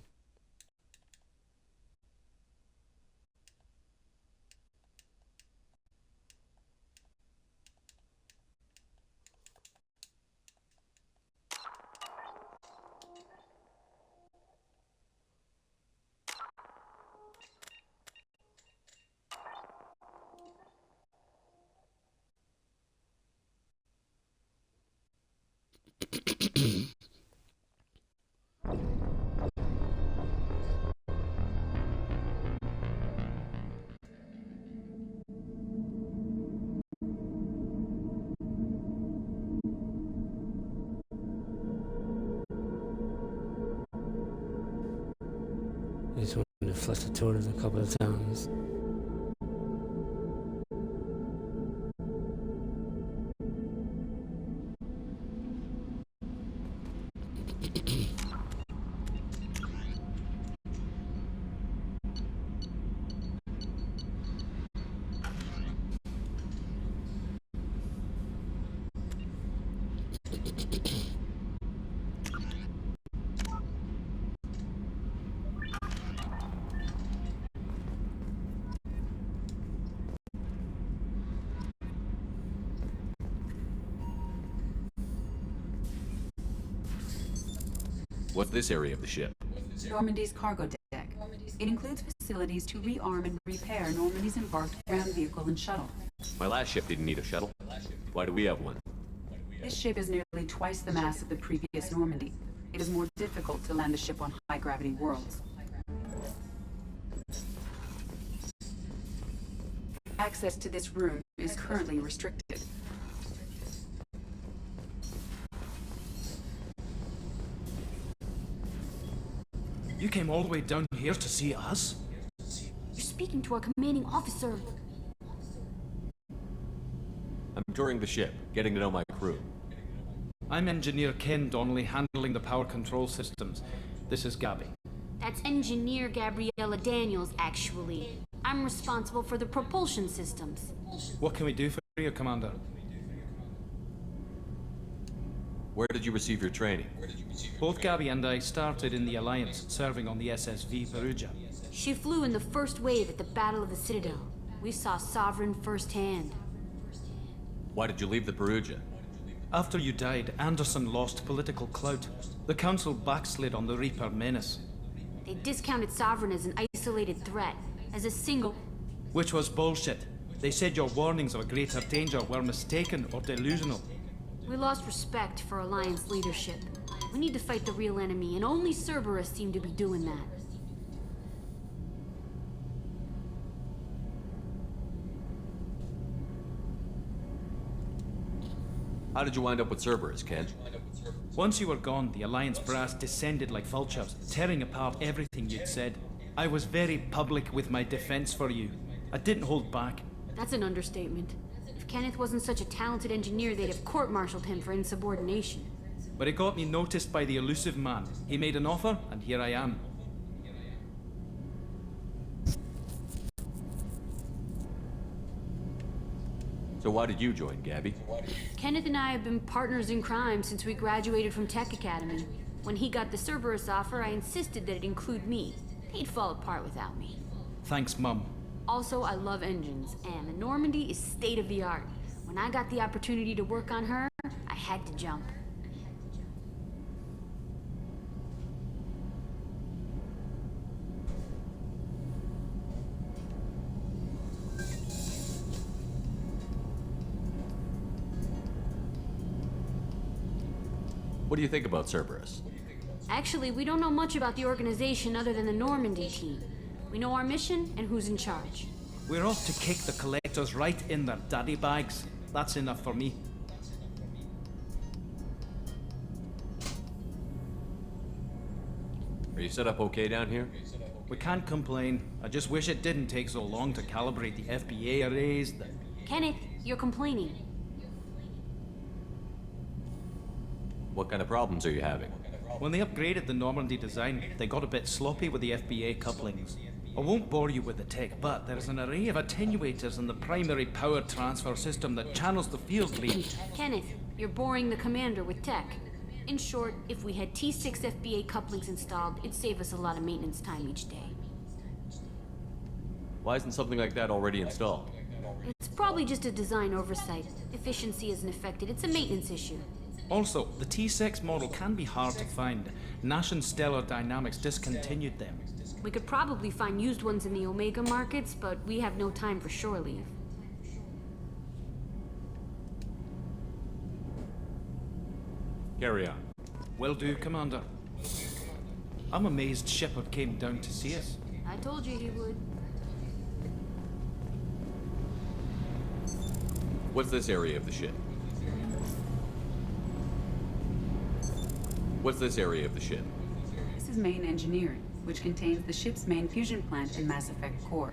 Just wanted to flush the toilet a couple of times. What's this area of the ship? Normandy's cargo deck. It includes facilities to rearm and repair Normandy's embarked ground vehicle and shuttle. My last ship didn't need a shuttle. Why do we have one? This ship is nearly twice the mass of the previous Normandy. It is more difficult to land a ship on high-gravity worlds. Access to this room is currently restricted. You came all the way down here to see us? You're speaking to our commanding officer. I'm touring the ship, getting to know my crew. I'm Engineer Ken Donnelly, handling the power control systems. This is Gabby. That's Engineer Gabriella Daniels, actually. I'm responsible for the propulsion systems. What can we do for you, Commander? Where did you receive your training? Both Gabby and I started in the Alliance, serving on the SSV Perugia. She flew in the first wave at the Battle of the Citadel. We saw Sovereign firsthand. Why did you leave the Perugia? After you died, Anderson lost political clout. The Council backslid on the Reaper menace. They discounted Sovereign as an isolated threat, as a single... Which was bullshit. They said your warnings of a greater danger were mistaken or delusional. We lost respect for Alliance leadership. We need to fight the real enemy, and only Cerberus seem to be doing that. How did you wind up with Cerberus, Ken? Once you were gone, the Alliance brass descended like vultures, tearing apart everything you'd said. I was very public with my defense for you. I didn't hold back. That's an understatement. If Kenneth wasn't such a talented engineer, they'd have court-martialed him for insubordination. But it got me noticed by the elusive man. He made an offer, and here I am. So why did you join, Gabby? Kenneth and I have been partners in crime since we graduated from Tech Academy. When he got the Cerberus offer, I insisted that it include me. He'd fall apart without me. Thanks, Mum. Also, I love engines, and the Normandy is state-of-the-art. When I got the opportunity to work on her, I had to jump. What do you think about Cerberus? Actually, we don't know much about the organization other than the Normandy team. We know our mission and who's in charge. We're off to kick the collectors right in their daddy bags. That's enough for me. Are you set up okay down here? We can't complain. I just wish it didn't take so long to calibrate the FBA arrays. Kenneth, you're complaining. What kind of problems are you having? When they upgraded the Normandy design, they got a bit sloppy with the FBA couplings. I won't bore you with the tech, but there's an array of attenuators in the primary power transfer system that channels the field lead. Kenneth, you're boring the commander with tech. In short, if we had T6 FBA couplings installed, it'd save us a lot of maintenance time each day. Why isn't something like that already installed? It's probably just a design oversight. Efficiency isn't affected, it's a maintenance issue. Also, the T6 model can be hard to find. Nash and Stellar Dynamics discontinued them. We could probably find used ones in the Omega markets, but we have no time for shore leave. Carry on. Will do, Commander. I'm amazed Shepard came down to see us. I told you he would. What's this area of the ship? What's this area of the ship? This is main engineering, which contains the ship's main fusion plant and Mass Effect core.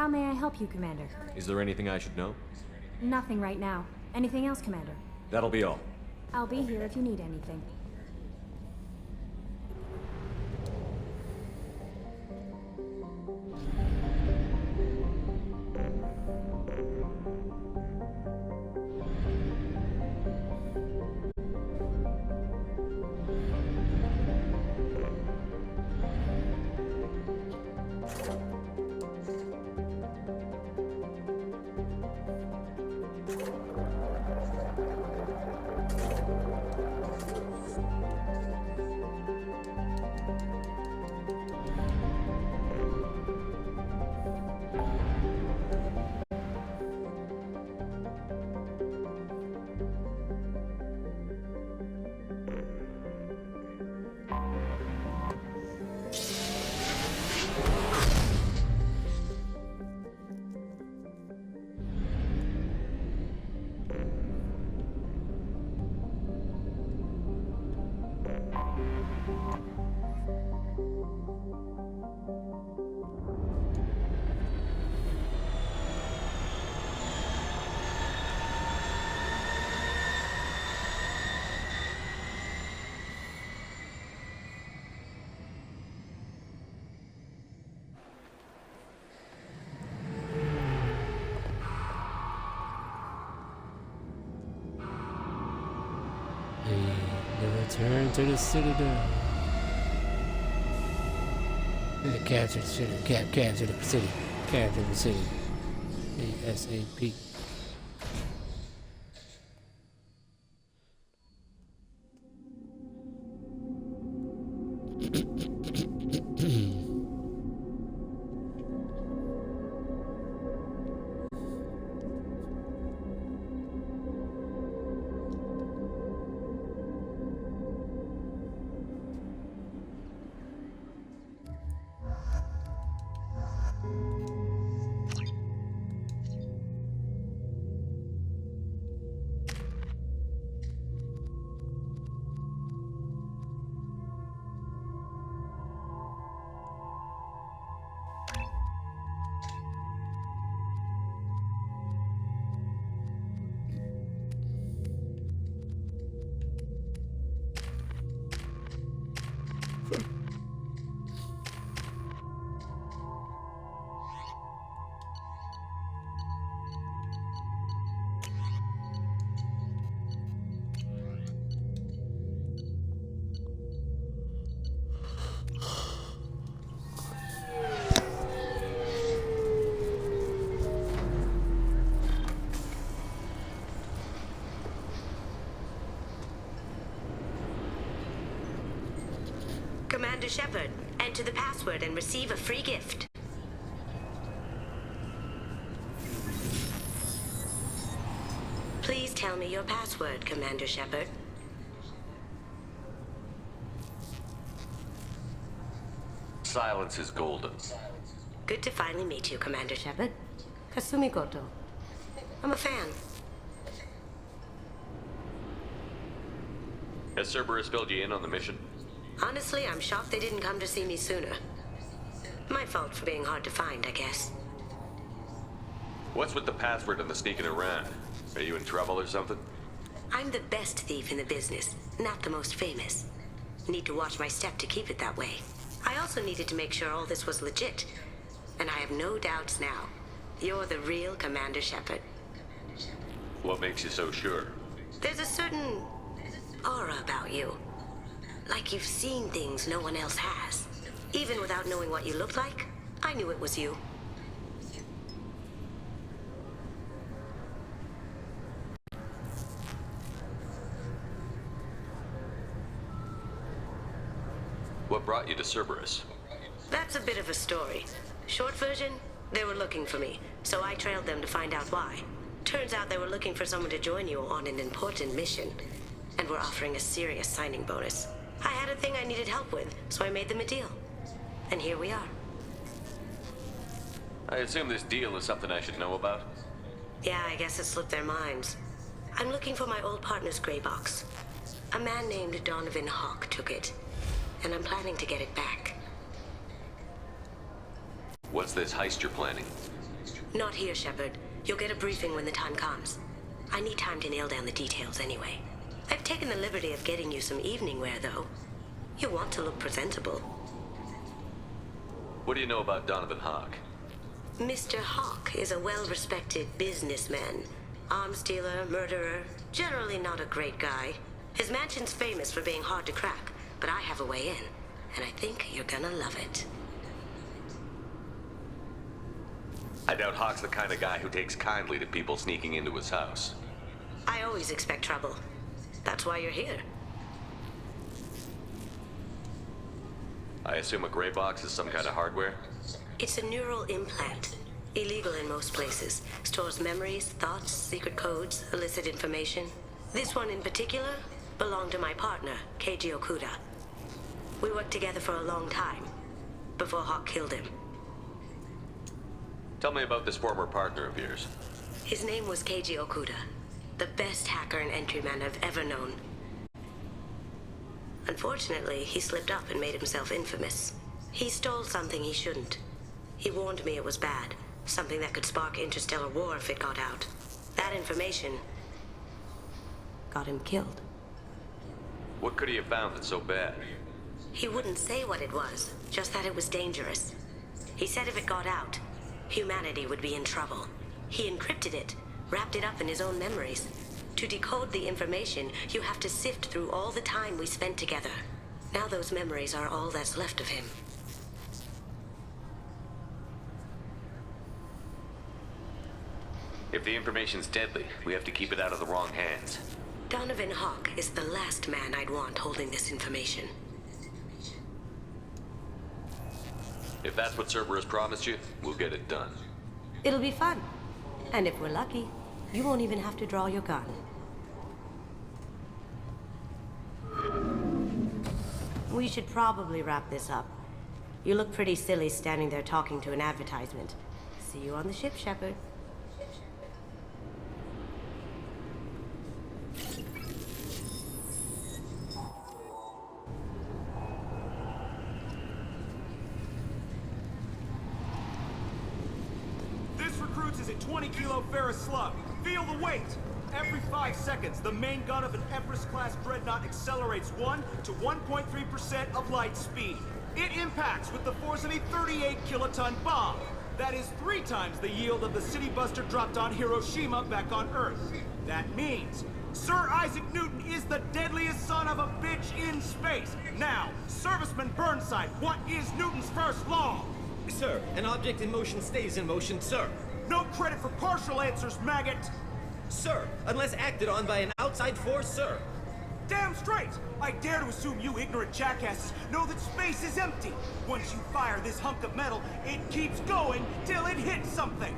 How may I help you, Commander? Is there anything I should know? Nothing right now. Anything else, Commander? That'll be all. I'll be here if you need anything. Return to the Citadel. Capture the city. Capture the city. Capture the city. ASAP. Commander Shepard, enter the password and receive a free gift. Please tell me your password, Commander Shepard. Silence is golden. Good to finally meet you, Commander Shepard. Kasumi Goto. I'm a fan. Has Cerberus filled you in on the mission? Honestly, I'm shocked they didn't come to see me sooner. My fault for being hard to find, I guess. What's with the password and the sneaking around? Are you in trouble or something? I'm the best thief in the business, not the most famous. Need to watch my step to keep it that way. I also needed to make sure all this was legit. And I have no doubts now. You're the real Commander Shepard. What makes you so sure? There's a certain aura about you. Like you've seen things no one else has. Even without knowing what you looked like, I knew it was you. What brought you to Cerberus? That's a bit of a story. Short version, they were looking for me, so I trailed them to find out why. Turns out they were looking for someone to join you on an important mission, and were offering a serious signing bonus. I had a thing I needed help with, so I made them a deal. And here we are. I assume this deal is something I should know about? Yeah, I guess it slipped their minds. I'm looking for my old partner's gray box. A man named Donovan Hawk took it, and I'm planning to get it back. What's this heist you're planning? Not here, Shepard. You'll get a briefing when the time comes. I need time to nail down the details anyway. I've taken the liberty of getting you some evening wear, though. You want to look presentable. What do you know about Donovan Hawk? Mr. Hawk is a well-respected businessman. Arms dealer, murderer, generally not a great guy. His mansion's famous for being hard to crack, but I have a way in, and I think you're gonna love it. I doubt Hawk's the kind of guy who takes kindly to people sneaking into his house. I always expect trouble. That's why you're here. I assume a gray box is some kind of hardware? It's a neural implant. Illegal in most places. Stores memories, thoughts, secret codes, illicit information. This one in particular belonged to my partner, Keiji Okuda. We worked together for a long time, before Hawk killed him. Tell me about this former partner of yours. His name was Keiji Okuda, the best hacker and entryman I've ever known. Unfortunately, he slipped up and made himself infamous. He stole something he shouldn't. He warned me it was bad, something that could spark interstellar war if it got out. That information got him killed. What could he have found that's so bad? He wouldn't say what it was, just that it was dangerous. He said if it got out, humanity would be in trouble. He encrypted it, wrapped it up in his own memories. To decode the information, you have to sift through all the time we spent together. Now those memories are all that's left of him. If the information's deadly, we have to keep it out of the wrong hands. Donovan Hawk is the last man I'd want holding this information. If that's what Cerberus promised you, we'll get it done. It'll be fun. And if we're lucky, you won't even have to draw your gun. We should probably wrap this up. You look pretty silly standing there talking to an advertisement. See you on the ship, Shepard. This recruits is a 20-kilo ferrous slug. Feel the weight! Every 5 seconds, the main gun of an Empress-class dreadnought accelerates 1 to 1.3% of light speed. It impacts with the force of a 38-kiloton bomb. That is 3 times the yield of the city buster dropped on Hiroshima back on Earth. That means Sir Isaac Newton is the deadliest son of a bitch in space. Now, Serviceman Burnside, what is Newton's first law? Sir, an object in motion stays in motion, sir. No credit for partial answers, maggot! Sir, unless acted on by an outside force, sir. Damn straight! I dare to assume you ignorant jackasses know that space is empty. Once you fire this hunk of metal, it keeps going till it hits something.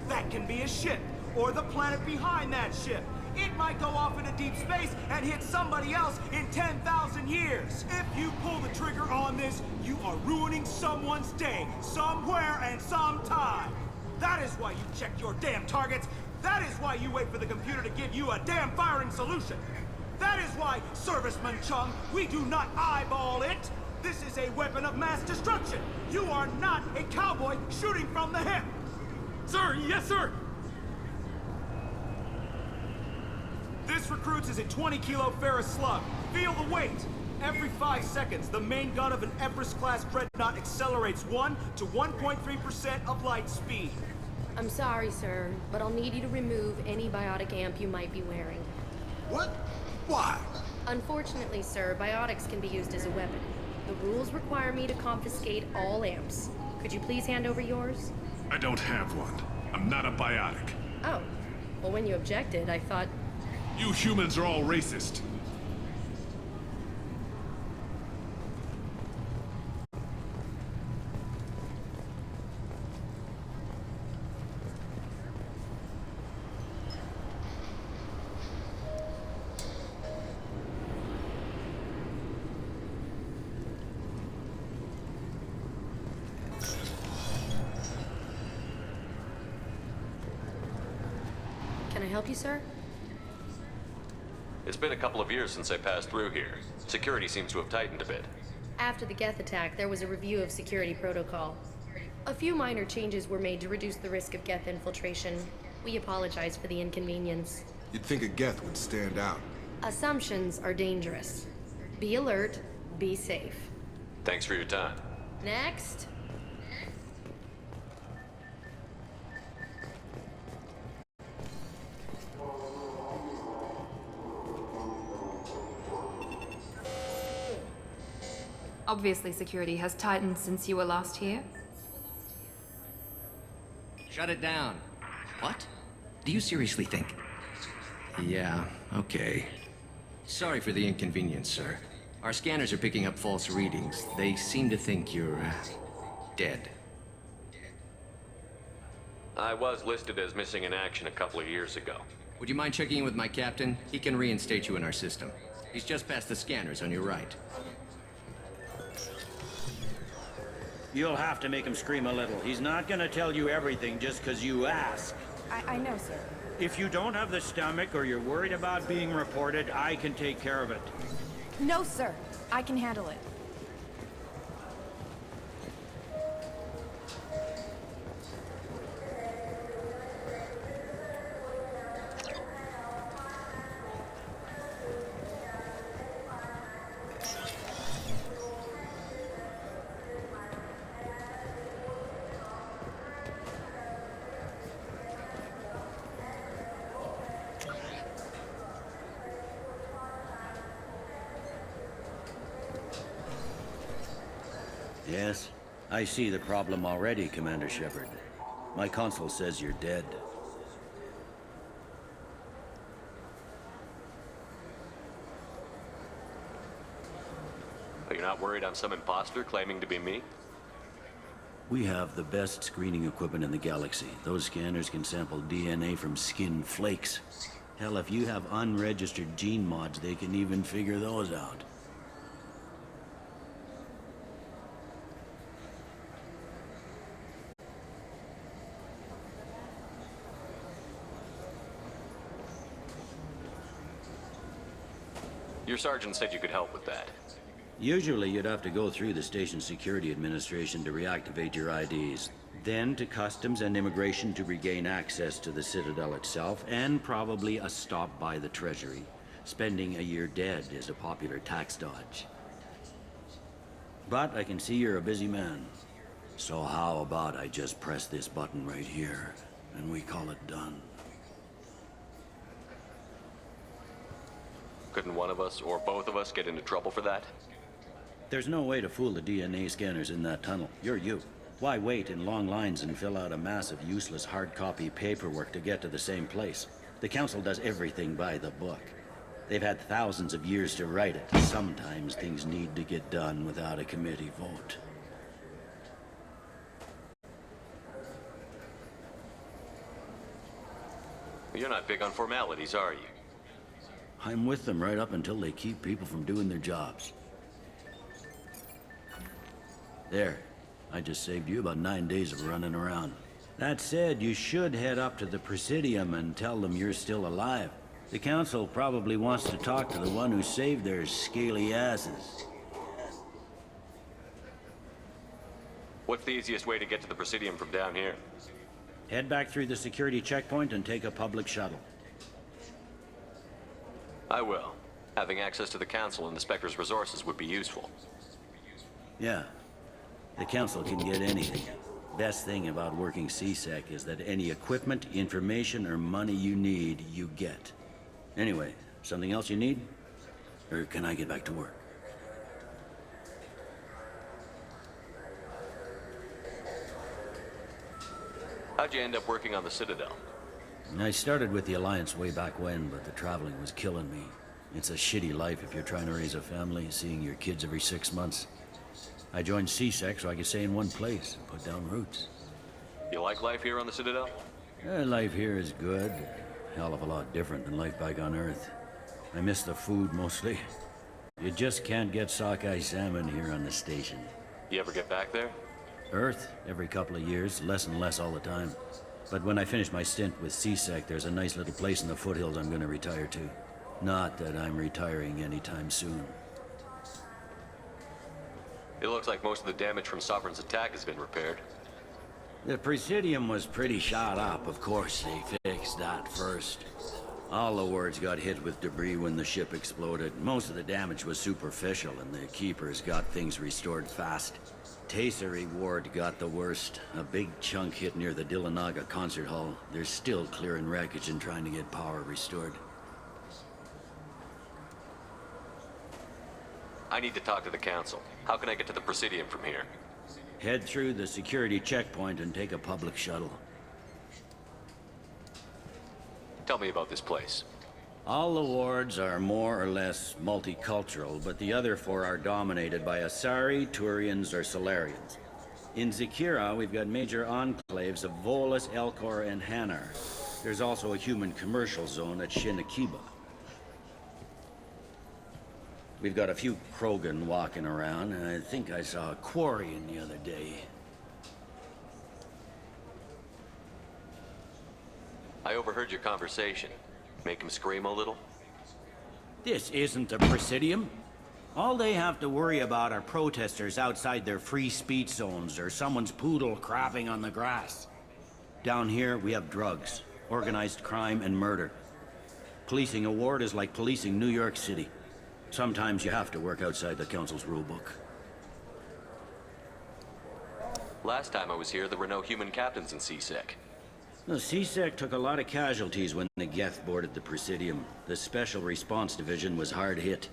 That can be a ship, or the planet behind that ship. It might go off into deep space and hit somebody else in 10,000 years. If you pull the trigger on this, you are ruining someone's day, somewhere and sometime. That is why you check your damn targets. That is why you wait for the computer to give you a damn firing solution. That is why, Serviceman Chung, we do not eyeball it. This is a weapon of mass destruction. You are not a cowboy shooting from the hip. Sir, yes, sir. This recruits is a 20-kilo ferrous slug. Feel the weight. Every 5 seconds, the main gun of an Empress-class dreadnought accelerates 1 to 1.3% of light speed. I'm sorry, sir, but I'll need you to remove any biotic amp you might be wearing. What? Why? Unfortunately, sir, biotics can be used as a weapon. The rules require me to confiscate all amps. Could you please hand over yours? I don't have one. I'm not a biotic. Oh. Well, when you objected, I thought... You humans are all racist. Can I help you, sir? It's been a couple of years since I passed through here. Security seems to have tightened a bit. After the Geth attack, there was a review of security protocol. A few minor changes were made to reduce the risk of Geth infiltration. We apologize for the inconvenience. You'd think a Geth would stand out. Assumptions are dangerous. Be alert, be safe. Thanks for your time. Next. Obviously, security has tightened since you were last here. Shut it down. What? Do you seriously think? Yeah, okay. Sorry for the inconvenience, sir. Our scanners are picking up false readings. They seem to think you're, dead. I was listed as missing in action a couple of years ago. Would you mind checking in with my captain? He can reinstate you in our system. He's just past the scanners on your right. You'll have to make him scream a little. He's not gonna tell you everything just because you ask. I know, sir. If you don't have the stomach or you're worried about being reported, I can take care of it. No, sir. I can handle it. Yes, I see the problem already, Commander Shepard. My console says you're dead. Are you not worried I'm some imposter claiming to be me? We have the best screening equipment in the galaxy. Those scanners can sample DNA from skin flakes. Hell, if you have unregistered gene mods, they can even figure those out. Your sergeant said you could help with that. Usually you'd have to go through the station security administration to reactivate your IDs. Then to customs and immigration to regain access to the Citadel itself, and probably a stop by the Treasury. Spending a year dead is a popular tax dodge. But I can see you're a busy man. So how about I just press this button right here, and we call it done? Couldn't one of us, or both of us, get into trouble for that? There's no way to fool the DNA scanners in that tunnel. You're you. Why wait in long lines and fill out a massive useless hard copy paperwork to get to the same place? The Council does everything by the book. They've had thousands of years to write it. Sometimes things need to get done without a committee vote. You're not big on formalities, are you? I'm with them right up until they keep people from doing their jobs. There. I just saved you about 9 days of running around. That said, you should head up to the Presidium and tell them you're still alive. The Council probably wants to talk to the one who saved their scaly asses. What's the easiest way to get to the Presidium from down here? Head back through the security checkpoint and take a public shuttle. I will. Having access to the Council and the Spectre's resources would be useful. Yeah. The Council can get anything. Best thing about working CSEC is that any equipment, information, or money you need, you get. Anyway, something else you need? Or can I get back to work? How'd you end up working on the Citadel? I started with the Alliance way back when, but the traveling was killing me. It's a shitty life if you're trying to raise a family, seeing your kids every 6 months. I joined CSEC so I could stay in one place and put down roots. You like life here on the Citadel? Life here is good. Hell of a lot different than life back on Earth. I miss the food mostly. You just can't get sockeye salmon here on the station. You ever get back there? Earth, every couple of years, less and less all the time. But when I finish my stint with CSEC, there's a nice little place in the foothills I'm gonna retire to. Not that I'm retiring anytime soon. It looks like most of the damage from Sovereign's attack has been repaired. The Presidium was pretty shot up. Of course, they fixed that first. All the wards got hit with debris when the ship exploded. Most of the damage was superficial, and the Keepers got things restored fast. Tasery Ward got the worst. A big chunk hit near the Dillanaga concert hall. They're still clearing wreckage and trying to get power restored. I need to talk to the Council. How can I get to the Presidium from here? Head through the security checkpoint and take a public shuttle. Tell me about this place. All the wards are more or less multicultural, but the other four are dominated by Asari, Turians, or Solarians. In Zakira, we've got major enclaves of Volus, Elcor, and Hanar. There's also a human commercial zone at Shinakiba. We've got a few Krogan walking around, and I think I saw a Quarian the other day. I overheard your conversation. Make him scream a little? This isn't the Presidium. All they have to worry about are protesters outside their free speech zones or someone's poodle crapping on the grass. Down here, we have drugs, organized crime, and murder. Policing a ward is like policing New York City. Sometimes you have to work outside the Council's rulebook. Last time I was here, there were no human captains in CSEC. The CSEC took a lot of casualties when the Geth boarded the Presidium. The Special Response Division was hard hit.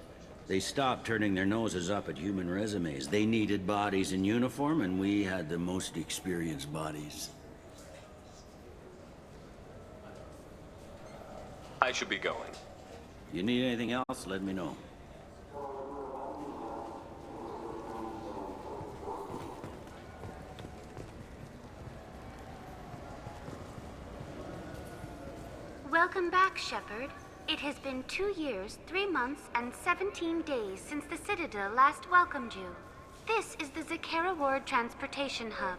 They stopped turning their noses up at human resumes. They needed bodies in uniform, and we had the most experienced bodies. I should be going. You need anything else, let me know. Welcome back, Shepard. It has been 2 years, 3 months, and 17 days since the Citadel last welcomed you. This is the Zakera Ward Transportation Hub.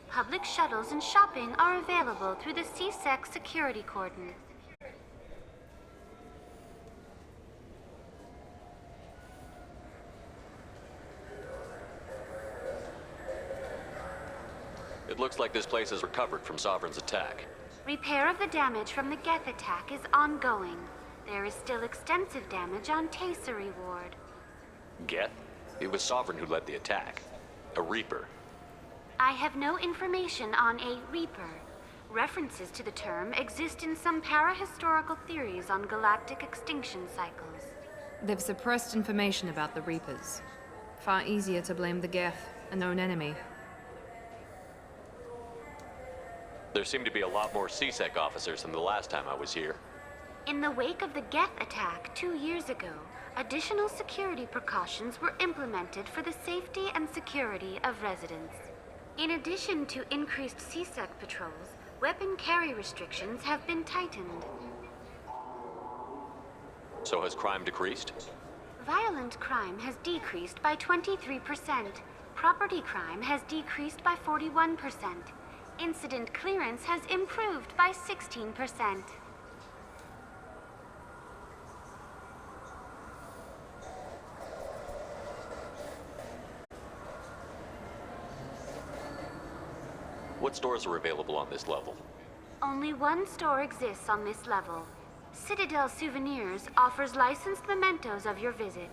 Public shuttles and shopping are available through the CSEC security cordon. It looks like this place has recovered from Sovereign's attack. Repair of the damage from the Geth attack is ongoing. There is still extensive damage on Tasery Ward. Geth? It was Sovereign who led the attack. A Reaper. I have no information on a Reaper. References to the term exist in some parahistorical theories on galactic extinction cycles. They've suppressed information about the Reapers. Far easier to blame the Geth, a known enemy. There seem to be a lot more CSEC officers than the last time I was here. In the wake of the Geth attack 2 years ago, additional security precautions were implemented for the safety and security of residents. In addition to increased CSEC patrols, weapon carry restrictions have been tightened. So has crime decreased? Violent crime has decreased by 23%. Property crime has decreased by 41%. Incident clearance has improved by 16%. What stores are available on this level? Only one store exists on this level. Citadel Souvenirs offers licensed mementos of your visit.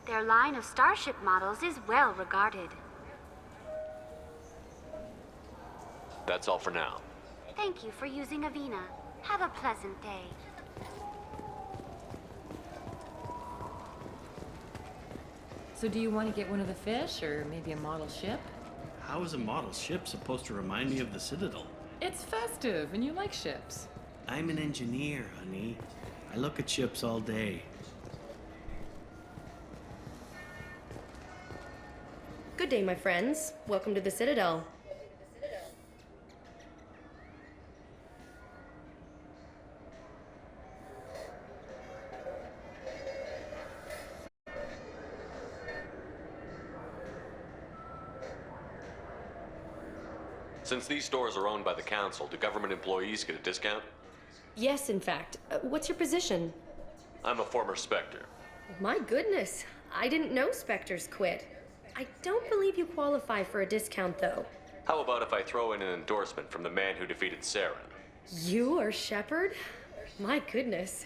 Their line of starship models is well regarded. That's all for now. Thank you for using Avina. Have a pleasant day. So do you want to get one of the fish, or maybe a model ship? How is a model ship supposed to remind me of the Citadel? It's festive, and you like ships. I'm an engineer, honey. I look at ships all day. Good day, my friends. Welcome to the Citadel. Since these stores are owned by the Council, do government employees get a discount? Yes, in fact. What's your position? I'm a former Spectre. My goodness. I didn't know Spectres quit. I don't believe you qualify for a discount, though. How about if I throw in an endorsement from the man who defeated Saren? You are Shepard? My goodness.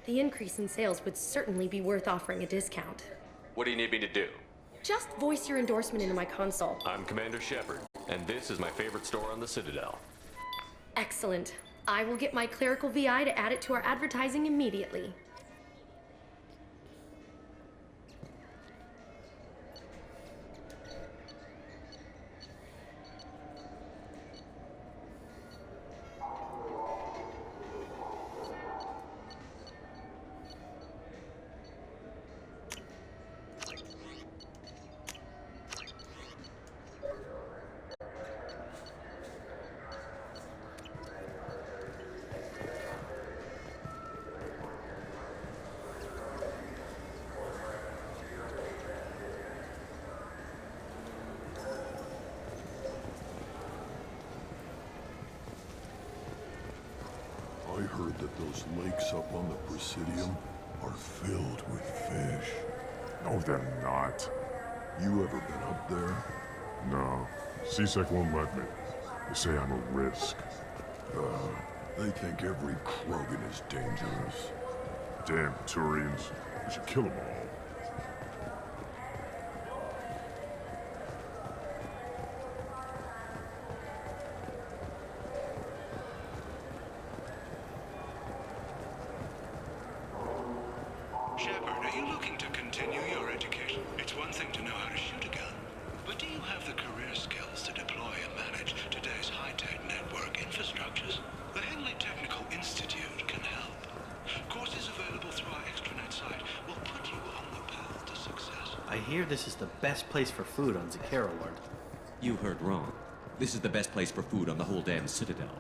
The increase in sales would certainly be worth offering a discount. What do you need me to do? Just voice your endorsement into my console. I'm Commander Shepard, and this is my favorite store on the Citadel. Excellent. I will get my clerical VI to add it to our advertising immediately. I heard that those lakes up on the Presidium are filled with fish. No, they're not. You ever been up there? No. CSEC won't let me. They say I'm a risk. They think every Krogan is dangerous. Damn Turians. We should kill them all. Shepard, are you looking to continue your education? It's one thing to know how to shoot a gun, but do you have the career skills to deploy and manage today's high-tech network infrastructures? The Henley Technical Institute can help. Courses available through our extranet site will put you on the path to success. I hear this is the best place for food on Zakera Ward. You heard wrong. This is the best place for food on the whole damn Citadel.